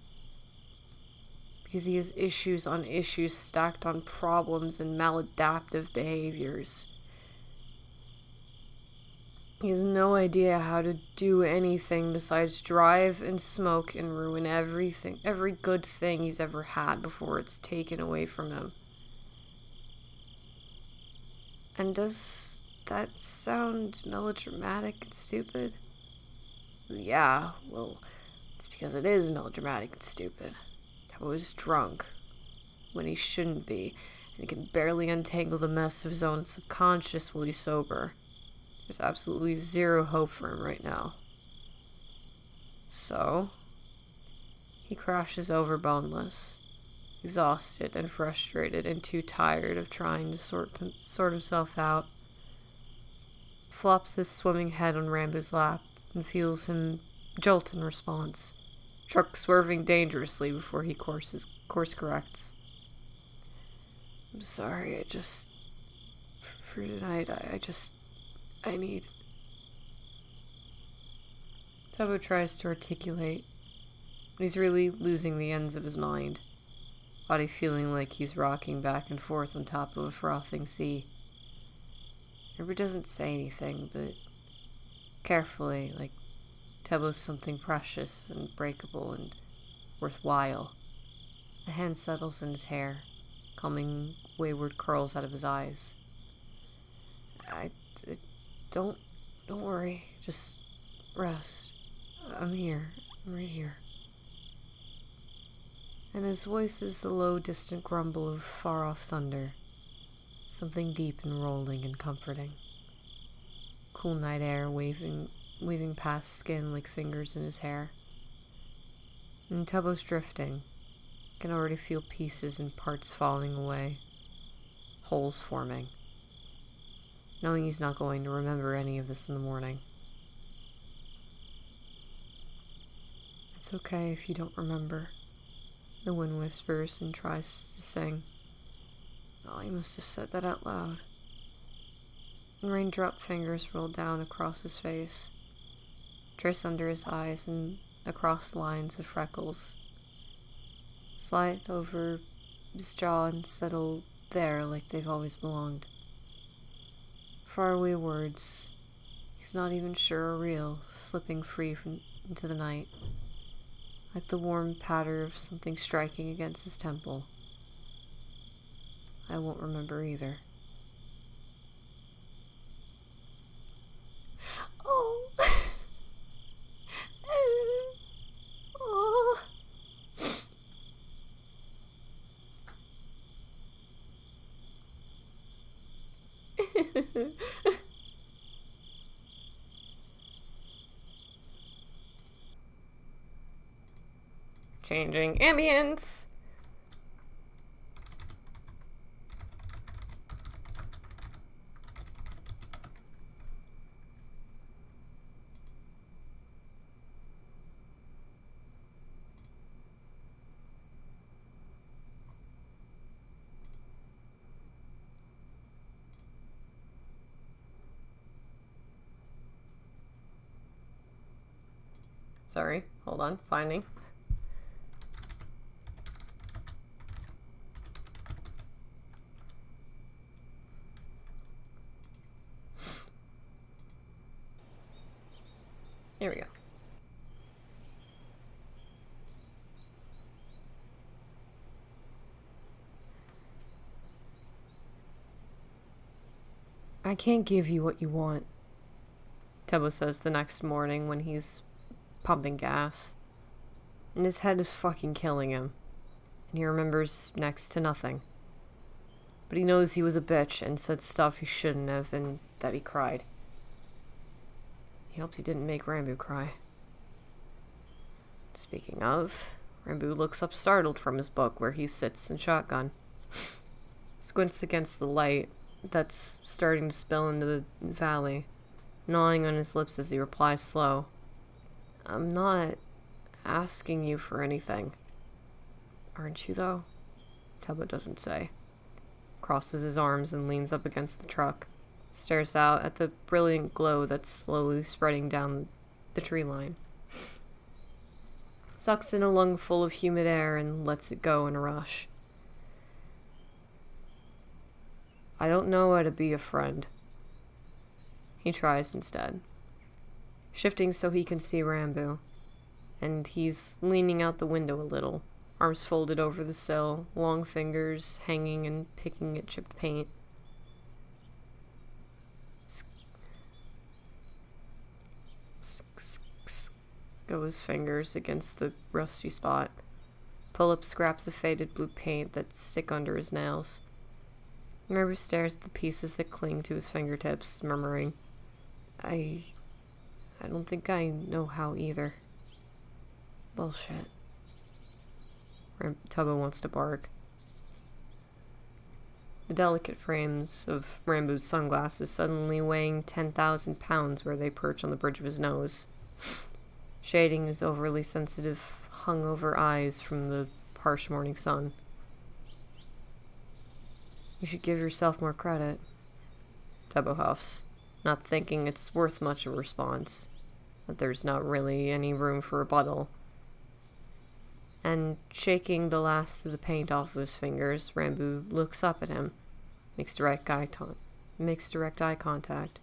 S1: Because he has issues on issues stacked on problems and maladaptive behaviors. He has no idea how to do anything besides drive and smoke and ruin everything, every good thing he's ever had before it's taken away from him. And does that sound melodramatic and stupid? Yeah, well, it's because it is melodramatic and stupid. Tubbo is drunk when he shouldn't be, and he can barely untangle the mess of his own subconscious while he's sober. There's absolutely zero hope for him right now. So, he crashes over boneless, exhausted and frustrated and too tired of trying to sort himself out. Flops his swimming head on Rambo's lap and feels him jolt in response. Truck swerving dangerously before he course corrects. I'm sorry, for tonight, I need... Tubbo tries to articulate, but he's really losing the ends of his mind. Body feeling like he's rocking back and forth on top of a frothing sea. Rambo doesn't say anything, but carefully, like Tubbo's something precious and breakable and worthwhile. A hand settles in his hair, combing wayward curls out of his eyes. Don't worry. Just rest. I'm here. I'm right here. And his voice is the low, distant grumble of far-off thunder. Something deep and rolling and comforting. Cool night air weaving past skin like fingers in his hair. And Tubbo's drifting. Can already feel pieces and parts falling away. Holes forming. Knowing he's not going to remember any of this in the morning. It's okay if you don't remember. The wind whispers and tries to sing. Oh, he must have said that out loud. And raindrop fingers roll down across his face. Trace under his eyes and across lines of freckles. Slide over his jaw and settle there like they've always belonged. Faraway words, he's not even sure are real, slipping free into the night. Like the warm patter of something striking against his temple. I won't remember either. Oh. Oh. Changing ambience. Sorry, hold on, finding. Here we go. I can't give you what you want, Tubbo says the next morning when he's pumping gas. And his head is fucking killing him. And he remembers next to nothing. But he knows he was a bitch and said stuff he shouldn't have and that he cried. He hopes he didn't make Rambo cry. Speaking of, Rambo looks up startled from his book where he sits in shotgun. Squints against the light that's starting to spill into the valley, gnawing on his lips as he replies slow. I'm not asking you for anything. Aren't you, though? Tubbo doesn't say. Crosses his arms and leans up against the truck. Stares out at the brilliant glow that's slowly spreading down the tree line. Sucks in a lungful of humid air and lets it go in a rush. I don't know how to be a friend. He tries instead. Shifting so he can see Rambo. And he's leaning out the window a little, arms folded over the sill, long fingers hanging and picking at chipped paint. Go his fingers against the rusty spot. Pull up scraps of faded blue paint that stick under his nails. Rambo stares at the pieces that cling to his fingertips, murmuring, I don't think I know how either. Bullshit. Tubbo wants to bark. The delicate frames of Rambo's sunglasses suddenly weighing 10,000 pounds where they perch on the bridge of his nose, shading his overly sensitive, hungover eyes from the harsh morning sun. You should give yourself more credit, Tubbo huffs, not thinking it's worth much of a response. that there's not really any room for rebuttal. And shaking the last of the paint off of his fingers, Rambo looks up at him, makes direct eye contact.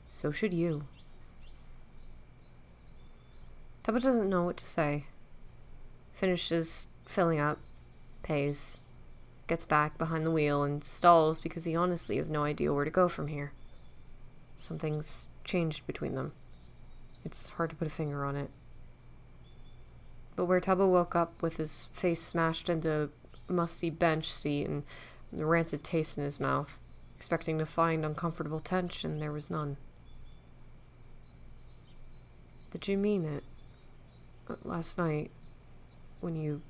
S1: So should you. Tubbo doesn't know what to say. Finishes filling up, pays, gets back behind the wheel, and stalls because he honestly has no idea where to go from here. Something's changed between them. It's hard to put a finger on it. But where Tubbo woke up with his face smashed into a musty bench seat and the rancid taste in his mouth, expecting to find uncomfortable tension, there was none. Did you mean it? Last night, when you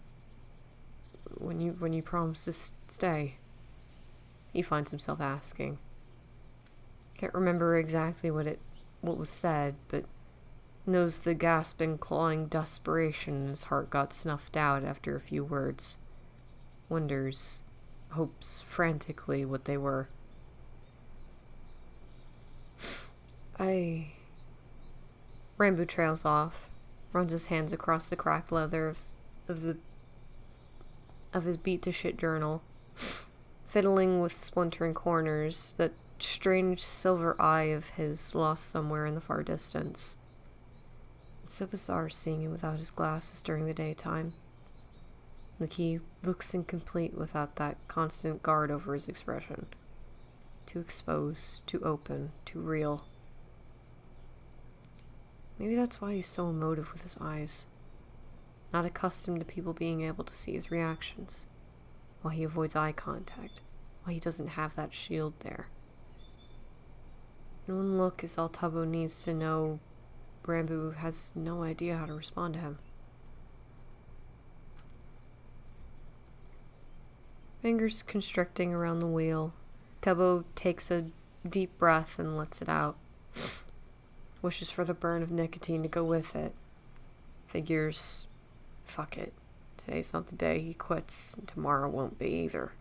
S1: promised to stay? He finds himself asking. Can't remember exactly what was said, but knows the gasping, clawing desperation in his heart got snuffed out after a few words. Wonders, hopes frantically what they were. Rambo trails off, runs his hands across the cracked leather of his beat-to-shit journal, fiddling with splintering corners, that strange silver eye of his lost somewhere in the far distance. It's so bizarre seeing him without his glasses during the daytime. Like he looks incomplete without that constant guard over his expression. Too exposed, too open, too real. Maybe that's why he's so emotive with his eyes. Not accustomed to people being able to see his reactions. Why he avoids eye contact. Why he doesn't have that shield there. And one look is all Tubbo needs to know Rambo has no idea how to respond to him. Fingers constricting around the wheel, Tubbo takes a deep breath and lets it out. Wishes for the burn of nicotine to go with it. Figures, fuck it. Today's not the day he quits, and tomorrow won't be either.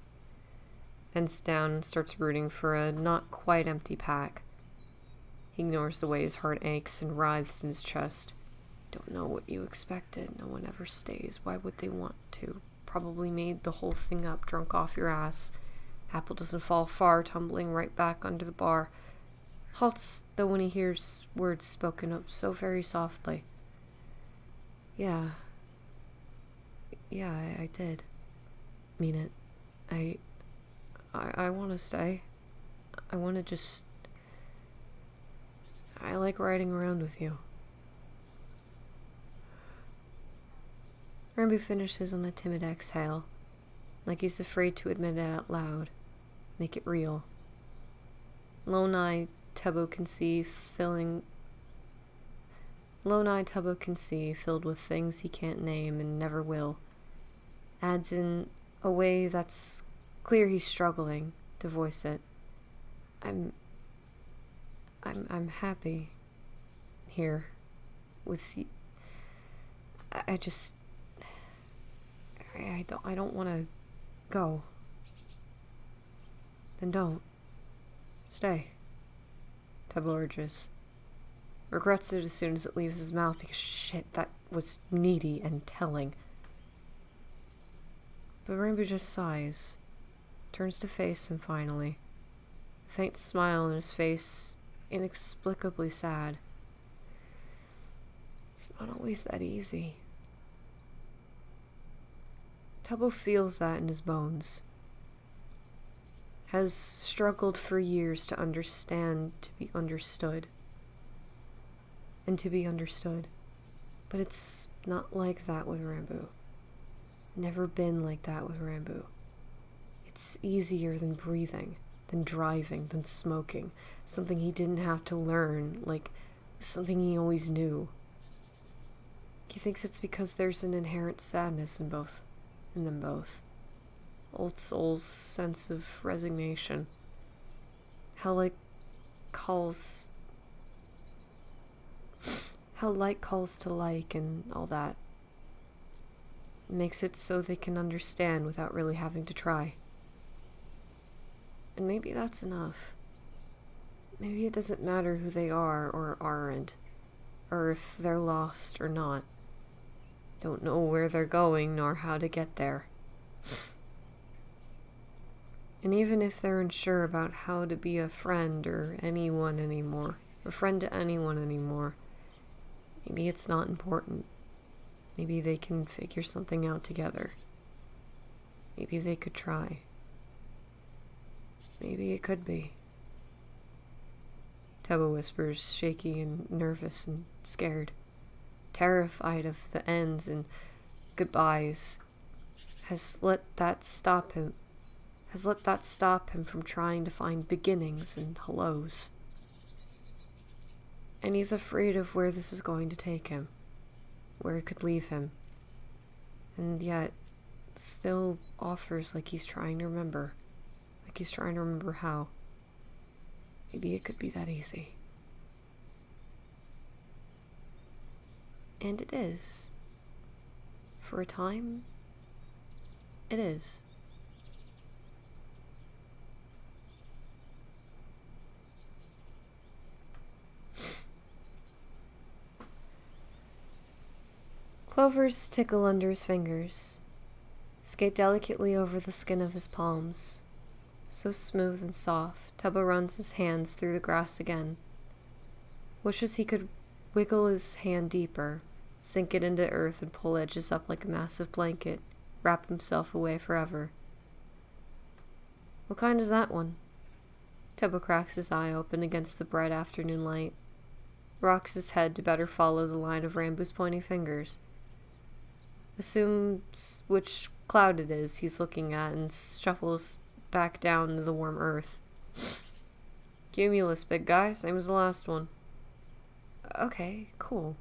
S1: Bends down and starts rooting for a not quite empty pack. He ignores the way his heart aches and writhes in his chest. Don't know what you expected. No one ever stays. Why would they want to? Probably made the whole thing up, drunk off your ass. Apple doesn't fall far, tumbling right back under the bar. Halts, though, when he hears words spoken up so very softly. Yeah, I did. Mean it. I want to stay. I want to just... I like riding around with you. Rambo finishes on a timid exhale, like he's afraid to admit it out loud. Make it real. Lone-eyed Tubbo can see filled with things he can't name and never will. Adds in a way that's clear he's struggling to voice it. I'm happy here with you. I don't want to go. Then don't. Stay. Tubbo urges. Regrets it as soon as it leaves his mouth because shit, that was needy and telling. But Rambo just sighs, turns to face him finally. A faint smile on his face, inexplicably sad. It's not always that easy. Tubbo feels that in his bones. Has struggled for years to understand, to be understood. And to be understood. But it's not like that with Rambo. Never been like that with Rambo. It's easier than breathing, than driving, than smoking. Something he didn't have to learn, like something he always knew. He thinks it's because there's an inherent sadness in them both. Old soul's sense of resignation. How like calls to like and all that. Makes it so they can understand without really having to try. And maybe that's enough. Maybe it doesn't matter who they are or aren't. or if they're lost or not. Don't know where they're going nor how to get there. And even if they're unsure about how to be a friend or anyone anymore, a friend to anyone anymore, maybe it's not important. Maybe they can figure something out together. Maybe they could try. Maybe it could be. Tubbo whispers, shaky and nervous and scared, terrified of the ends and goodbyes, has let that stop him from trying to find beginnings and hellos. And he's afraid of where this is going to take him, where it could leave him, and yet still offers like he's trying to remember how. Maybe it could be that easy. And it is. For a time, it is. Clovers tickle under his fingers, skate delicately over the skin of his palms. So smooth and soft, Tubbo runs his hands through the grass again. Wishes he could wiggle his hand deeper, sink it into earth and pull edges up like a massive blanket, wrap himself away forever. What kind is that one? Tubbo cracks his eye open against the bright afternoon light, rocks his head to better follow the line of Rambu's pointing fingers. Assumes which cloud it is he's looking at and shuffles back down to the warm earth. Cumulus, big guy, same as the last one. Okay, cool.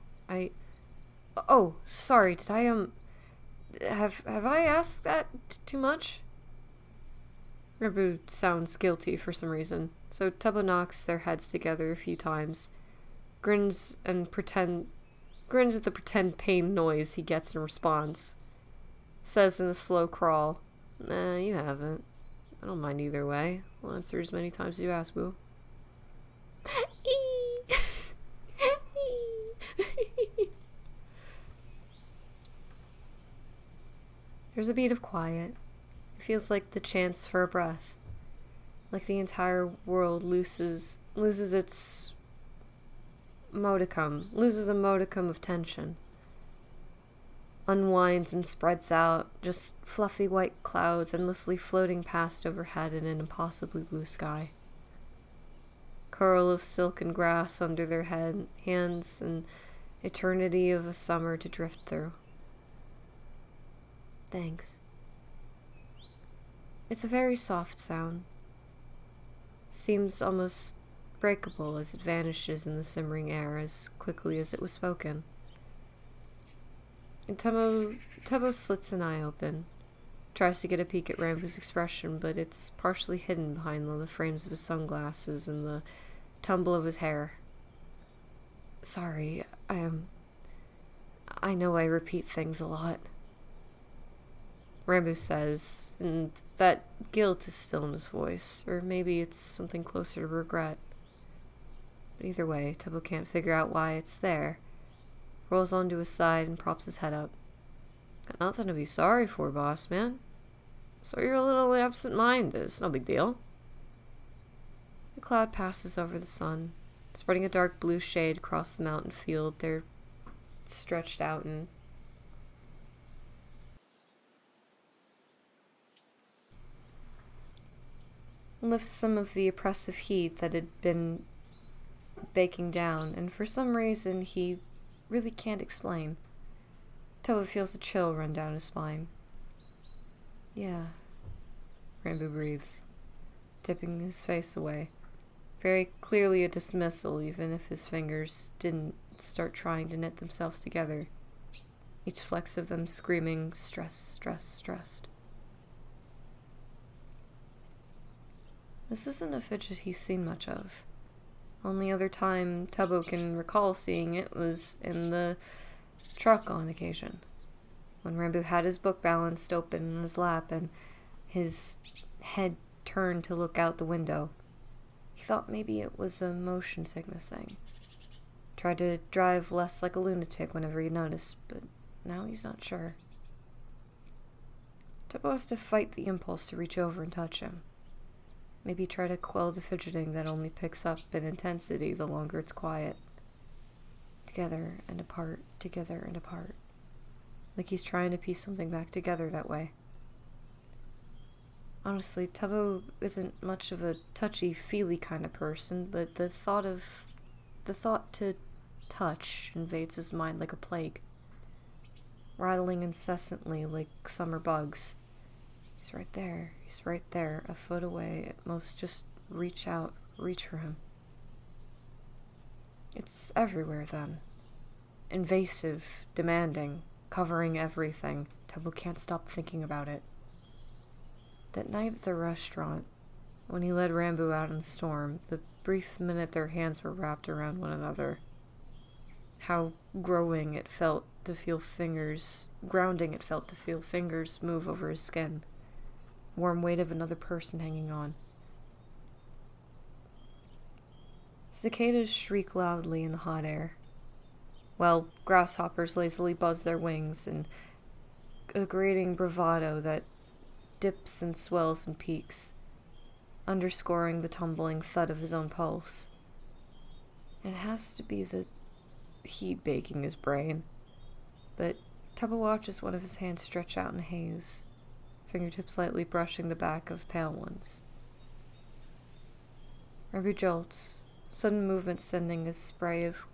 S1: Oh, sorry, did I, have I asked that too much? Rambu sounds guilty for some reason, so Tubbo knocks their heads together a few times, grins at the pretend pain noise he gets in response. Says in a slow crawl, "Nah, you haven't. I don't mind either way. I'll answer as many times as you ask, boo." There's a beat of quiet. It feels like the chance for a breath. Like the entire world loses its loses a modicum of tension. Unwinds and spreads out, just fluffy white clouds endlessly floating past overhead in an impossibly blue sky. Curl of silken grass under their hands, an eternity of a summer to drift through. Thanks. It's a very soft sound. Seems almost breakable as it vanishes in the simmering air as quickly as it was spoken. And Tubbo slits an eye open, tries to get a peek at Rambu's expression, but it's partially hidden behind the frames of his sunglasses and the tumble of his hair. Sorry, I know I repeat things a lot, Rambu says, and that guilt is still in his voice, or maybe it's something closer to regret. But either way, Tubbo can't figure out why it's there. Rolls onto his side and props his head up. Got nothing to be sorry for, boss man. So you're a little absent-minded. It's no big deal. The cloud passes over the sun, spreading a dark blue shade across the mountain field they're stretched out in. Lifts some of the oppressive heat that had been baking down, and for some reason he really can't explain. Tubbo feels a chill run down his spine. Yeah, Rambu breathes, tipping his face away. Very clearly a dismissal, even if his fingers didn't start trying to knit themselves together. Each flex of them screaming, stress, stress, stressed. This isn't a fidget he's seen much of. Only other time Tubbo can recall seeing it was in the truck on occasion, when Rambu had his book balanced open in his lap and his head turned to look out the window. He thought maybe it was a motion sickness thing. Tried to drive less like a lunatic whenever he noticed, but now he's not sure. Tubbo has to fight the impulse to reach over and touch him. Maybe try to quell the fidgeting that only picks up in intensity the longer it's quiet. Together and apart, together and apart. Like he's trying to piece something back together that way. Honestly, Tubbo isn't much of a touchy-feely kind of person, but the thought to touch invades his mind like a plague. Rattling incessantly like summer bugs. He's right there, a foot away, at most just reach out, reach for him. It's everywhere then. Invasive, demanding, covering everything. Tubbo can't stop thinking about it. That night at the restaurant, when he led Rambo out in the storm, the brief minute their hands were wrapped around one another. How grounding it felt to feel fingers move over his skin. Warm weight of another person hanging on. Cicadas shriek loudly in the hot air, while grasshoppers lazily buzz their wings in a grating bravado that dips and swells and peaks, underscoring the tumbling thud of his own pulse. It has to be the heat baking his brain, but Tubbo watches one of his hands stretch out in haze, fingertips lightly brushing the back of pale ones. Rambo jolts, sudden movement sending a spray of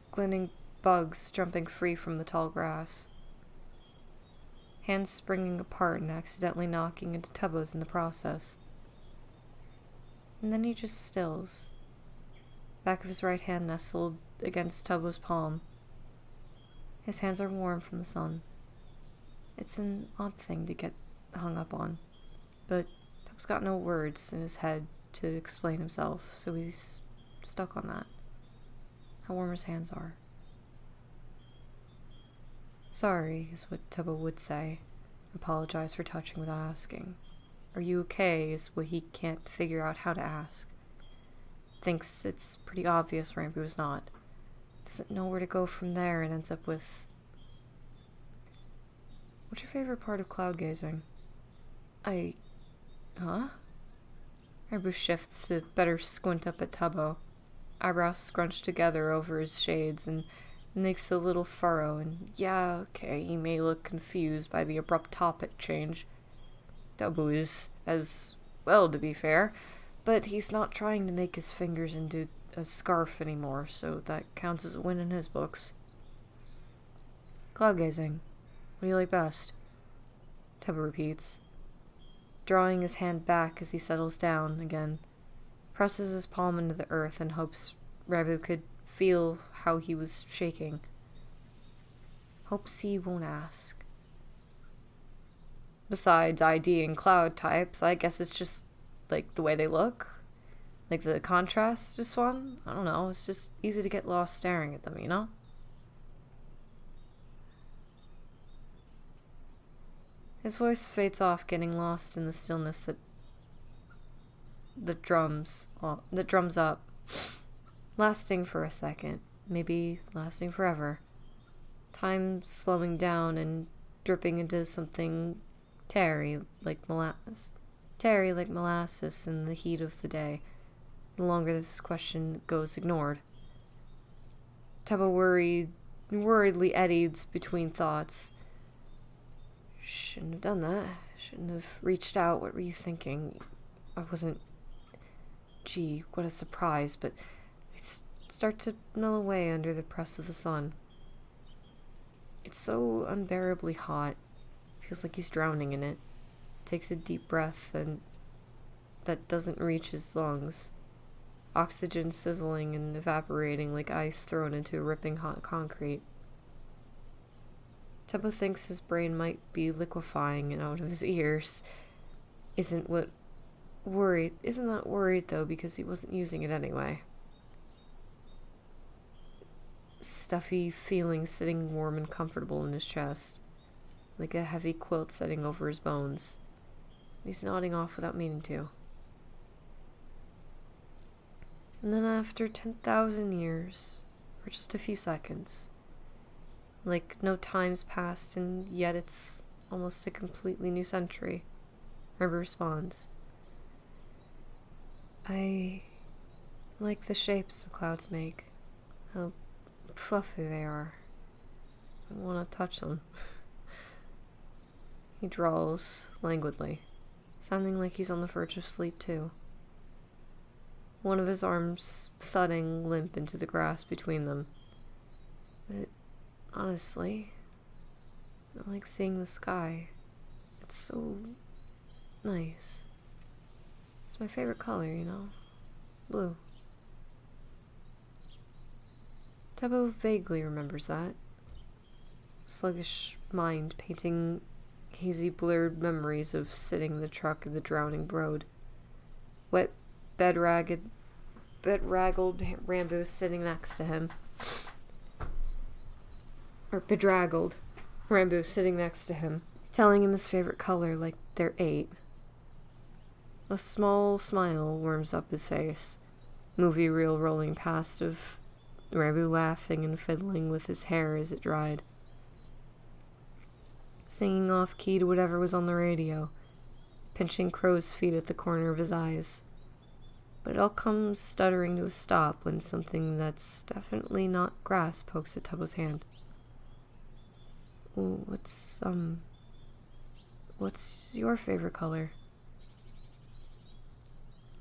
S1: glinting bugs jumping free from the tall grass. Hands springing apart and accidentally knocking into Tubbo's in the process. And then he just stills. Back of his right hand nestled against Tubbo's palm. His hands are warm from the sun. It's an odd thing to get hung up on, but Tubbo's got no words in his head to explain himself, so he's stuck on that. How warm his hands are. Sorry, is what Tubbo would say. Apologize for touching without asking. Are you okay is what he can't figure out how to ask. Thinks it's pretty obvious Rambo is not. Doesn't know where to go from there and ends up with... What's your favorite part of cloud gazing? Huh? Rambo shifts to better squint up at Tubbo. Eyebrows scrunched together over his shades and makes a little furrow, and yeah, okay, he may look confused by the abrupt topic change. Tubbo is as well, to be fair, but he's not trying to make his fingers into a scarf anymore, so that counts as a win in his books. Cloud gazing. What do you like best? Tubbo repeats, drawing his hand back as he settles down again, presses his palm into the earth and hopes Rambo could feel how he was shaking. Hopes he won't ask. Besides ID and cloud types, I guess it's just, like, the way they look. Like, the contrast is fun. I don't know, it's just easy to get lost staring at them, you know? His voice fades off, getting lost in the stillness that drums up. Lasting for a second, maybe lasting forever. Time slowing down and dripping into something tarry like molasses in the heat of the day. The longer this question goes ignored. Tubbo worriedly eddies between thoughts. Shouldn't have done that. Shouldn't have reached out. What were you thinking? I wasn't... Gee, what a surprise, but... start to melt away under the press of the sun. It's so unbearably hot. Feels like he's drowning in it. Takes a deep breath, and that doesn't reach his lungs. Oxygen sizzling and evaporating like ice thrown into ripping hot concrete. Tubbo thinks his brain might be liquefying and out of his ears. Isn't that worried though, because he wasn't using it anyway. Stuffy feeling sitting warm and comfortable in his chest, like a heavy quilt setting over his bones. He's nodding off without meaning to. And then after 10,000 years, or for just a few seconds. Like no time's passed, and yet it's almost a completely new century. Rambo responds. I like the shapes the clouds make. How fluffy they are. I want to touch them. He drawls languidly, sounding like he's on the verge of sleep too. One of his arms thudding limp into the grass between them. But honestly, I like seeing the sky. It's so nice. It's my favorite color, you know? Blue. Tubbo vaguely remembers that. Sluggish mind painting hazy blurred memories of sitting in the truck in the drowning road. Wet, bedraggled Rambo sitting next to him. Or bedraggled Rambo sitting next to him, telling him his favorite color like they're 8. A small smile warms up his face. Movie reel rolling past of Rambo laughing and fiddling with his hair as it dried. Singing off-key to whatever was on the radio, pinching crow's feet at the corner of his eyes. But it all comes stuttering to a stop when something that's definitely not grass pokes at Tubbo's hand. Ooh, what's your favorite color?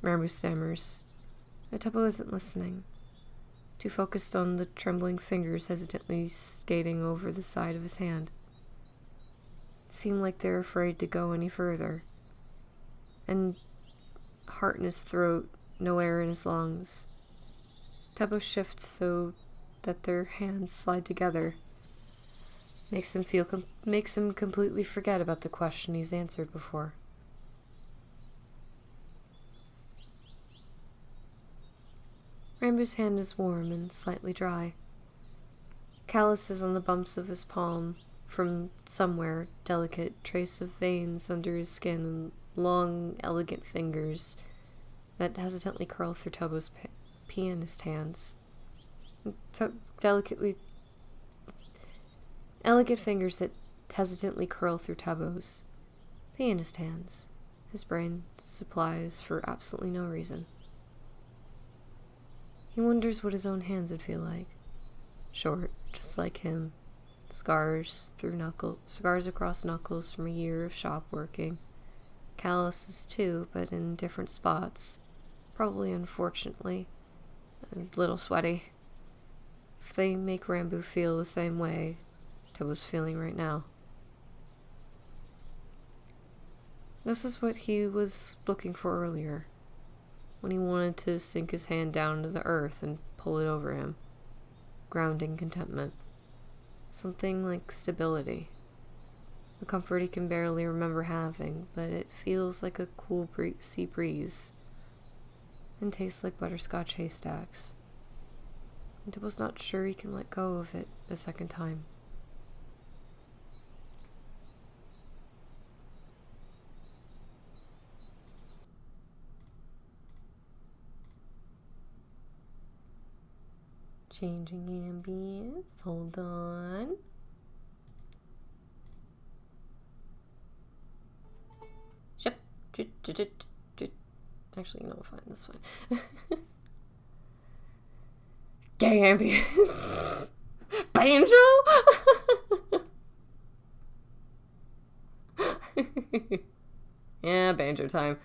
S1: Rambo stammers. But Tubbo isn't listening. Too focused on the trembling fingers hesitantly skating over the side of his hand. It seemed like they're afraid to go any further. And heart in his throat, no air in his lungs. Tubbo shifts so that their hands slide together. Makes him completely forget about the question he's answered before. Rambo's hand is warm and slightly dry. Calluses on the bumps of his palm, from somewhere, delicate trace of veins under his skin and long, elegant fingers that hesitantly curl through Tubbo's pianist hands. Elegant fingers that hesitantly curl through Tubbo's pianist hands. His brain supplies for absolutely no reason. He wonders what his own hands would feel like. Short, just like him. Scars across knuckles from a year of shop working. Calluses too, but in different spots. Probably, unfortunately, a little sweaty. If they make Rambo feel the same way Tubbo's feeling right now. This is what he was looking for earlier, when he wanted to sink his hand down into the earth and pull it over him. Grounding contentment. Something like stability. A comfort he can barely remember having, but it feels like a cool sea breeze. And tastes like butterscotch haystacks. And Tubbo's not sure he can let go of it a second time. Changing ambience. Hold on. Actually, no, fine. That's fine. Gay ambience. Banjo. Yeah, banjo time.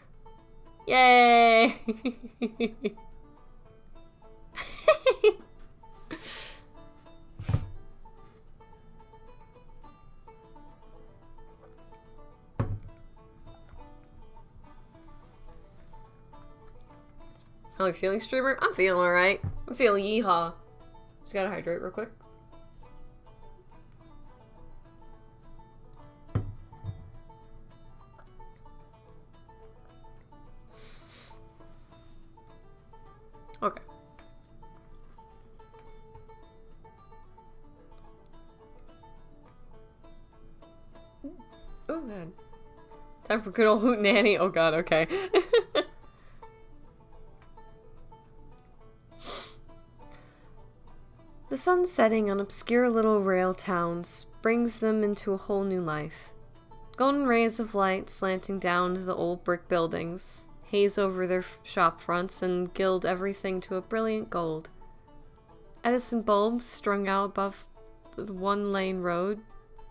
S1: Yay! How are you feeling, streamer? I'm feeling alright. I'm feeling yeehaw. Just gotta hydrate real quick. Okay. Oh, God. Time for good old hootenanny. Oh, God, okay. The sun setting on obscure little rail towns brings them into a whole new life. Golden rays of light slanting down to the old brick buildings, haze over their shop fronts and gild everything to a brilliant gold. Edison bulbs strung out above the one-lane road,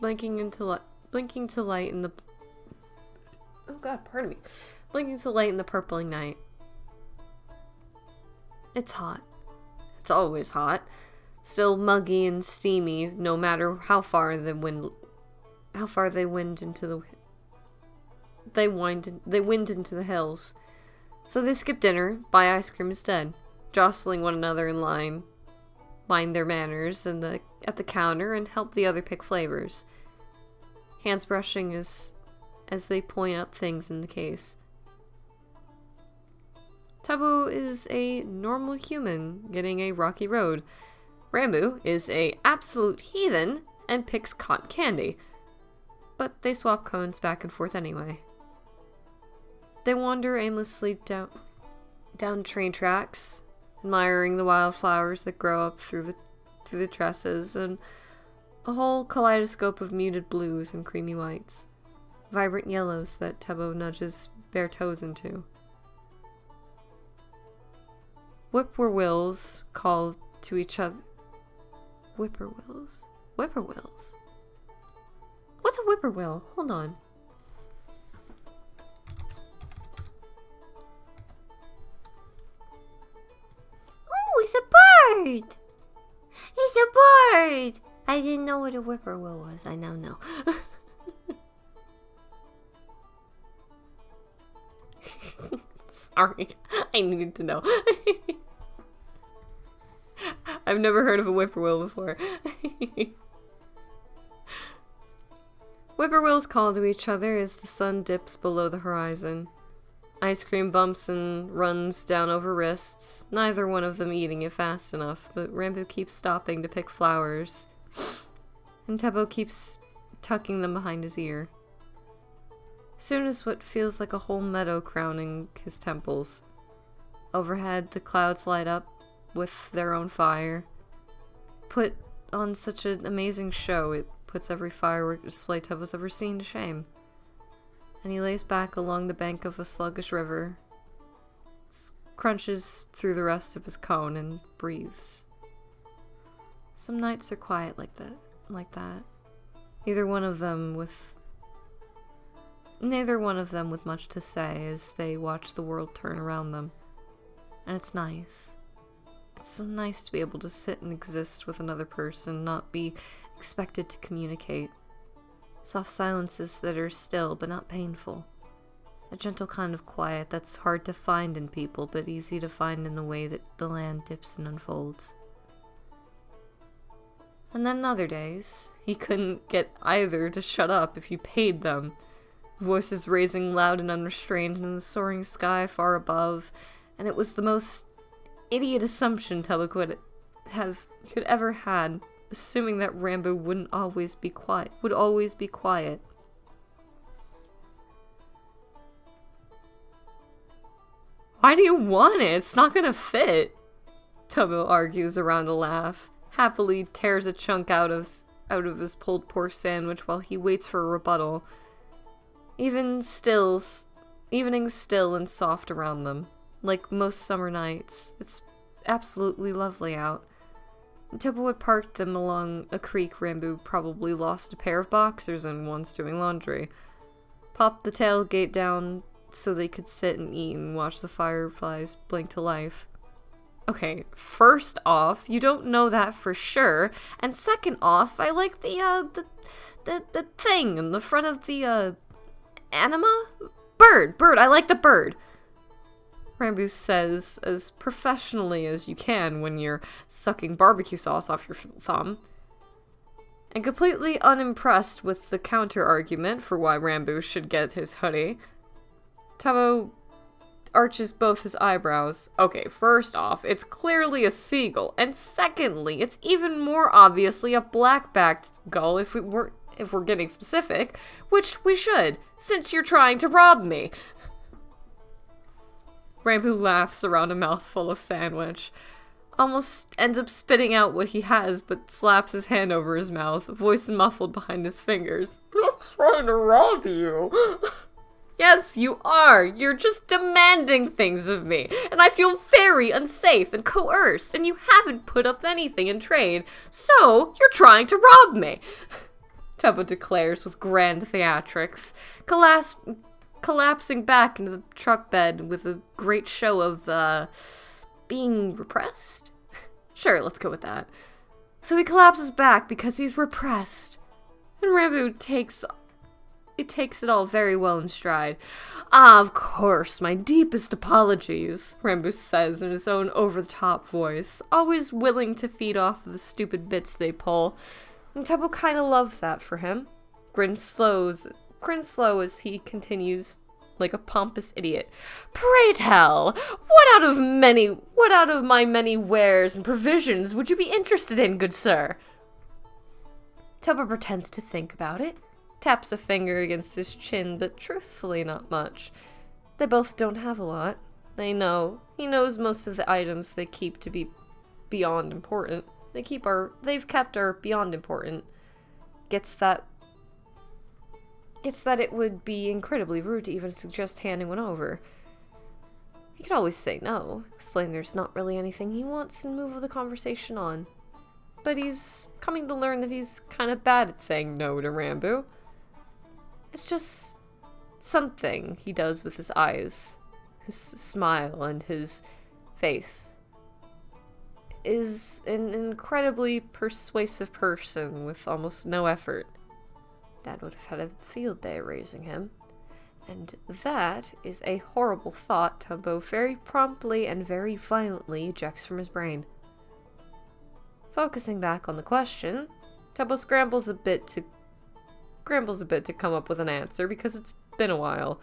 S1: blinking to light in the... Oh god, pardon me. Blinking to light in the purpling night. It's hot. It's always hot. Still muggy and steamy, no matter how far they wind into the hills. So they skip dinner, buy ice cream instead, jostling one another in line, mind their manners at the counter, and help the other pick flavors. Hands brushing as they point out things in the case. Tabu is a normal human getting a rocky road. Rambu is a absolute heathen and picks cotton candy. But they swap cones back and forth anyway. They wander aimlessly down train tracks, admiring the wildflowers that grow up through the tresses, and a whole kaleidoscope of muted blues and creamy whites, vibrant yellows that Tebo nudges bare toes into. Whippoorwills call to each other. Whippoorwills? Whippoorwills? What's a whippoorwill? Hold on. Oh, it's a bird! It's a bird! I didn't know what a whippoorwill was. I now know. Sorry. I needed to know. I've never heard of a whippoorwill before. Whippoorwills call to each other as the sun dips below the horizon. Ice cream bumps and runs down over wrists, neither one of them eating it fast enough, but Rambo keeps stopping to pick flowers, and Tebo keeps tucking them behind his ear. Soon as what feels like a whole meadow crowning his temples. Overhead, the clouds light up with their own fire. Put on such an amazing show, it puts every firework display Tebo's ever seen to shame. And he lays back along the bank of a sluggish river, crunches through the rest of his cone, and breathes. Some nights are quiet like that. Neither one of them with much to say as they watch the world turn around them. And it's nice. It's so nice to be able to sit and exist with another person, not be expected to communicate. Soft silences that are still but not painful. A gentle kind of quiet that's hard to find in people, but easy to find in the way that the land dips and unfolds. And then other days, he couldn't get either to shut up if you paid them. Voices raising loud and unrestrained in the soaring sky far above, and it was the most idiot assumption Tubba could ever had, assuming that Rambo would always be quiet. Why do you want it? It's not gonna fit. Tubbo argues around a laugh, happily tears a chunk out of his pulled pork sandwich while he waits for a rebuttal. Evening still and soft around them, like most summer nights. It's absolutely lovely out. Tubbo had parked them along a creek Rambo probably lost a pair of boxers in once doing laundry. Popped the tailgate down so they could sit and eat and watch the fireflies blink to life. Okay, first off, you don't know that for sure, and second off, I like the thing in the front of the, anima? Bird, I like the bird. Rambo says as professionally as you can when you're sucking barbecue sauce off your thumb. And completely unimpressed with the counter-argument for why Rambo should get his hoodie, Tabo arches both his eyebrows. Okay, first off, it's clearly a seagull, and secondly, it's even more obviously a black-backed gull if we're getting specific, which we should, since you're trying to rob me. Rambo laughs around a mouthful of sandwich. almost ends up spitting out what he has, but slaps his hand over his mouth, voice muffled behind his fingers. I'm not trying to rob you. Yes, you are. You're just demanding things of me, and I feel very unsafe and coerced, and you haven't put up anything in trade, so you're trying to rob me. Tubbo declares with grand theatrics, collapsing back into the truck bed with a great show of, being repressed? Sure, let's go with that. So he collapses back because he's repressed. And Rambo takes it all very well in stride. Ah, of course, my deepest apologies, Rambo says in his own over-the-top voice, always willing to feed off of the stupid bits they pull. And Tubbo kinda loves that for him. Grin slow as he continues like a pompous idiot. Pray tell, what out of my many wares and provisions would you be interested in, good sir? Tubbo pretends to think about it, taps a finger against his chin, but truthfully not much. They both don't have a lot. He knows most of the items they keep to be beyond important. They've kept our beyond important. Gets that it would be incredibly rude to even suggest handing one over. He could always say no, explain there's not really anything he wants, and move the conversation on. But he's coming to learn that he's kind of bad at saying no to Rambo. It's just something he does with his eyes, his smile, and his face. Is an incredibly persuasive person with almost no effort. Dad would have had a field day raising him. And that is a horrible thought Tubbo very promptly and very violently ejects from his brain. Focusing back on the question, Tubbo scrambles a bit to come up with an answer because it's been a while.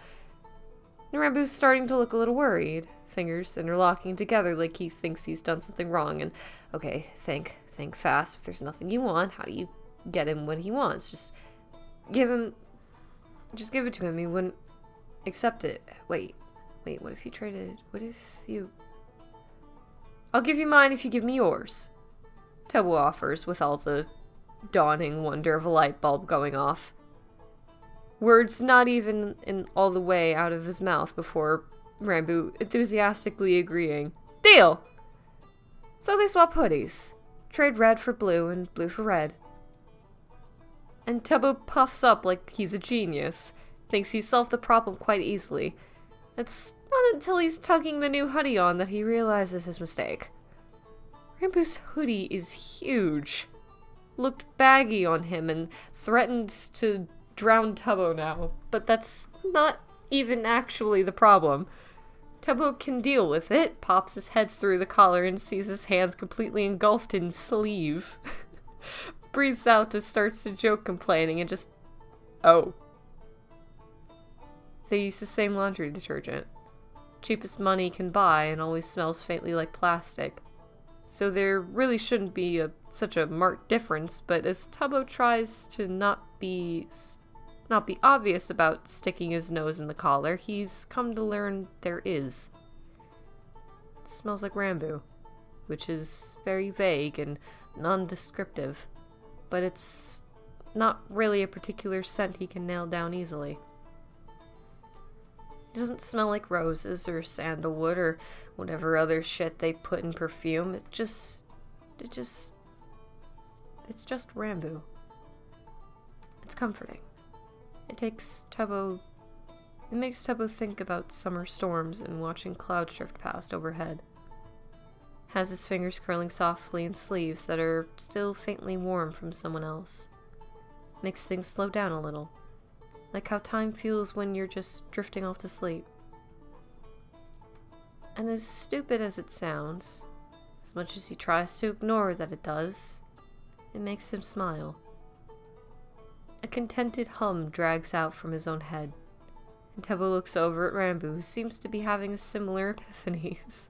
S1: And Rambo's starting to look a little worried, fingers interlocking together like he thinks he's done something wrong. And okay, think fast. If there's nothing you want, how do you get him what he wants? Just give it to him. He wouldn't accept it. Wait, what if you traded? I'll give you mine if you give me yours. Tubbo offers with all the dawning wonder of a light bulb going off. Words not even all the way out of his mouth before Rambo enthusiastically agreeing. Deal! So they swap hoodies. Trade red for blue and blue for red. And Tubbo puffs up like he's a genius. Thinks he solved the problem quite easily. It's not until he's tugging the new hoodie on that he realizes his mistake. Rambo's hoodie is huge. Looked baggy on him and threatened to drown Tubbo now. But that's not even actually the problem. Tubbo can deal with it, pops his head through the collar and sees his hands completely engulfed in sleeve. Breathes out and starts to joke complaining and just... Oh. They use the same laundry detergent. Cheapest money can buy and always smells faintly like plastic. So there really shouldn't be such a marked difference, but as Tubbo tries to not be obvious about sticking his nose in the collar, he's come to learn there is. It smells like Rambo, which is very vague and nondescriptive, but it's not really a particular scent he can nail down easily. It doesn't smell like roses or sandalwood or whatever other shit they put in perfume. It's just Rambo. It's comforting. It makes Tubbo think about summer storms and watching clouds drift past overhead. Has his fingers curling softly in sleeves that are still faintly warm from someone else. Makes things slow down a little. Like how time feels when you're just drifting off to sleep. And as stupid as it sounds, as much as he tries to ignore that it does, it makes him smile. A contented hum drags out from his own head, and Tubbo looks over at Rambo, who seems to be having a similar epiphanies.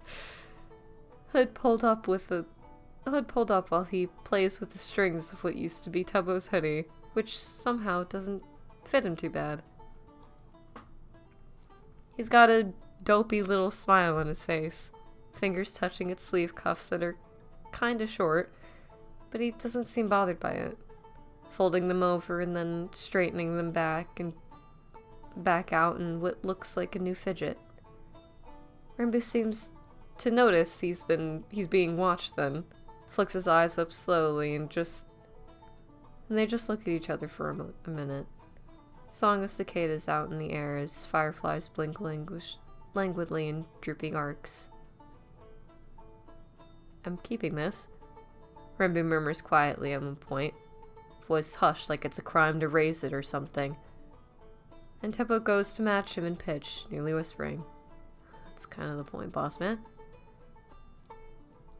S1: Hood pulled up while he plays with the strings of what used to be Tubbo's hoodie, which somehow doesn't fit him too bad. He's got a dopey little smile on his face, fingers touching its sleeve cuffs that are kinda short, but he doesn't seem bothered by it. Folding them over and then straightening them back and back out in what looks like a new fidget. Rambo seems to notice he's being watched then. Flicks his eyes up slowly and they just look at each other for a minute. Song of cicadas out in the air as fireflies blink languidly in drooping arcs. I'm keeping this. Rambo murmurs quietly at one point, voice hushed like it's a crime to raise it or something. And Tebo goes to match him in pitch, nearly whispering. That's kind of the point, boss man.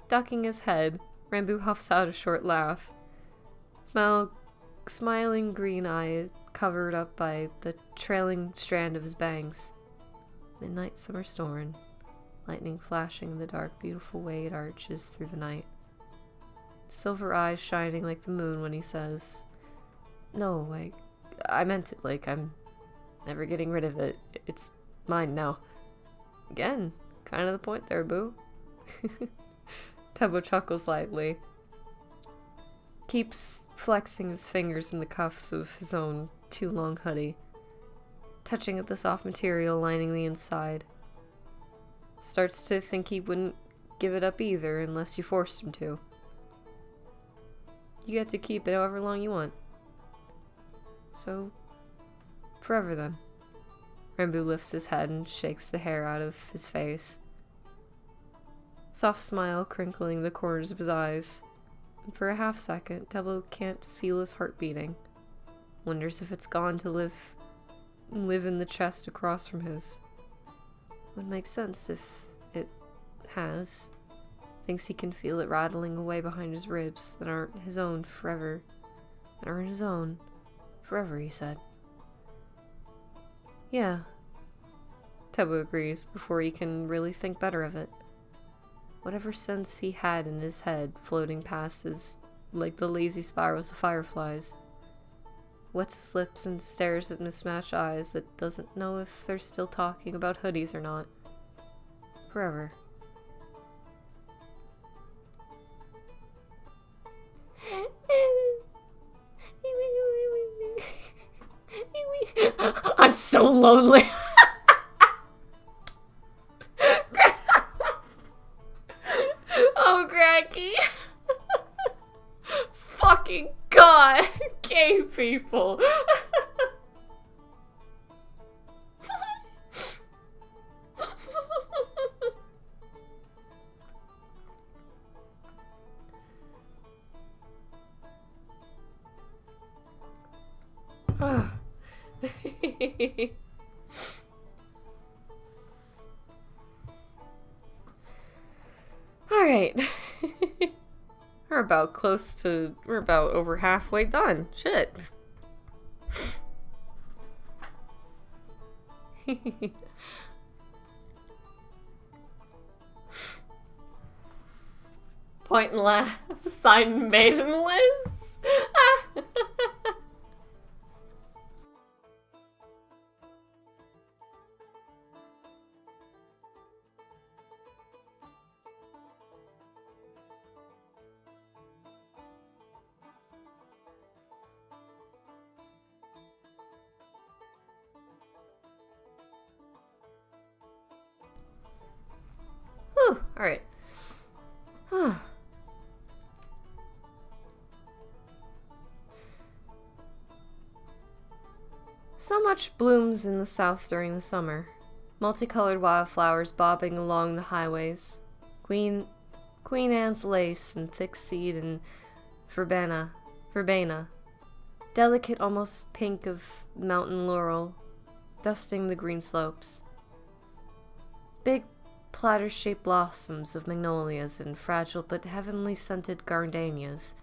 S1: Ducking his head, Rambo huffs out a short laugh. Smiling green eyes covered up by the trailing strand of his bangs. Midnight summer storm, lightning flashing the dark, beautiful way it arches through the night. Silver eyes shining like the moon when he says, "No, I meant it, like, I'm never getting rid of it. It's mine now." Again, kind of the point there, boo. Tebo chuckles lightly. Keeps flexing his fingers in the cuffs of his own too long hoodie, touching at the soft material lining the inside. Starts to think he wouldn't give it up either unless you forced him to. You get to keep it however long you want. So, forever then. Rambo lifts his head and shakes the hair out of his face. Soft smile crinkling the corners of his eyes. And for a half second, Tebo can't feel his heart beating. Wonders if it's gone to live in the chest across from his. Would make sense if it has. Thinks he can feel it rattling away behind his ribs that aren't his own forever. That aren't his own forever, he said. Yeah. Tebo agrees before he can really think better of it. Whatever sense he had in his head floating past is like the lazy spirals of fireflies. Wets his lips and stares at mismatched eyes that doesn't know if they're still talking about hoodies or not. Forever. I'm so lonely. Oh, Greggy. Fucking God. Gay people. Alright. We're about over halfway done. Shit. Point and laugh. Signed Maiden Liz. Whew, alright. So much blooms in the south during the summer. Multicolored wildflowers bobbing along the highways. Queen Anne's lace and thick seed and verbena. Delicate, almost pink of mountain laurel, dusting the green slopes. Big platter-shaped blossoms of magnolias and fragile but heavenly scented gardenias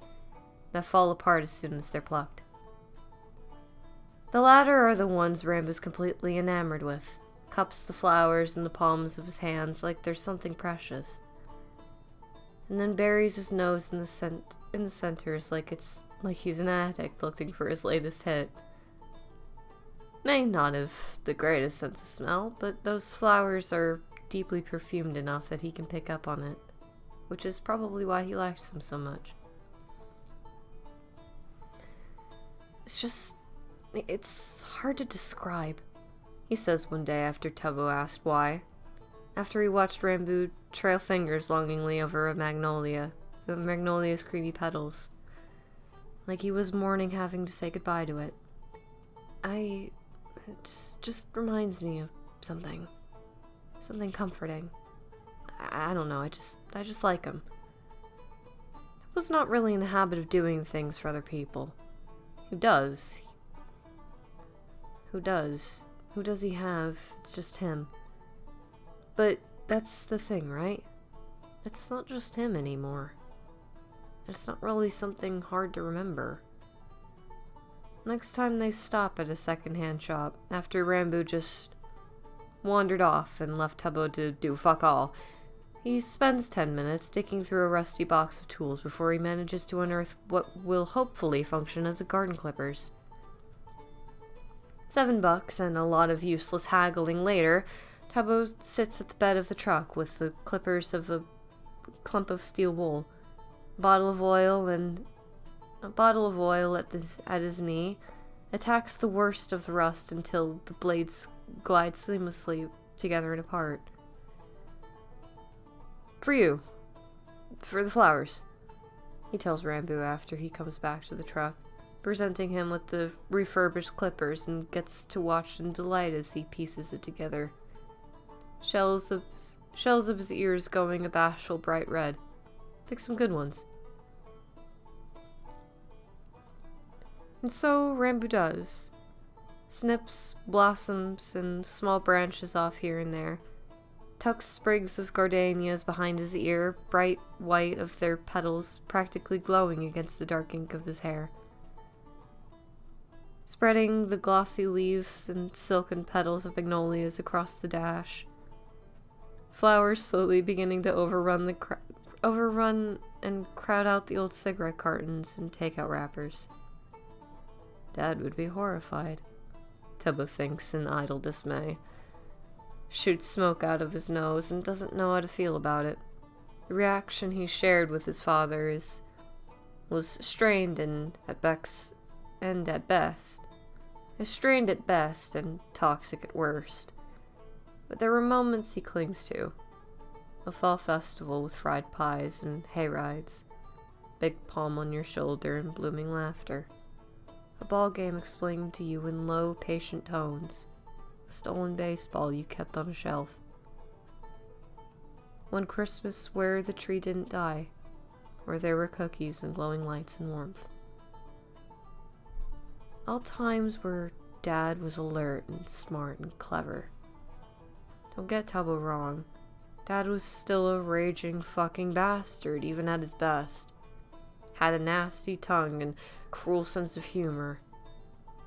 S1: that fall apart as soon as they're plucked. The latter are the ones Rambo's completely enamored with, cups the flowers in the palms of his hands like they're something precious, and then buries his nose in the centers like he's an addict looking for his latest hit. May not have the greatest sense of smell, but those flowers are deeply perfumed enough that he can pick up on it. which is probably why he likes him so much. It's hard to describe, he says one day after Tubbo asked why. After he watched Ranboo trail fingers longingly over a magnolia, the magnolia's creamy petals, like he was mourning having to say goodbye to it. It just reminds me of something comforting. I don't know, I just like him. I was not really in the habit of doing things for other people. Who does? Who does he have? It's just him. But that's the thing, right? It's not just him anymore. It's not really something hard to remember. Next time they stop at a secondhand shop, after Ranboo just wandered off and left Tubbo to do fuck all, he spends 10 minutes digging through a rusty box of tools before he manages to unearth what will hopefully function as a garden clippers. $7 and a lot of useless haggling later, Tubbo sits at the bed of the truck with the clippers of a clump of steel wool, a bottle of oil at his knee, attacks the worst of the rust until the blades glide seamlessly together and apart. For you. For the flowers, he tells Ranboo after he comes back to the truck, presenting him with the refurbished clippers, and gets to watch in delight as he pieces it together. Shells of his ears going a bashful bright red. Pick some good ones. And so Ranboo does. Snips, blossoms, and small branches off here and there. Tucks sprigs of gardenias behind his ear, bright white of their petals practically glowing against the dark ink of his hair. Spreading the glossy leaves and silken petals of magnolias across the dash. Flowers slowly beginning to overrun and crowd out the old cigarette cartons and takeout wrappers. Dad would be horrified, Tubbo thinks in idle dismay. Shoots smoke out of his nose and doesn't know how to feel about it. The reaction he shared with his father was strained at best, strained at best and toxic at worst. But there were moments he clings to. A fall festival with fried pies and hay rides, big palm on your shoulder and blooming laughter. A ball game explained to you in low, patient tones. A stolen baseball you kept on a shelf. One Christmas where the tree didn't die, where there were cookies and glowing lights and warmth. All times where Dad was alert and smart and clever. Don't get Tubbo wrong. Dad was still a raging fucking bastard, even at his best. Had a nasty tongue and cruel sense of humor.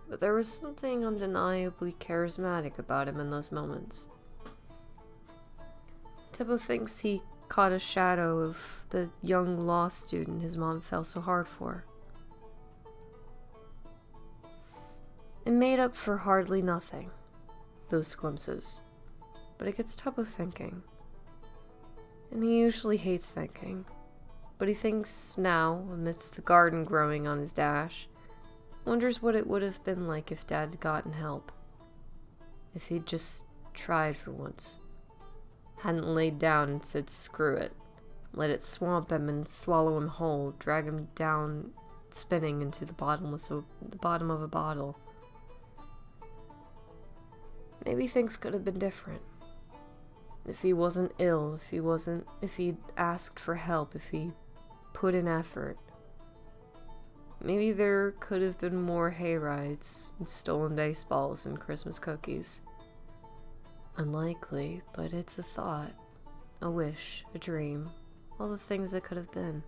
S1: But there was something undeniably charismatic about him in those moments. Tubbo thinks he caught a shadow of the young law student his mom fell so hard for. It made up for hardly nothing, those glimpses. But it gets Tubbo thinking. And he usually hates thinking. But he thinks now, amidst the garden growing on his dash, wonders what it would have been like if Dad had gotten help. If he'd just tried for once. Hadn't laid down and said screw it. Let it swamp him and swallow him whole, drag him down, spinning into the bottom of a bottle. Maybe things could have been different. If he wasn't ill, if he'd asked for help, if he put in effort. Maybe there could have been more hay rides and stolen baseballs and Christmas cookies. Unlikely, but it's a thought, a wish, a dream, all the things that could have been.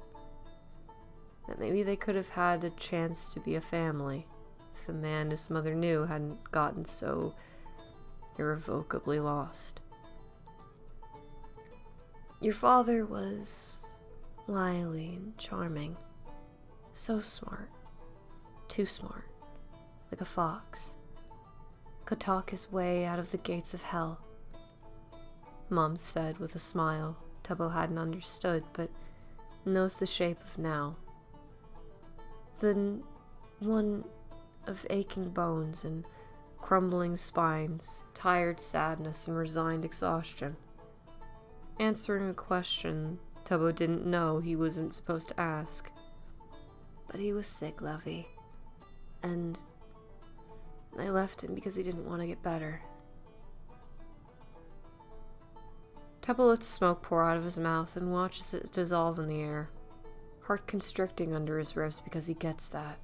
S1: That maybe they could have had a chance to be a family if the man his mother knew hadn't gotten so irrevocably lost. Your father was wily and charming. So smart. Too smart. Like a fox. Could talk his way out of the gates of hell. Mom said with a smile, Tubbo hadn't understood, but knows the shape of now. The one of aching bones and crumbling spines, tired sadness and resigned exhaustion. Answering a question Tubbo didn't know he wasn't supposed to ask. But he was sick, Lovey. And I left him because he didn't want to get better. Tubbo lets smoke pour out of his mouth and watches it dissolve in the air, heart constricting under his ribs because he gets that.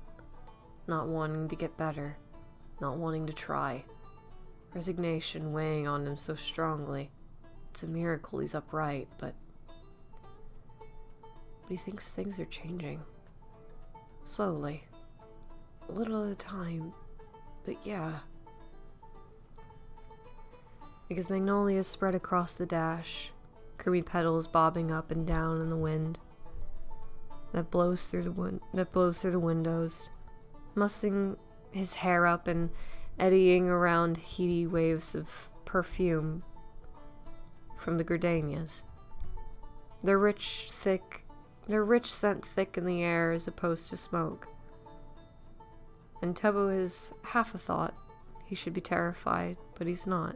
S1: Not wanting to get better, not wanting to try. Resignation weighing on him so strongly. It's a miracle he's upright, but he thinks things are changing. Slowly. A little at a time, but yeah. Because magnolias spread across the dash, creamy petals bobbing up and down in the wind that blows through the windows, mussing his hair up and eddying around heady waves of perfume from the gardenias. Their rich scent thick in the air as opposed to smoke. And Tubbo has half a thought he should be terrified, but he's not.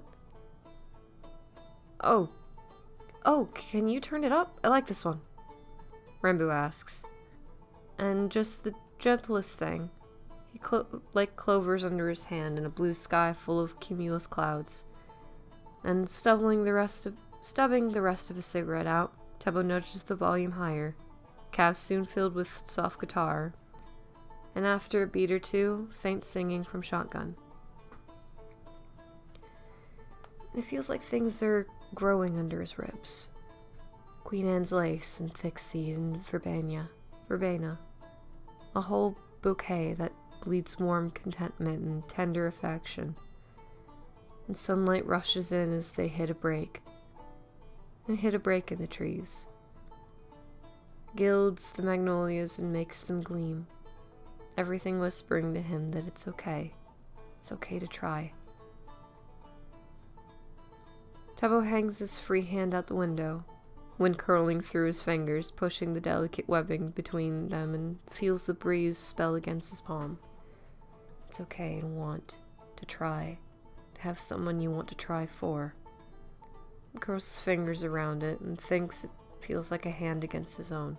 S1: Oh, can you turn it up? I like this one, Rambo asks. And just the gentlest thing, he like clovers under his hand in a blue sky full of cumulus clouds. And stubbing the rest of his cigarette out, Tubbo nudges the volume higher, cab soon filled with soft guitar, and after a beat or two, faint singing from shotgun. It feels like things are growing under his ribs. Queen Anne's lace and thick seed and verbena. A whole bouquet that bleeds warm contentment and tender affection. And sunlight rushes in as they hit a break. And hit a break in the trees. Gilds the magnolias and makes them gleam. Everything whispering to him that it's okay. It's okay to try. Tubbo hangs his free hand out the window, wind curling through his fingers, pushing the delicate webbing between them, and feels the breeze spell against his palm. It's okay to want, to try, to have someone you want to try for. He curls his fingers around it and thinks it feels like a hand against his own.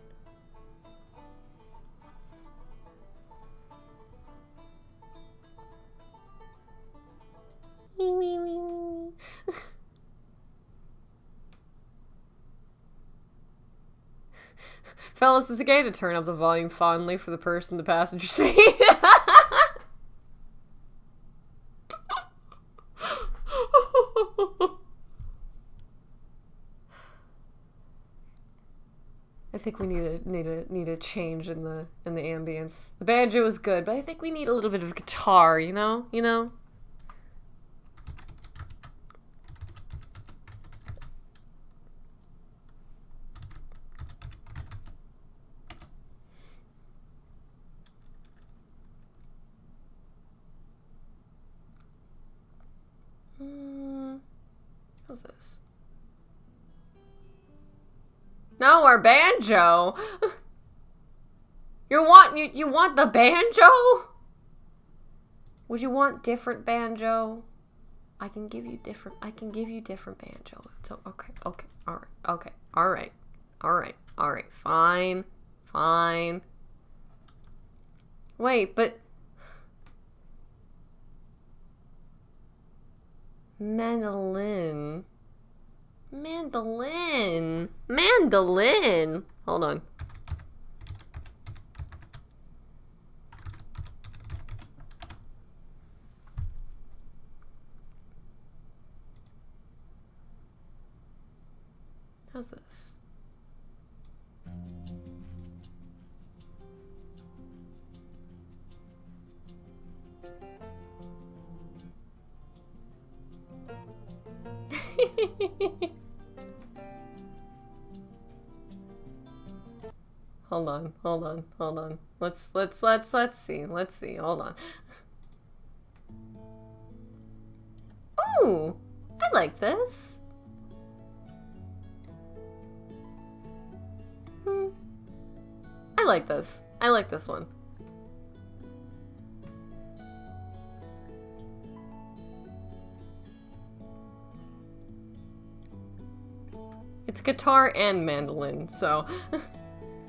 S1: Fellas, it's okay to turn up the volume fondly for the person in the passenger seat. I think we need a change in the ambience. The banjo is good, but I think we need a little bit of guitar, you know? How's this? No, our banjo. You want the banjo? Would you want different banjo? I can give you different banjo. So okay. All right. Fine. Wait, but mandolin. Hold on. How's this? Hold on. Let's see. Hold on. Ooh, I like this. like this. I like this one. It's guitar and mandolin, so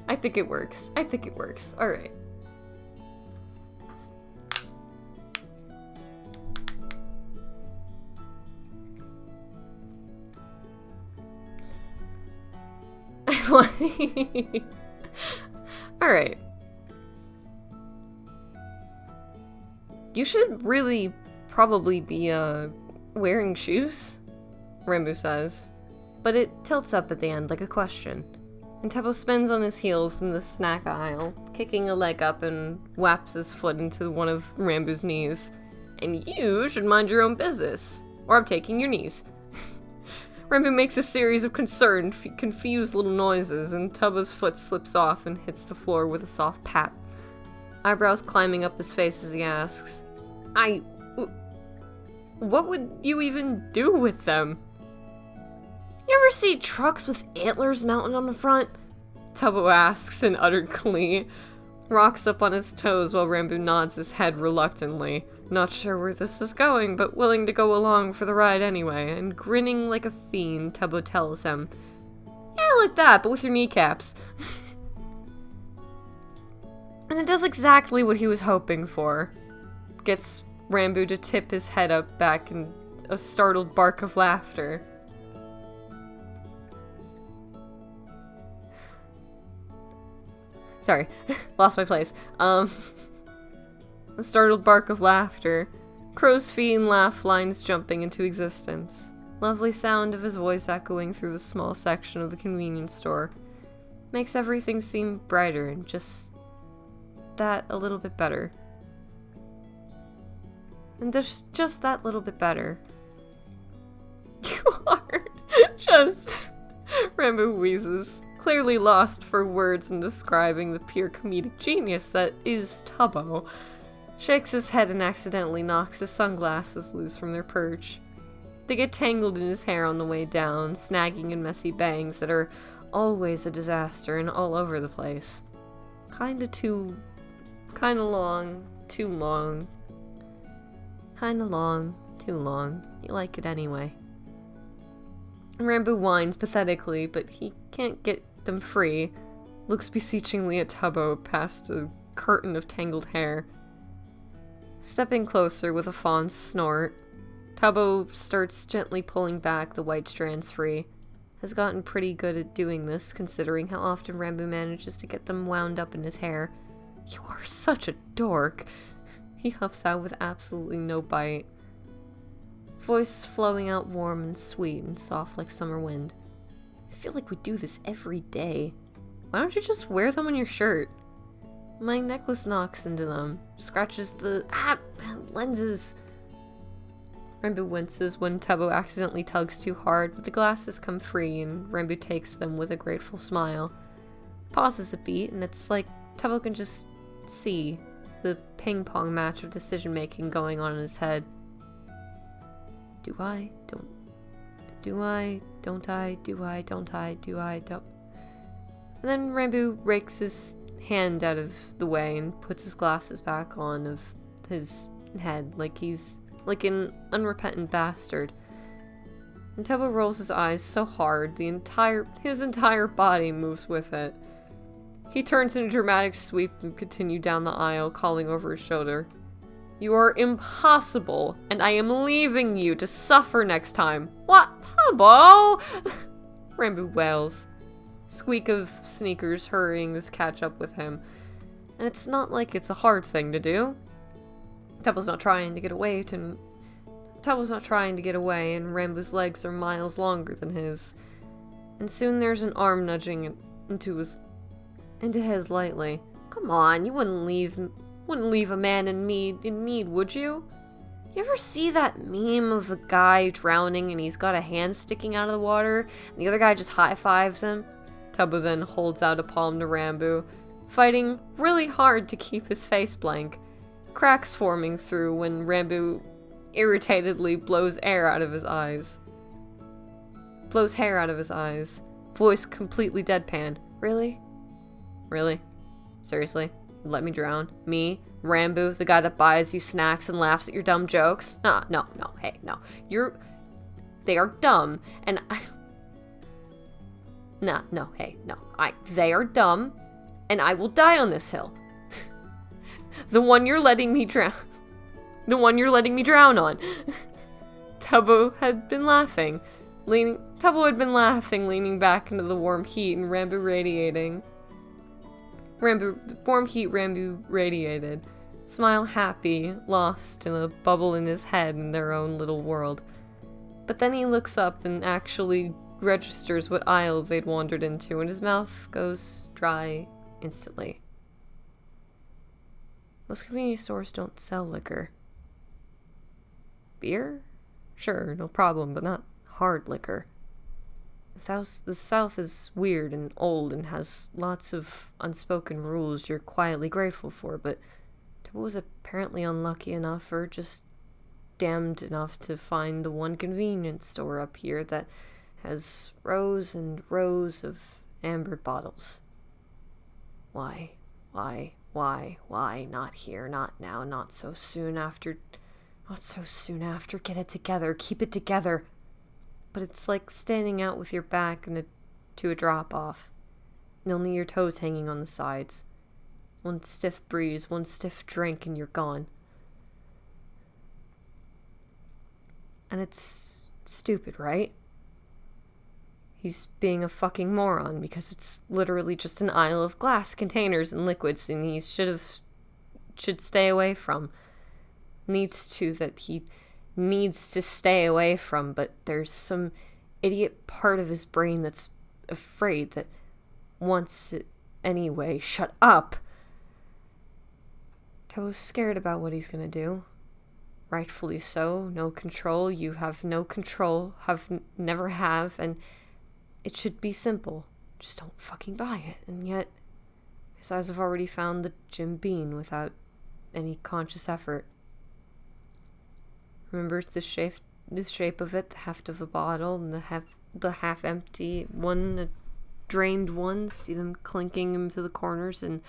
S1: I think it works. I think it works. Alright. Alright. You should really probably be, wearing shoes, Rambo says. But it tilts up at the end like a question. And Tebo spins on his heels in the snack aisle, kicking a leg up and whaps his foot into one of Rambo's knees. And you should mind your own business, or I'm taking your knees. Rambo makes a series of concerned, confused little noises, and Tebo's foot slips off and hits the floor with a soft pat. Eyebrows climbing up his face as he asks, what would you even do with them? You ever see trucks with antlers mounted on the front? Tebo asks in utter glee. Rocks up on his toes while Rambo nods his head reluctantly. Not sure where this is going, but willing to go along for the ride anyway. And grinning like a fiend, Tebo tells him, yeah, like that, but with your kneecaps. And it does exactly what he was hoping for. Gets Rambo to tip his head up back in a startled bark of laughter. Sorry, lost my place. A startled bark of laughter. Crow's feet and laugh lines jumping into existence. Lovely sound of his voice echoing through the small section of the convenience store. Makes everything seem brighter and just that a little bit better. And there's just that little bit better. You are just... Rambo wheezes. Clearly lost for words in describing the pure comedic genius that is Tebo. Shakes his head and accidentally knocks his sunglasses loose from their perch. They get tangled in his hair on the way down, snagging in messy bangs that are always a disaster and all over the place. Kinda long, too long. Kinda long, too long. You like it anyway. Rambo whines pathetically, but he can't get them free. Looks beseechingly at Tebo past a curtain of tangled hair. Stepping closer with a fond snort, Tebo starts gently pulling back the white strands free. Has gotten pretty good at doing this, considering how often Rambo manages to get them wound up in his hair. You are such a dork, he huffs out with absolutely no bite. Voice flowing out warm and sweet and soft like summer wind. I feel like we do this every day. Why don't you just wear them on your shirt? My necklace knocks into them, scratches the lenses. Rambo winces when Tebo accidentally tugs too hard, but the glasses come free and Rambo takes them with a grateful smile. Pauses a beat and it's like Tebo can just see the ping-pong match of decision-making going on in his head. Do I? Don't. Do I? Don't I? Do I? Don't I? Do I? Don't. And then Rambo rakes his hand out of the way and puts his glasses back on of his head like he's like an unrepentant bastard. And Tebo rolls his eyes so hard his entire body moves with it. He turns in a dramatic sweep and continues down the aisle, calling over his shoulder. You are impossible, and I am leaving you to suffer next time. What, Tebo? Rambo wails. Squeak of sneakers hurrying to catch up with him. And it's not like it's a hard thing to do. Tebo's not trying to get away, and Rambo's legs are miles longer than his. And soon there's an arm nudging into his lightly. Come on, you wouldn't leave a man in need, would you? You ever see that meme of a guy drowning and he's got a hand sticking out of the water and the other guy just high-fives him? Tebo then holds out a palm to Rambo, fighting really hard to keep his face blank. Cracks forming through when Rambo irritatedly blows hair out of his eyes. Voice completely deadpan. Really? Really? Seriously? Let me drown? Me? Rambo, the guy that buys you snacks and laughs at your dumb jokes? No, hey, no. They are dumb, and they are dumb, and I will die on this hill. The one you're letting me drown. The one you're letting me drown on. Tubbo had been laughing, leaning back into the warm heat, and Rambo radiated. Smile happy, lost in a bubble in his head in their own little world. But then he looks up and actually registers what aisle they'd wandered into, and his mouth goes dry instantly. Most convenience stores don't sell liquor. Beer? Sure, no problem, but not hard liquor. The South is weird and old and has lots of unspoken rules you're quietly grateful for, but Tubbo was apparently unlucky enough, or just damned enough, to find the one convenience store up here that has rows and rows of ambered bottles. Why? Not here, not now, not so soon after. Get it together, keep it together. But it's like standing out with your back to a drop-off, and only your toes hanging on the sides. One stiff breeze, one stiff drink, and you're gone. And it's stupid, right? He's being a fucking moron, because it's literally just an aisle of glass containers and liquids, and he should stay away from. He needs to stay away from, but there's some idiot part of his brain that's afraid that wants it anyway. Shut up! Tubbo's scared about what he's gonna do. Rightfully so. No control. You have no control. Never have, and it should be simple. Just don't fucking buy it. And yet, his eyes have already found the Jim Beam without any conscious effort. Remembers the shape of it, the heft of a bottle, and the half empty one, the drained one. See them clinking into the corners, and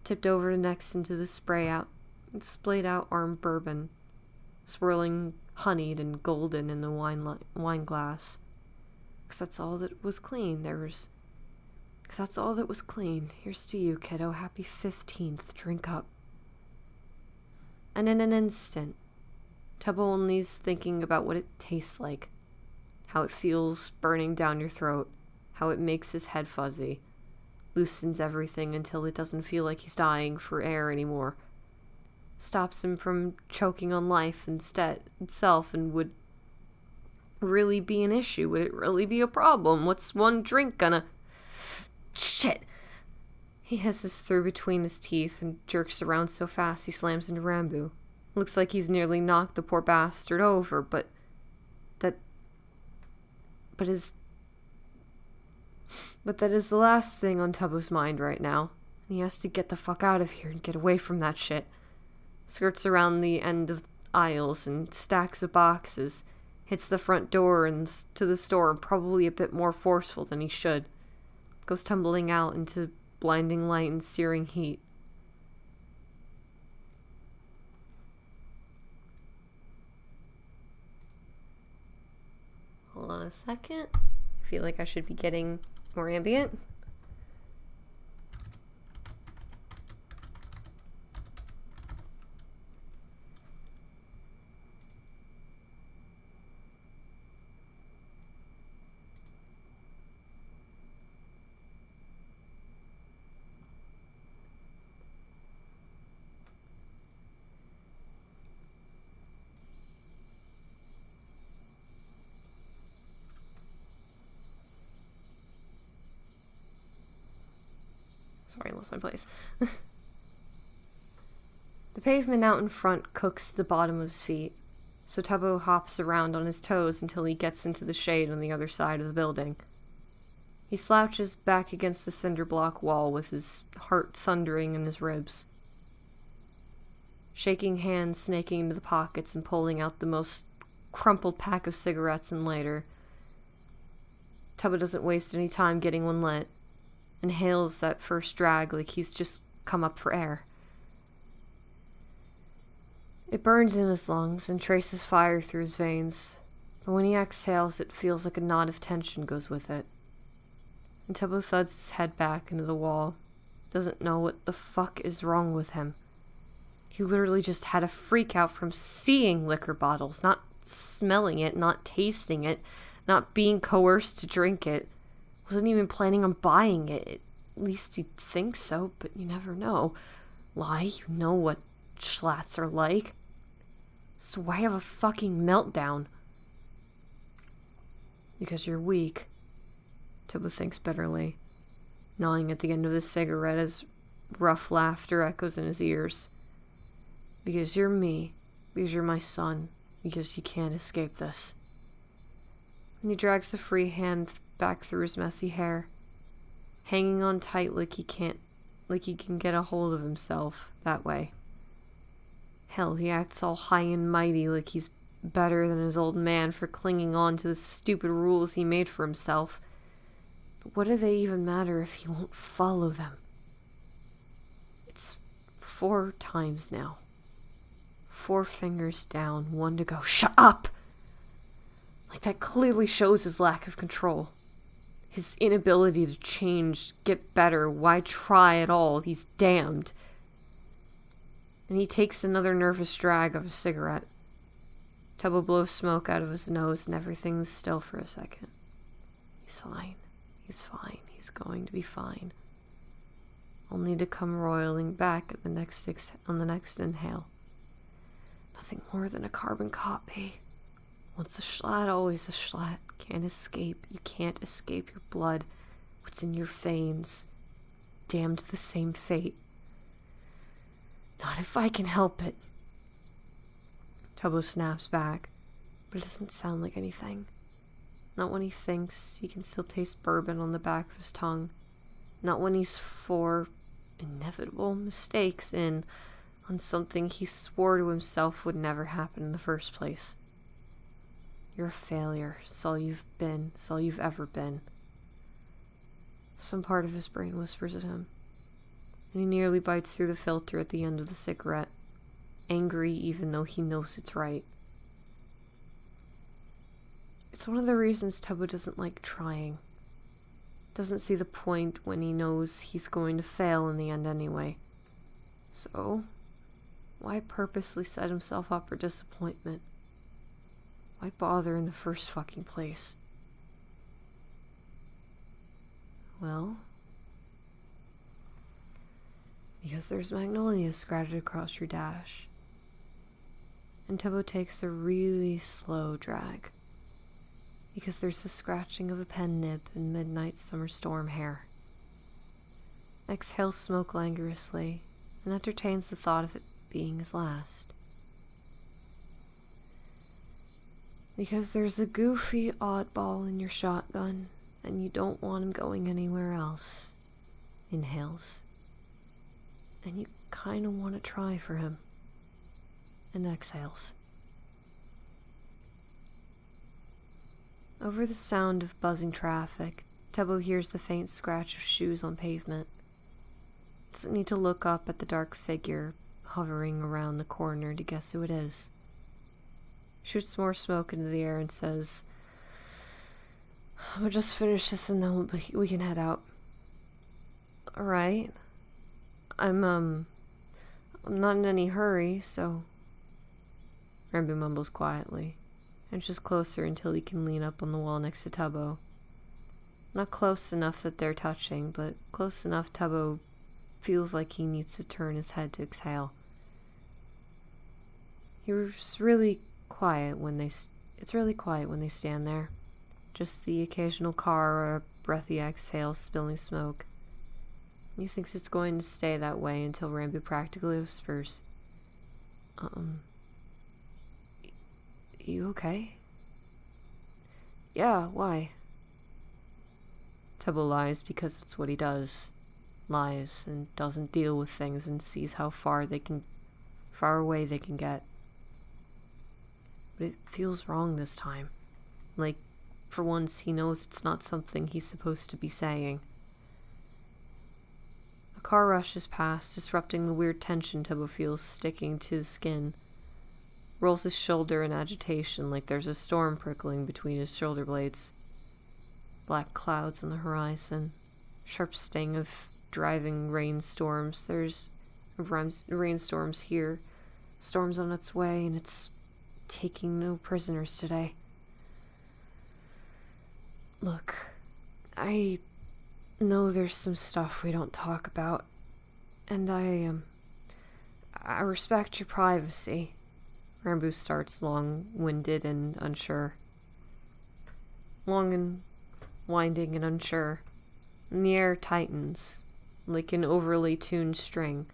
S1: tipped over next into the splayed out arm bourbon, swirling honeyed and golden in the wine glass. 'Cause that's all that was clean. Here's to you, kiddo. Happy 15th. Drink up. And in an instant, Tubbo only's thinking about what it tastes like, how it feels burning down your throat, how it makes his head fuzzy, loosens everything until it doesn't feel like he's dying for air anymore, stops him from choking on life itself, and would really be an issue? Would it really be a problem? What's one drink gonna... Shit! He hisses through between his teeth and jerks around so fast he slams into Rambo. Looks like he's nearly knocked the poor bastard over, but that is the last thing on Tubbo's mind right now. He has to get the fuck out of here and get away from that shit. Skirts around the end of aisles and stacks of boxes, hits the front door and to the store, probably a bit more forceful than he should. Goes tumbling out into blinding light and searing heat. Hold on a second. I feel like I should be getting more ambient. Sorry, I lost my place. The pavement out in front cooks the bottom of his feet, so Tubbo hops around on his toes until he gets into the shade on the other side of the building. He slouches back against the cinder block wall with his heart thundering in his ribs. Shaking hands snaking into the pockets and pulling out the most crumpled pack of cigarettes and lighter. Tubbo doesn't waste any time getting one lit. Inhales that first drag like he's just come up for air. It burns in his lungs and traces fire through his veins, but when he exhales, it feels like a knot of tension goes with it. And Tubbo thuds his head back into the wall, doesn't know what the fuck is wrong with him. He literally just had a freak out from seeing liquor bottles, not smelling it, not tasting it, not being coerced to drink it. Wasn't even planning on buying it. At least he'd think so, but you never know. Lie, you know what schlats are like. So why have a fucking meltdown? Because you're weak, Tubbo thinks bitterly, gnawing at the end of his cigarette as rough laughter echoes in his ears. Because you're me, because you're my son, because you can't escape this. And he drags the free hand back through his messy hair, hanging on tight like he can get a hold of himself that way. Hell, he acts all high and mighty like he's better than his old man for clinging on to the stupid rules he made for himself. But what do they even matter if he won't follow them? It's 4 times now. 4 fingers down, 1 to go. Shut up! Like that clearly shows his lack of control. His inability to change, get better, why try at all? He's damned. And he takes another nervous drag of a cigarette. Tubbo blows smoke out of his nose and everything's still for a second. He's fine. He's fine. He's going to be fine. Only to come roiling back at the next on the next inhale. Nothing more than a carbon copy. Once a schlatt, always a schlatt. Can't escape. You can't escape your blood. What's in your veins. Damned to the same fate. Not if I can help it. Tubbo snaps back, but it doesn't sound like anything. Not when he thinks he can still taste bourbon on the back of his tongue. Not when he's 4 inevitable mistakes in on something he swore to himself would never happen in the first place. You're a failure. It's all you've been. It's all you've ever been. Some part of his brain whispers at him, and he nearly bites through the filter at the end of the cigarette, angry even though he knows it's right. It's one of the reasons Tubbo doesn't like trying. Doesn't see the point when he knows he's going to fail in the end anyway. So, why purposely set himself up for disappointment? Why bother in the first fucking place? Well, because there's magnolias scattered across your dash. And Tubbo takes a really slow drag. Because there's the scratching of a pen nib in midnight summer storm hair. Exhales smoke languorously and entertains the thought of it being his last. Because there's a goofy oddball in your shotgun and you don't want him going anywhere else. Inhales. And you kind of want to try for him. And exhales. Over the sound of buzzing traffic, Tubbo hears the faint scratch of shoes on pavement. Doesn't need to look up at the dark figure hovering around the corner to guess who it is. Shoots more smoke into the air and says, "I'll just finish this and then we can head out." "Alright. I'm not in any hurry, so..." Rambo mumbles quietly, inches closer until he can lean up on the wall next to Tubbo. Not close enough that they're touching, but close enough Tubbo feels like he needs to turn his head to exhale. It's really quiet when they stand there. Just the occasional car or a breathy exhale spilling smoke. He thinks it's going to stay that way until Rambo practically whispers, You okay?" "Yeah, why?" Tubbo lies because it's what he does. Lies and doesn't deal with things and sees how far away they can get. But it feels wrong this time. Like, for once, he knows it's not something he's supposed to be saying. A car rushes past, disrupting the weird tension Tubbo feels sticking to his skin. Rolls his shoulder in agitation like there's a storm prickling between his shoulder blades. Black clouds on the horizon. Sharp sting of driving rainstorms. There's rainstorms here. Storm's on its way, and it's taking no prisoners today. Look, I know there's some stuff we don't talk about, and I respect your privacy. Rambo starts, long-winded and unsure. Long and winding and unsure. And the air tightens, like an overly tuned string.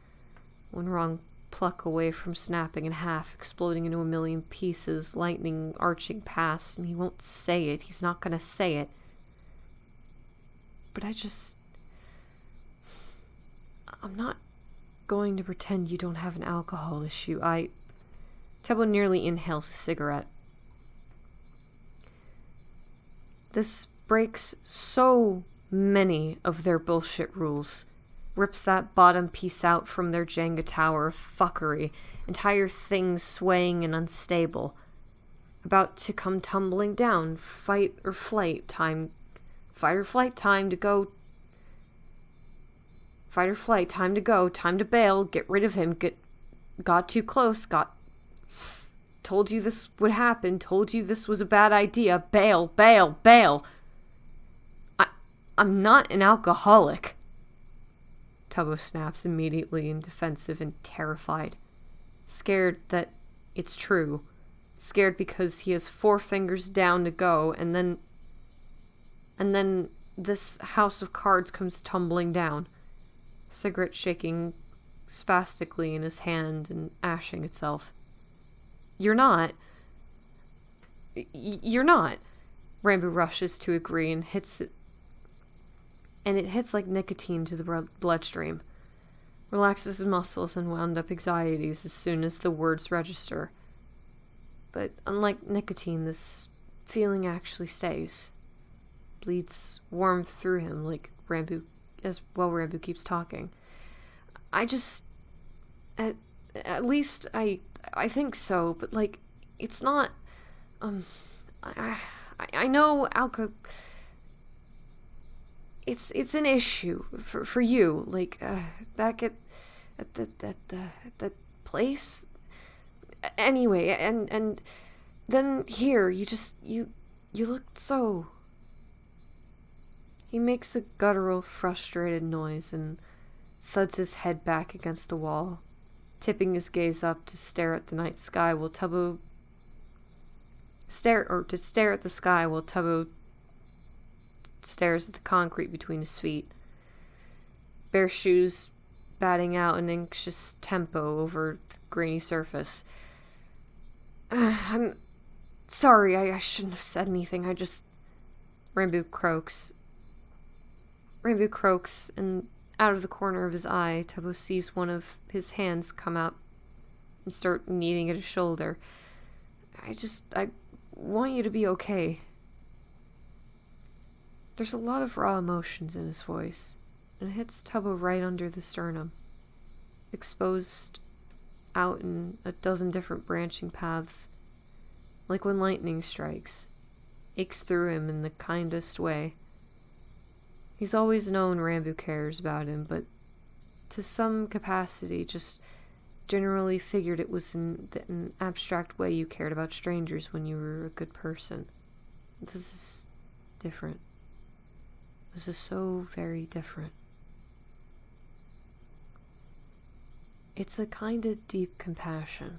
S1: One wrong pluck away from snapping in half, exploding into a million pieces, lightning arching past, and he won't say it. He's not gonna say it. But I'm not going to pretend you don't have an alcohol issue. Tubbo nearly inhales a cigarette. This breaks so many of their bullshit rules. Rips that bottom piece out from their Jenga tower of fuckery. Entire thing swaying and unstable. About to come tumbling down. Fight or flight time to go. Fight or flight, time to go, time to bail, get rid of him, got too close, told you this would happen, told you this was a bad idea, bail, bail, bail. I'm not an alcoholic. Tubbo snaps immediately and defensive and terrified. Scared that it's true. Scared because he has 4 fingers down to go, and then this house of cards comes tumbling down. Cigarette shaking spastically in his hand and ashing itself. You're not. Rambo rushes to agree and hits it. And it hits like nicotine to the bloodstream. Relaxes his muscles and wound up anxieties as soon as the words register. But unlike nicotine, this feeling actually stays. Bleeds warmth through him like Rambo keeps talking. At least I think so, but like, it's not, I know it's an issue for you, like, back at the place. Anyway, and then here, you looked so... He makes a guttural, frustrated noise and thuds his head back against the wall, tipping his gaze up to stare at the night sky while Tubbo stare at the sky while Tubbo stares at the concrete between his feet. Bare shoes batting out an anxious tempo over the grainy surface. I'm sorry, I shouldn't have said anything. Rambo croaks, and out of the corner of his eye, Tubbo sees one of his hands come out and start kneading at his shoulder. I want you to be okay. There's a lot of raw emotions in his voice, and it hits Tubbo right under the sternum, exposed out in a dozen different branching paths, like when lightning strikes, aches through him in the kindest way. He's always known Rambo cares about him, but to some capacity just generally figured it was in an abstract way you cared about strangers when you were a good person. This is different. This is so very different. It's a kind of deep compassion.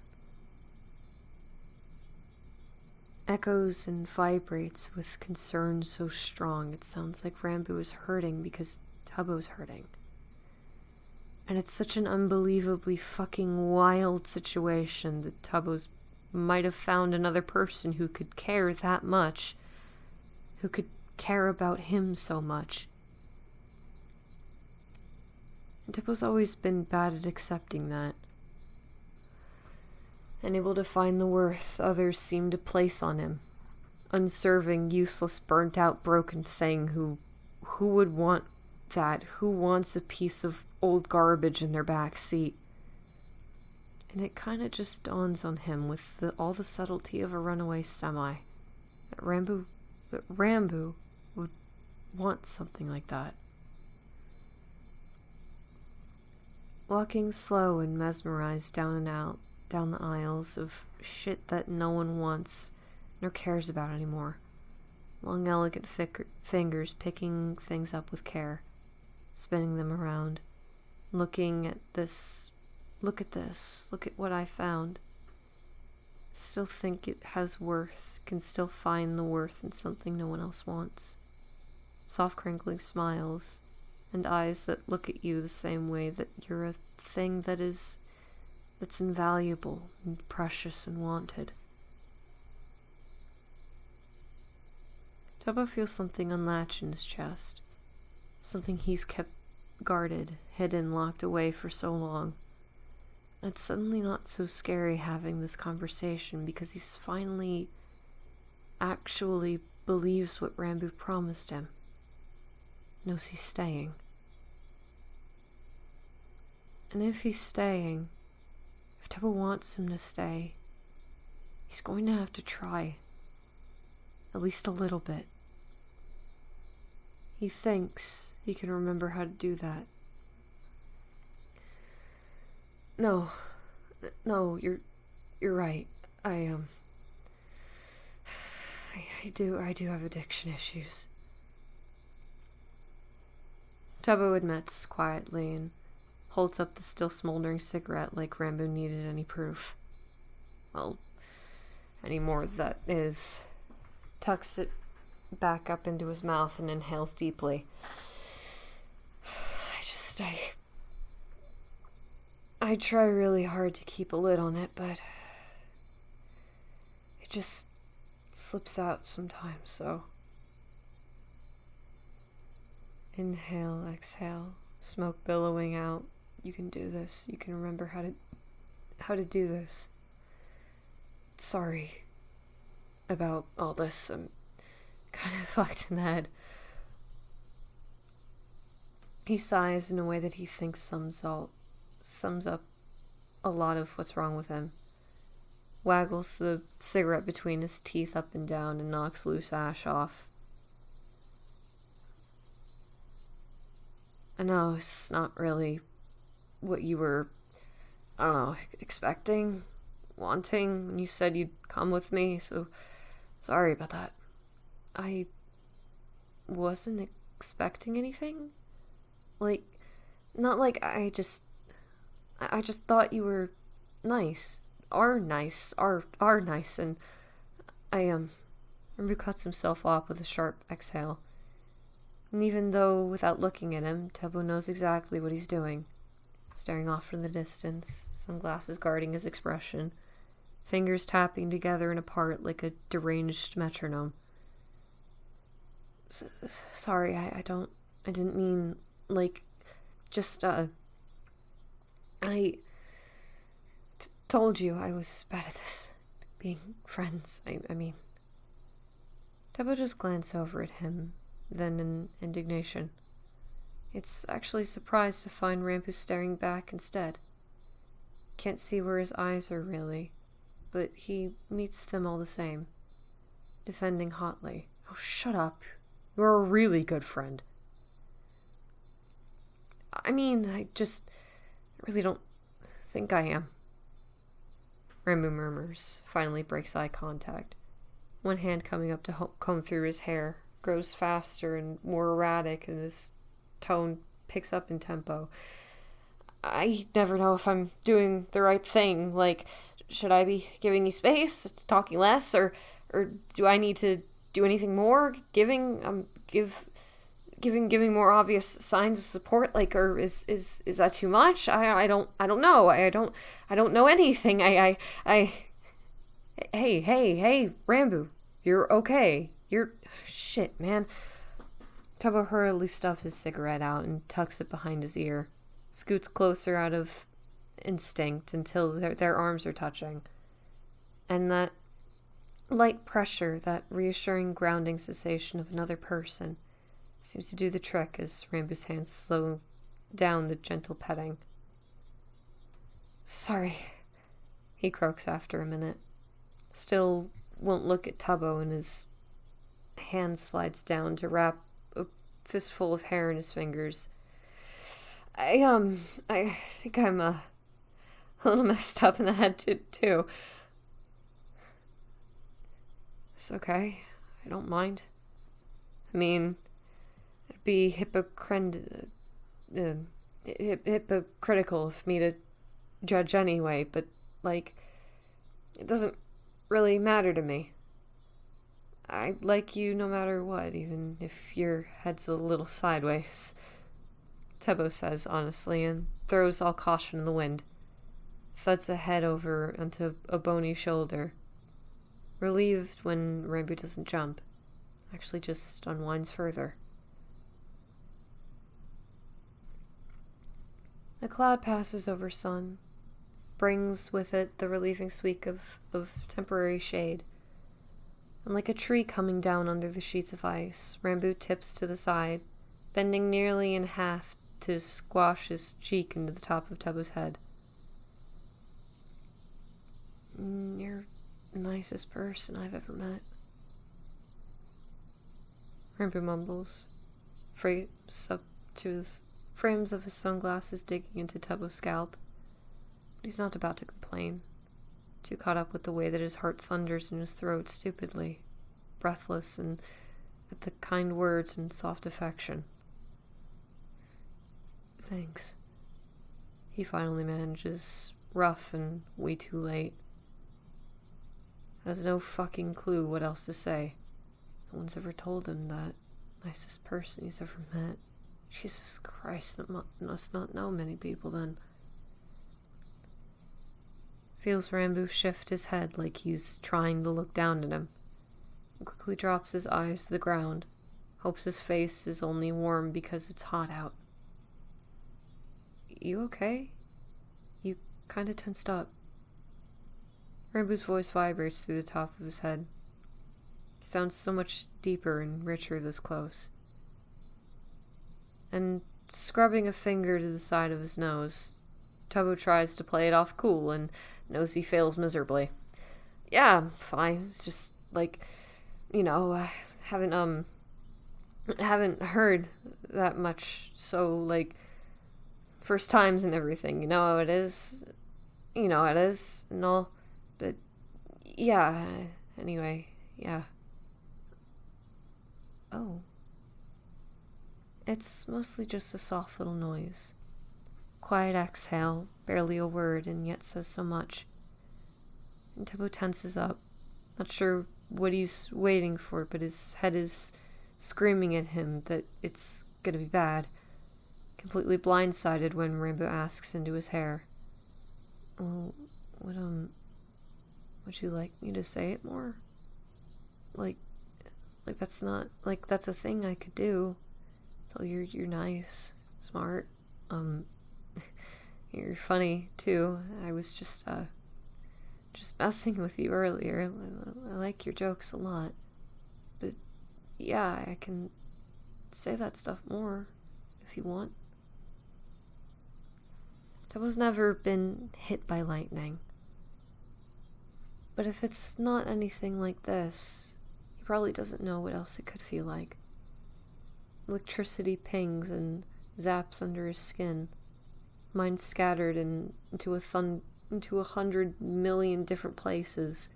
S1: Echoes and vibrates with concern so strong it sounds like Rambo is hurting because Tubbo's hurting. And it's such an unbelievably fucking wild situation that Tubbo's might have found another person who could care that much, who could care about him so much. And Tubbo's always been bad at accepting that. Unable to find the worth others seem to place on him. Unserving, useless, burnt-out, broken thing who would want that? Who wants a piece of old garbage in their back seat? And it kind of just dawns on him with all the subtlety of a runaway semi that Rambo would want something like that. Walking slow and mesmerized down the aisles of shit that no one wants nor cares about anymore. Long, elegant fingers picking things up with care, spinning them around, looking at this. Look at this. Look at what I found. Still think it has worth. Can still find the worth in something no one else wants. Soft crinkling smiles, and eyes that look at you the same way that you're a thing that's invaluable and precious and wanted. Tubbo feels something unlatch in his chest. Something he's kept guarded, hidden, locked away for so long. It's suddenly not so scary having this conversation because he's finally actually believes what Rambo promised him. Knows he's staying. And if he's staying, if Tubbo wants him to stay, he's going to have to try. At least a little bit. He thinks he can remember how to do that. No, you're right. I do have addiction issues. Tubbo admits quietly and holds up the still smoldering cigarette like Rambo needed any proof. Well, any more, that is. Tucks it back up into his mouth and inhales deeply. I try really hard to keep a lid on it, but it just slips out sometimes, so. Inhale, exhale, smoke billowing out. You can do this. You can remember how to do this. Sorry about all this. I'm kind of fucked in the head. He sighs in a way that he thinks sums up a lot of what's wrong with him. Waggles the cigarette between his teeth up and down and knocks loose ash off. I know it's not really what you were, I don't know, expecting, wanting when you said you'd come with me, so sorry about that. I wasn't expecting anything. Not like I just thought you were nice. Are nice, and Rambo cuts himself off with a sharp exhale. And even though, without looking at him, Tubbo knows exactly what he's doing. Staring off from the distance, sunglasses guarding his expression, fingers tapping together and apart like a deranged metronome. Sorry, I didn't mean, told you I was bad at this. Being friends, I mean. Tubbo just glanced over at him, then in indignation. It's actually surprised to find Rambo staring back instead. Can't see where his eyes are really, but he meets them all the same. Defending hotly. Oh, shut up. You're a really good friend. I mean, I really don't think I am. Rambo murmurs, finally breaks eye contact. One hand coming up to comb through his hair, grows faster and more erratic, and his tone picks up in tempo. I never know if I'm doing the right thing. Should I be giving you space, talking less, or do I need to do anything more? Giving more obvious signs of support, or is that too much? I don't know. I don't know anything. Hey, Rambo, you're okay. Shit, man. Tubbo hurriedly stuffs his cigarette out and tucks it behind his ear. Scoots closer out of instinct until their arms are touching. And that light pressure, that reassuring grounding sensation of another person, Seems to do the trick as Rambu's hands slow down the gentle petting. Sorry, he croaks after a minute. Still won't look at Tubbo, and his hand slides down to wrap a fistful of hair in his fingers. I think I'm a little messed up in the head too. It's okay. I don't mind. I mean, it'd be hypocritical of me to judge anyway, but, like, it doesn't really matter to me. I like you no matter what, even if your head's a little sideways. Tubbo says honestly, and throws all caution in the wind. Thuds a head over onto a bony shoulder. Relieved when Rambu doesn't jump. Actually just unwinds further. A cloud passes over sun. Brings with it the relieving sweep of temporary shade. And like a tree coming down under the sheets of ice, Rambu tips to the side, bending nearly in half to squash his cheek into the top of Tubbo's head. You're the nicest person I've ever met. Rambu mumbles, frames of his sunglasses digging into Tubbo's scalp. But he's not about to complain, too caught up with the way that his heart thunders in his throat stupidly, breathless, and at the kind words and soft affection. Thanks. He finally manages, rough and way too late. Has no fucking clue what else to say. No one's ever told him that. Nicest person he's ever met. Jesus Christ, must not know many people then. Feels Rambu shift his head like he's trying to look down at him. And quickly drops his eyes to the ground. Hopes his face is only warm because it's hot out. You okay? You kinda tensed up. Rambu's voice vibrates through the top of his head. He sounds so much deeper and richer this close. And scrubbing a finger to the side of his nose, Tubbo tries to play it off cool and knows he fails miserably. Yeah, I'm fine. It's just, like, you know, I haven't heard that much, so, like, first times and everything, you know how it is? You know how it is, and all, but, yeah, anyway, yeah. Oh. It's mostly just a soft little noise. Quiet exhale, barely a word, and yet says so much. And Tubbo tenses up, not sure what he's waiting for, but his head is screaming at him that it's gonna be bad. Completely blindsided when Rambu asks into his hair. Well, would you like me to say it more? Like that's not, like, that's a thing I could do. Tell you you're nice, smart, you're funny, too. I was just messing with you earlier. I like your jokes a lot. But, yeah, I can say that stuff more, if you want. Tubbo's never been hit by lightning. But if it's not anything like this, he probably doesn't know what else it could feel like. Electricity pings and zaps under his skin. Mind scattered into 100 million different places.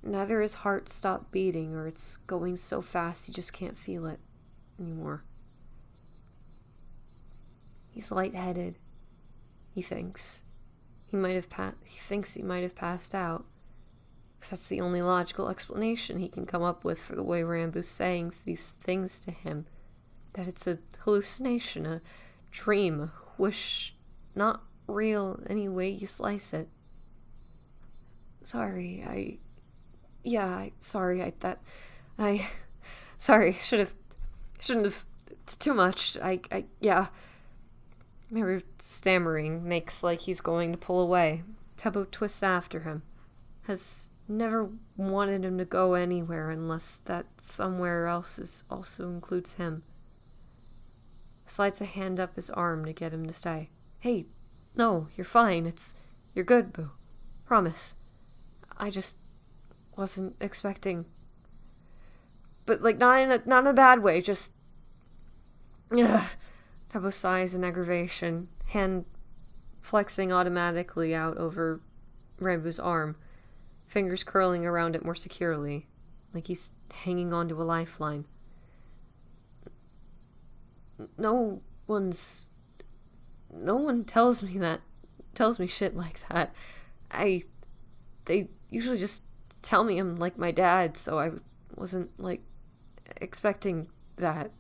S1: Neither his heart stopped beating, or it's going so fast he just can't feel it anymore. He's lightheaded. He thinks. He thinks he might have passed out. Because that's the only logical explanation he can come up with for the way Rambu's saying these things to him. That it's a hallucination, a dream, a wish, not real any way you slice it. Sorry, shouldn't have, it's too much, yeah. Maybe stammering, makes like he's going to pull away. Tubbo twists after him. Has never wanted him to go anywhere unless that somewhere else also includes him. Slides a hand up his arm to get him to stay. Hey, no, you're fine. You're good, Boo. Promise. I just wasn't expecting. But, like, not in a bad way, just... Ugh. Tubbo sighs in aggravation, hand flexing automatically out over Rambu's arm, fingers curling around it more securely, like he's hanging onto a lifeline. No one tells me shit like that. They usually just tell me I'm like my dad, so I wasn't, like, expecting that.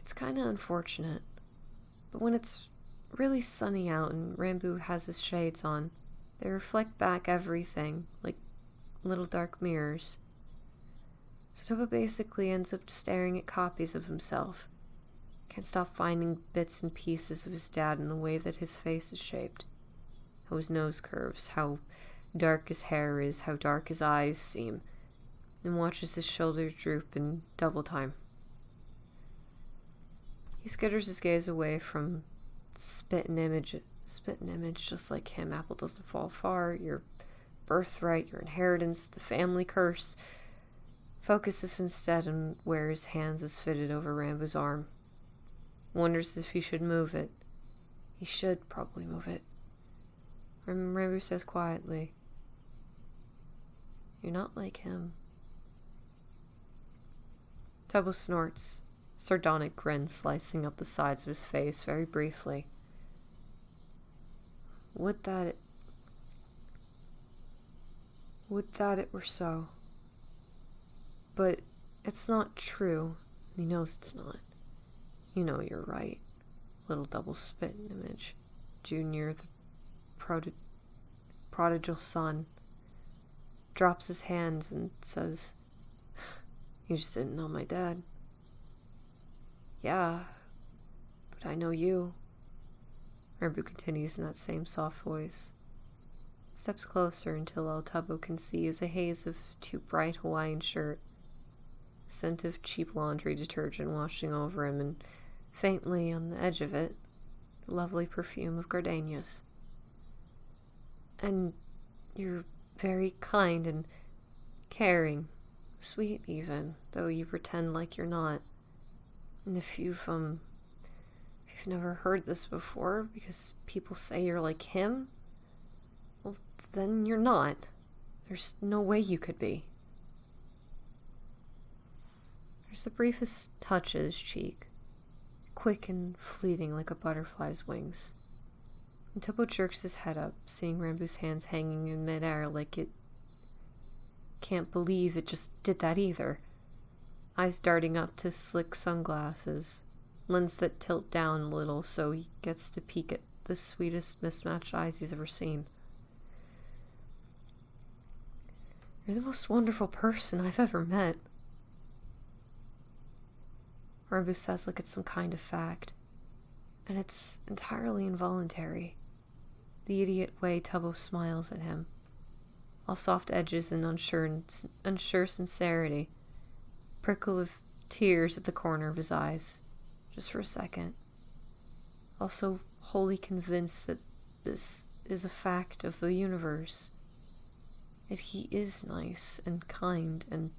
S1: It's kinda unfortunate, but when it's really sunny out and Rambu has his shades on, they reflect back everything, like little dark mirrors. So Tubbo basically ends up staring at copies of himself. Can't stop finding bits and pieces of his dad in the way that his face is shaped. How his nose curves, how dark his hair is, how dark his eyes seem, and watches his shoulders droop in double time. He skitters his gaze away from spit and image, just like him. Apple doesn't fall far, your birthright, your inheritance, the family curse. Focuses instead on where his hands is fitted over Rambu's arm. Wonders if he should move it. He should probably move it. Rambu says quietly, "You're not like him." Tubbo snorts, sardonic grin slicing up the sides of his face very briefly. Would that it were so. But it's not true. He knows it's not. You know you're right. Little double spit image. Junior, the prodigal son, drops his hands and says, "You just didn't know my dad." "Yeah, but I know you." Rambu continues in that same soft voice. Steps closer until all Tubbo can see is a haze of too bright Hawaiian shirt, scent of cheap laundry detergent washing over him, and faintly on the edge of it, the lovely perfume of gardenias. "And you're very kind and caring, sweet even, though you pretend like you're not. And if you've never heard this before because people say you're like him, well, then you're not. There's no way you could be." There's the briefest touch at his cheek, quick and fleeting like a butterfly's wings. And Tubbo jerks his head up, seeing Rambu's hands hanging in midair like it can't believe it just did that either. Eyes darting up to slick sunglasses, lens that tilt down a little so he gets to peek at the sweetest mismatched eyes he's ever seen. "You're the most wonderful person I've ever met." Rambu says like it's some kind of fact, and it's entirely involuntary. The idiot way Tubbo smiles at him, all soft edges and unsure sincerity, prickle of tears at the corner of his eyes, just for a second. Also wholly convinced that this is a fact of the universe, that he is nice and kind and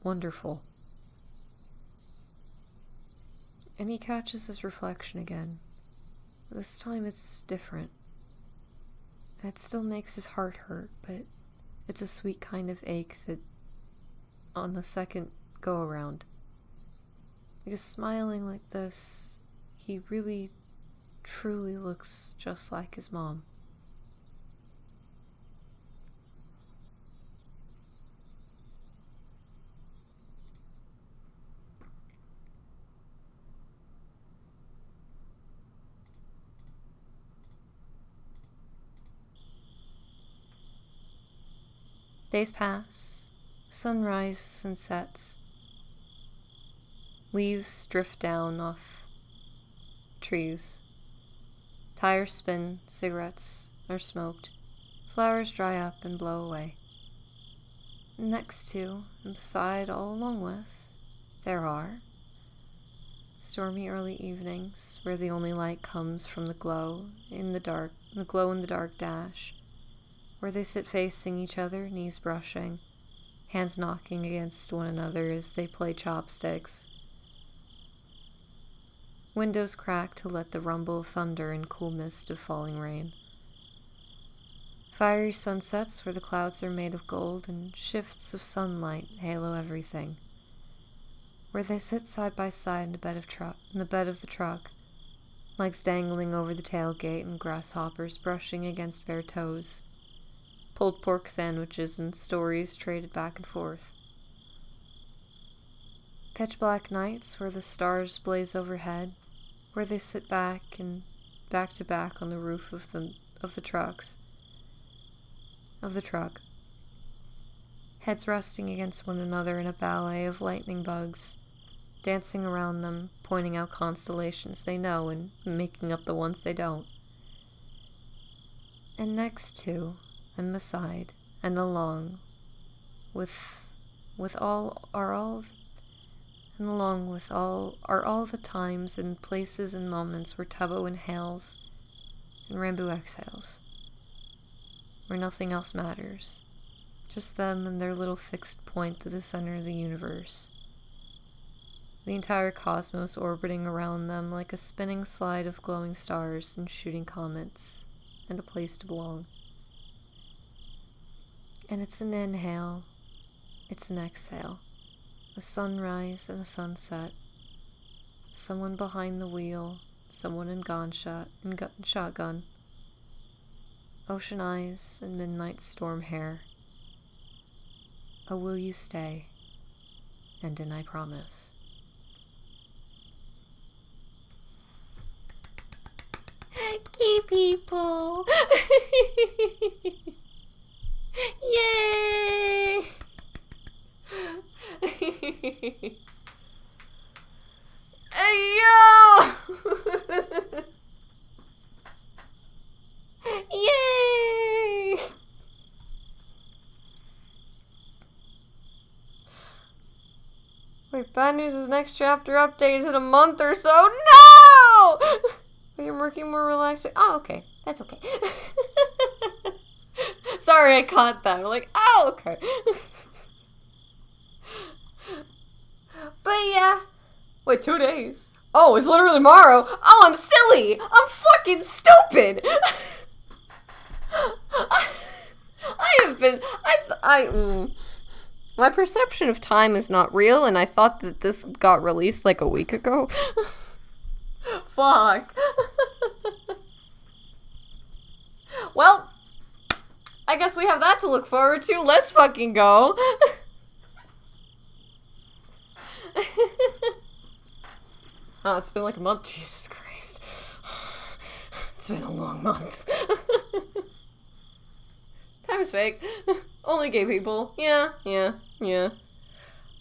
S1: wonderful. And he catches his reflection again. This time it's different. And it still makes his heart hurt, but it's a sweet kind of ache that on the second go around. Because smiling like this, he really, truly looks just like his mom. Days pass, sun rises and sets. Leaves drift down off trees. Tires spin, cigarettes are smoked, flowers dry up and blow away. Next to, and beside all along with, there are Stormy early evenings, where the only light comes from the glow in the dark dash, where they sit facing each other, knees brushing, hands knocking against one another as they play chopsticks. Windows crack to let the rumble of thunder and cool mist of falling rain. Fiery sunsets where the clouds are made of gold and shifts of sunlight halo everything. Where they sit side by side in the bed of the truck, legs dangling over the tailgate and grasshoppers brushing against bare toes. Pulled pork sandwiches and stories traded back and forth. Pitch black nights where the stars blaze overhead, where they sit back to back on the roof of the truck. Heads resting against one another in a ballet of lightning bugs, dancing around them, pointing out constellations they know and making up the ones they don't. And next to, and beside, and along with all are all the times and places and moments where Tubbo inhales and Rambo exhales, where nothing else matters, just them and their little fixed point at the center of the universe, the entire cosmos orbiting around them like a spinning slide of glowing stars and shooting comets, and a place to belong. And it's an inhale, it's an exhale, a sunrise and a sunset, someone behind the wheel, someone in shotgun, ocean eyes and midnight storm hair, a will you stay, and an I promise. Gay people! Yay! Hey yo! Yay! Wait, Bad News' next chapter update is in a month or so. No! You're working more relaxed. Oh, okay. That's okay. Sorry, I caught that. I'm like, oh, okay. But yeah. Wait, 2 days? Oh, it's literally tomorrow. Oh, I'm silly. I'm fucking stupid. My perception of time is not real, and I thought that this got released like a week ago. Fuck. Well, I guess we have that to look forward to. Let's fucking go. Oh, it's been like a month. Jesus Christ. It's been a long month. Time is fake. Only gay people. Yeah.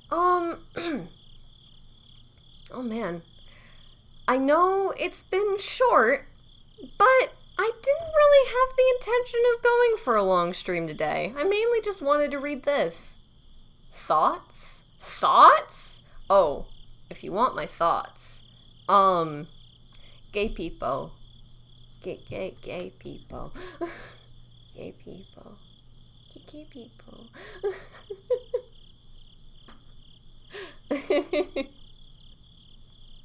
S1: Oh man. I know it's been short, but I didn't really have the intention of going for a long stream today. I mainly just wanted to read this. Thoughts? Thoughts? Oh, if you want my thoughts. Gay people. Gay people. Gay people. Gay people.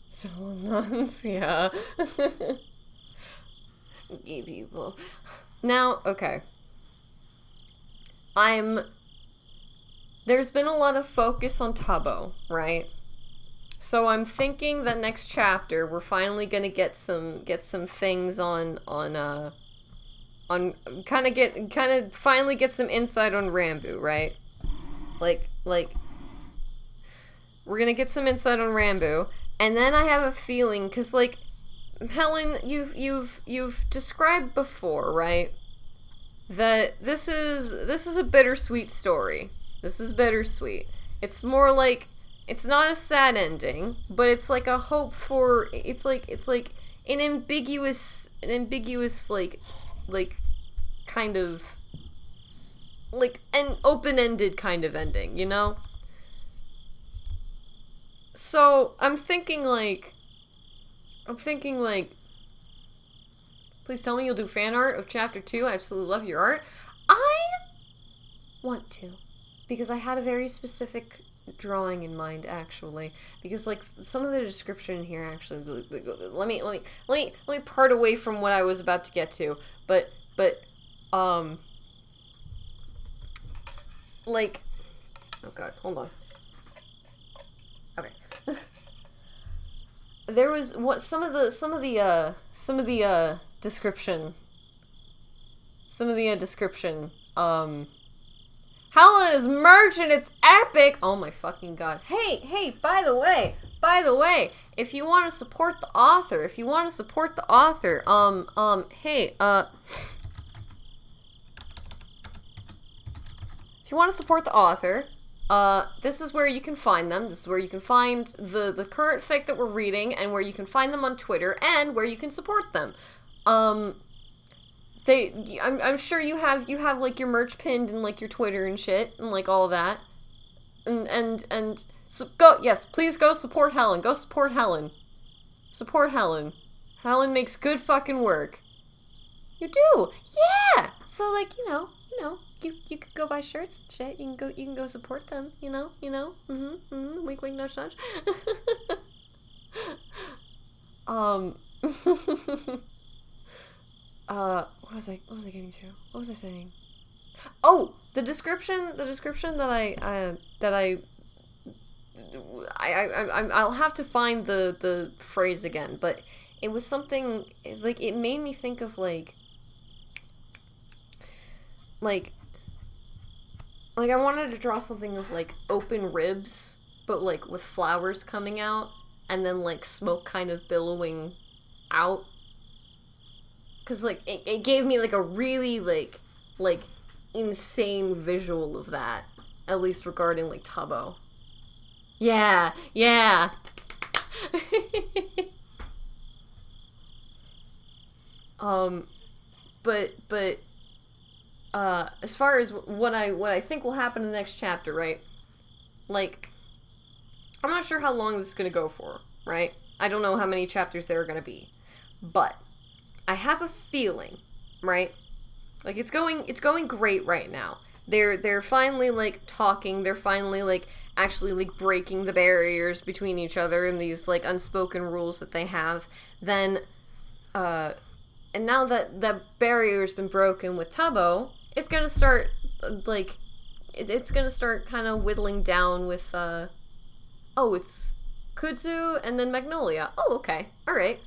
S1: It's been a long month, yeah. Gay people. Now, okay. There's been a lot of focus on Tubbo, right? So I'm thinking that next chapter we're finally gonna get some things on finally get some insight on Rambo, right? Like we're gonna get some insight on Rambo, and then I have a feeling, cause like Helen, you've described before, right? That this is a bittersweet story. This is bittersweet. It's more like, it's not a sad ending, but it's like a hope for, it's like an ambiguous like kind of like an open-ended kind of ending, you know? So I'm thinking like I'm thinking, like, please tell me you'll do fan art of chapter 2. I absolutely love your art. I want to, because I had a very specific drawing in mind, actually, because, like, some of the description here, actually, let me part away from what I was about to get to, but, like, oh god, hold on. Okay. There was some of the description. Helen is merged and it's epic. Oh my fucking god. Hey, by the way, if you want to support the author, hey, if you want to support the author, this is where you can find them. This is where you can find the current fic that we're reading, and where you can find them on Twitter, and where you can support them. I'm sure you have like your merch pinned and like your Twitter and shit and like all of that. And so please go support Helen. Go support Helen. Support Helen. Helen makes good fucking work. You do. Yeah. So like, you know, you could go buy shirts and shit. You can go support them, you know? Wink wink nudge nudge. What was I getting to? What was I saying? Oh, the description that I'll have to find the phrase again, but it was something, like, it made me think of, like I wanted to draw something of, like, open ribs, but, like, with flowers coming out, and then, like, smoke kind of billowing out. Because, like, it gave me, like, a really, like, insane visual of that. At least regarding, like, Tubbo. Yeah! But, as far as what I think will happen in the next chapter, right? Like, I'm not sure how long this is gonna go for, right? I don't know how many chapters there are gonna be. But I have a feeling, right? Like, it's going great right now. They're finally, like, talking. They're finally, like, actually, like, breaking the barriers between each other and these, like, unspoken rules that they have. Then, and now that the barrier's been broken with Tubbo, it's gonna start, like, it's gonna start kind of whittling down with, it's Kudzu and then Magnolia. Oh, okay. Alright.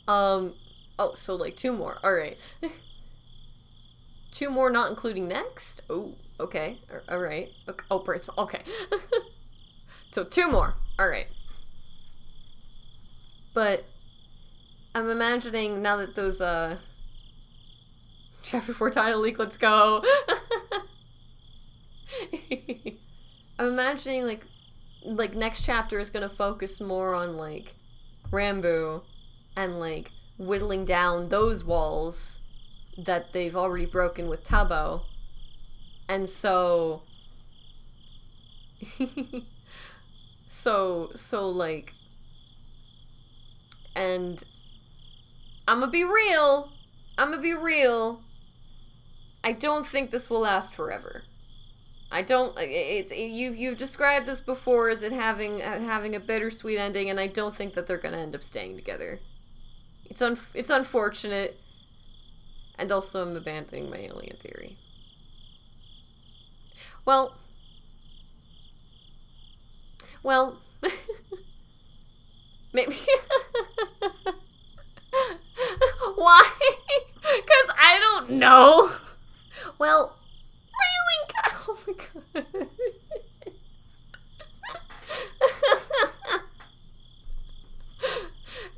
S1: So, like, 2 more. Alright. 2 more, not including next? Oh, okay. Alright. Okay. Oh, okay. So, 2 more. Alright. But I'm imagining, now that those, Chapter 4 title leak, let's go! I'm imagining, like, next chapter is gonna focus more on, like, Rambo and, like, whittling down those walls that they've already broken with Tubbo. And so... so, like... And... I'ma be real! I don't think this will last forever. I don't... You've described this before as it having a bittersweet ending, and I don't think that they're gonna end up staying together. It's unfortunate, and also I'm abandoning my alien theory. Well, maybe. Why? Because I don't know. Well, really? Oh my god.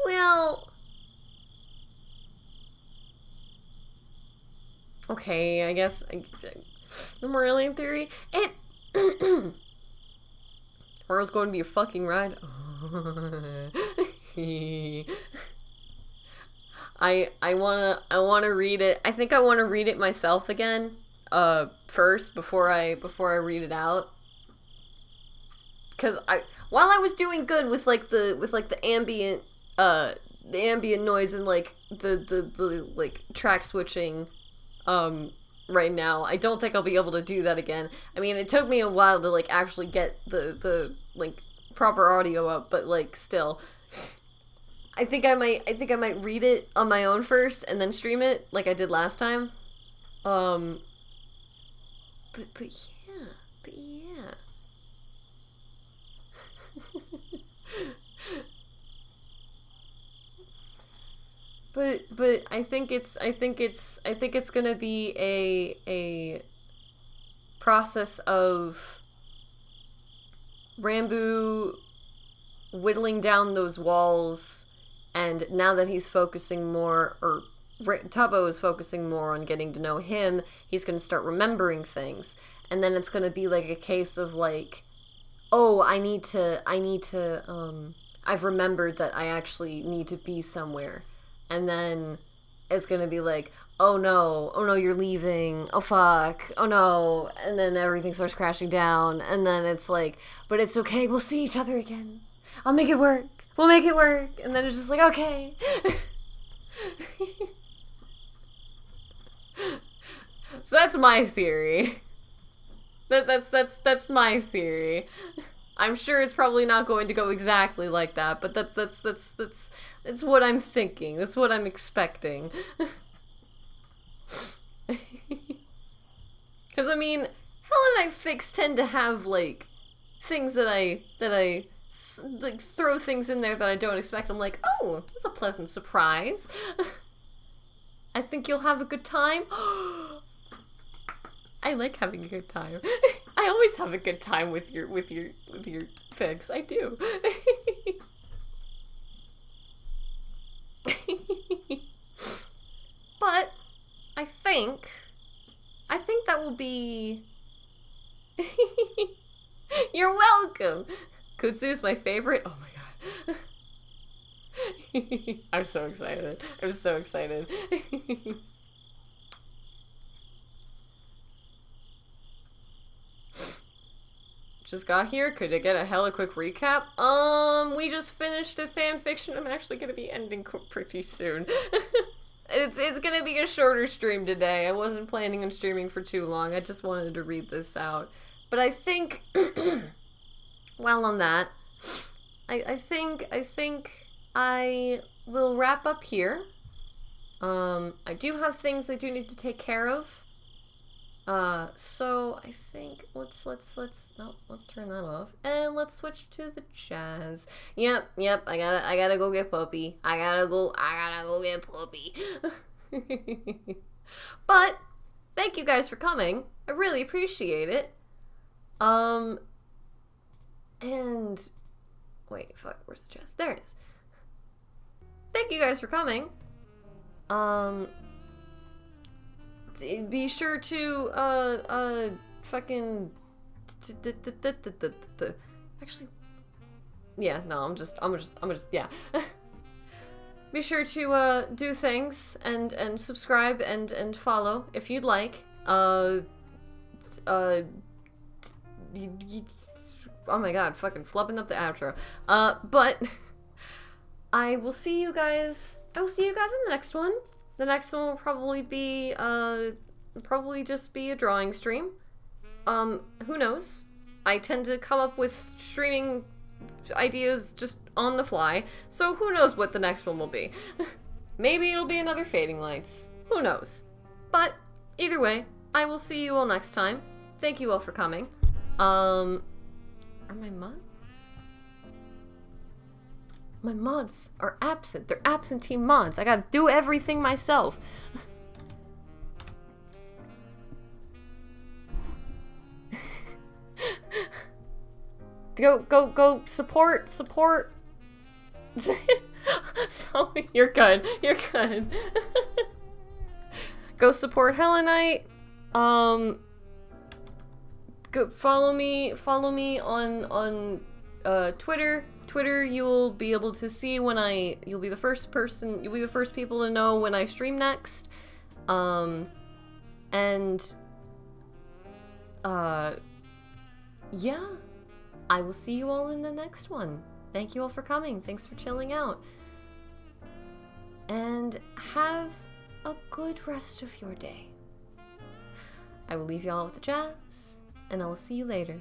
S1: Well, okay, I guess the more alien theory. Tomorrow's going to be a fucking ride. I wanna read it. I think I wanna read it myself again. First before I read it out. Cause while I was doing good with the ambient the ambient noise and like the like track switching right now. I don't think I'll be able to do that again. I mean, it took me a while to like actually get the like proper audio up, but like still, I think I might read it on my own first and then stream it like I did last time. But yeah. But I think it's gonna be a process of Rambu whittling down those walls, and now that he's focusing more, or Tubbo is focusing more on getting to know him, he's gonna start remembering things, and then it's gonna be like a case of like, oh, I've remembered that I actually need to be somewhere. And then it's gonna be like, oh no, you're leaving, oh fuck, oh no, and then everything starts crashing down, and then it's like, but it's okay, we'll see each other again. I'll make it work. We'll make it work. And then it's just like, okay. So that's my theory. That's my theory. I'm sure it's probably not going to go exactly like that, but that's what I'm thinking. That's what I'm expecting. Because I mean, Hellenite fics tend to have like things that I like throw things in there that I don't expect. I'm like, oh, that's a pleasant surprise. I think you'll have a good time. I like having a good time. I always have a good time with your fics. I do. But I think that will be. You're welcome. Kutsu's my favorite. Oh my god. I'm so excited. I'm so excited. Just got here. Could I get a hella quick recap? We just finished a fanfiction. I'm actually gonna be ending pretty soon. It's gonna be a shorter stream today. I wasn't planning on streaming for too long. I just wanted to read this out. But I think, while on that, I think I will wrap up here. I do have things I do need to take care of. So I think let's turn that off and let's switch to the jazz. Yep, I gotta go get Puppy. I gotta go get Puppy. But thank you guys for coming. I really appreciate it. And wait, fuck, where's the jazz? There it is. Thank you guys for coming. Be sure to, fucking, actually, yeah, no, I'm just, yeah. Be sure to, do things, and subscribe, and follow, if you'd like. Oh my god, fucking flubbing up the outro. But, I will see you guys in the next one. The next one will probably be, just be a drawing stream. Who knows? I tend to come up with streaming ideas just on the fly, so who knows what the next one will be. Maybe it'll be another Fading Lights. Who knows? But, either way, I will see you all next time. Thank you all for coming. Are my My mods are absent. They're absentee mods. I gotta do everything myself. Go support. So you're good. Go support Hellenite. Go follow me on Twitter. You'll be able to see when you'll be the first people to know when I stream next. Yeah, I will see you all in the next one. Thank you all for coming. Thanks for chilling out. and have a good rest of your day. I will leave you all with the jazz, and I will see you later.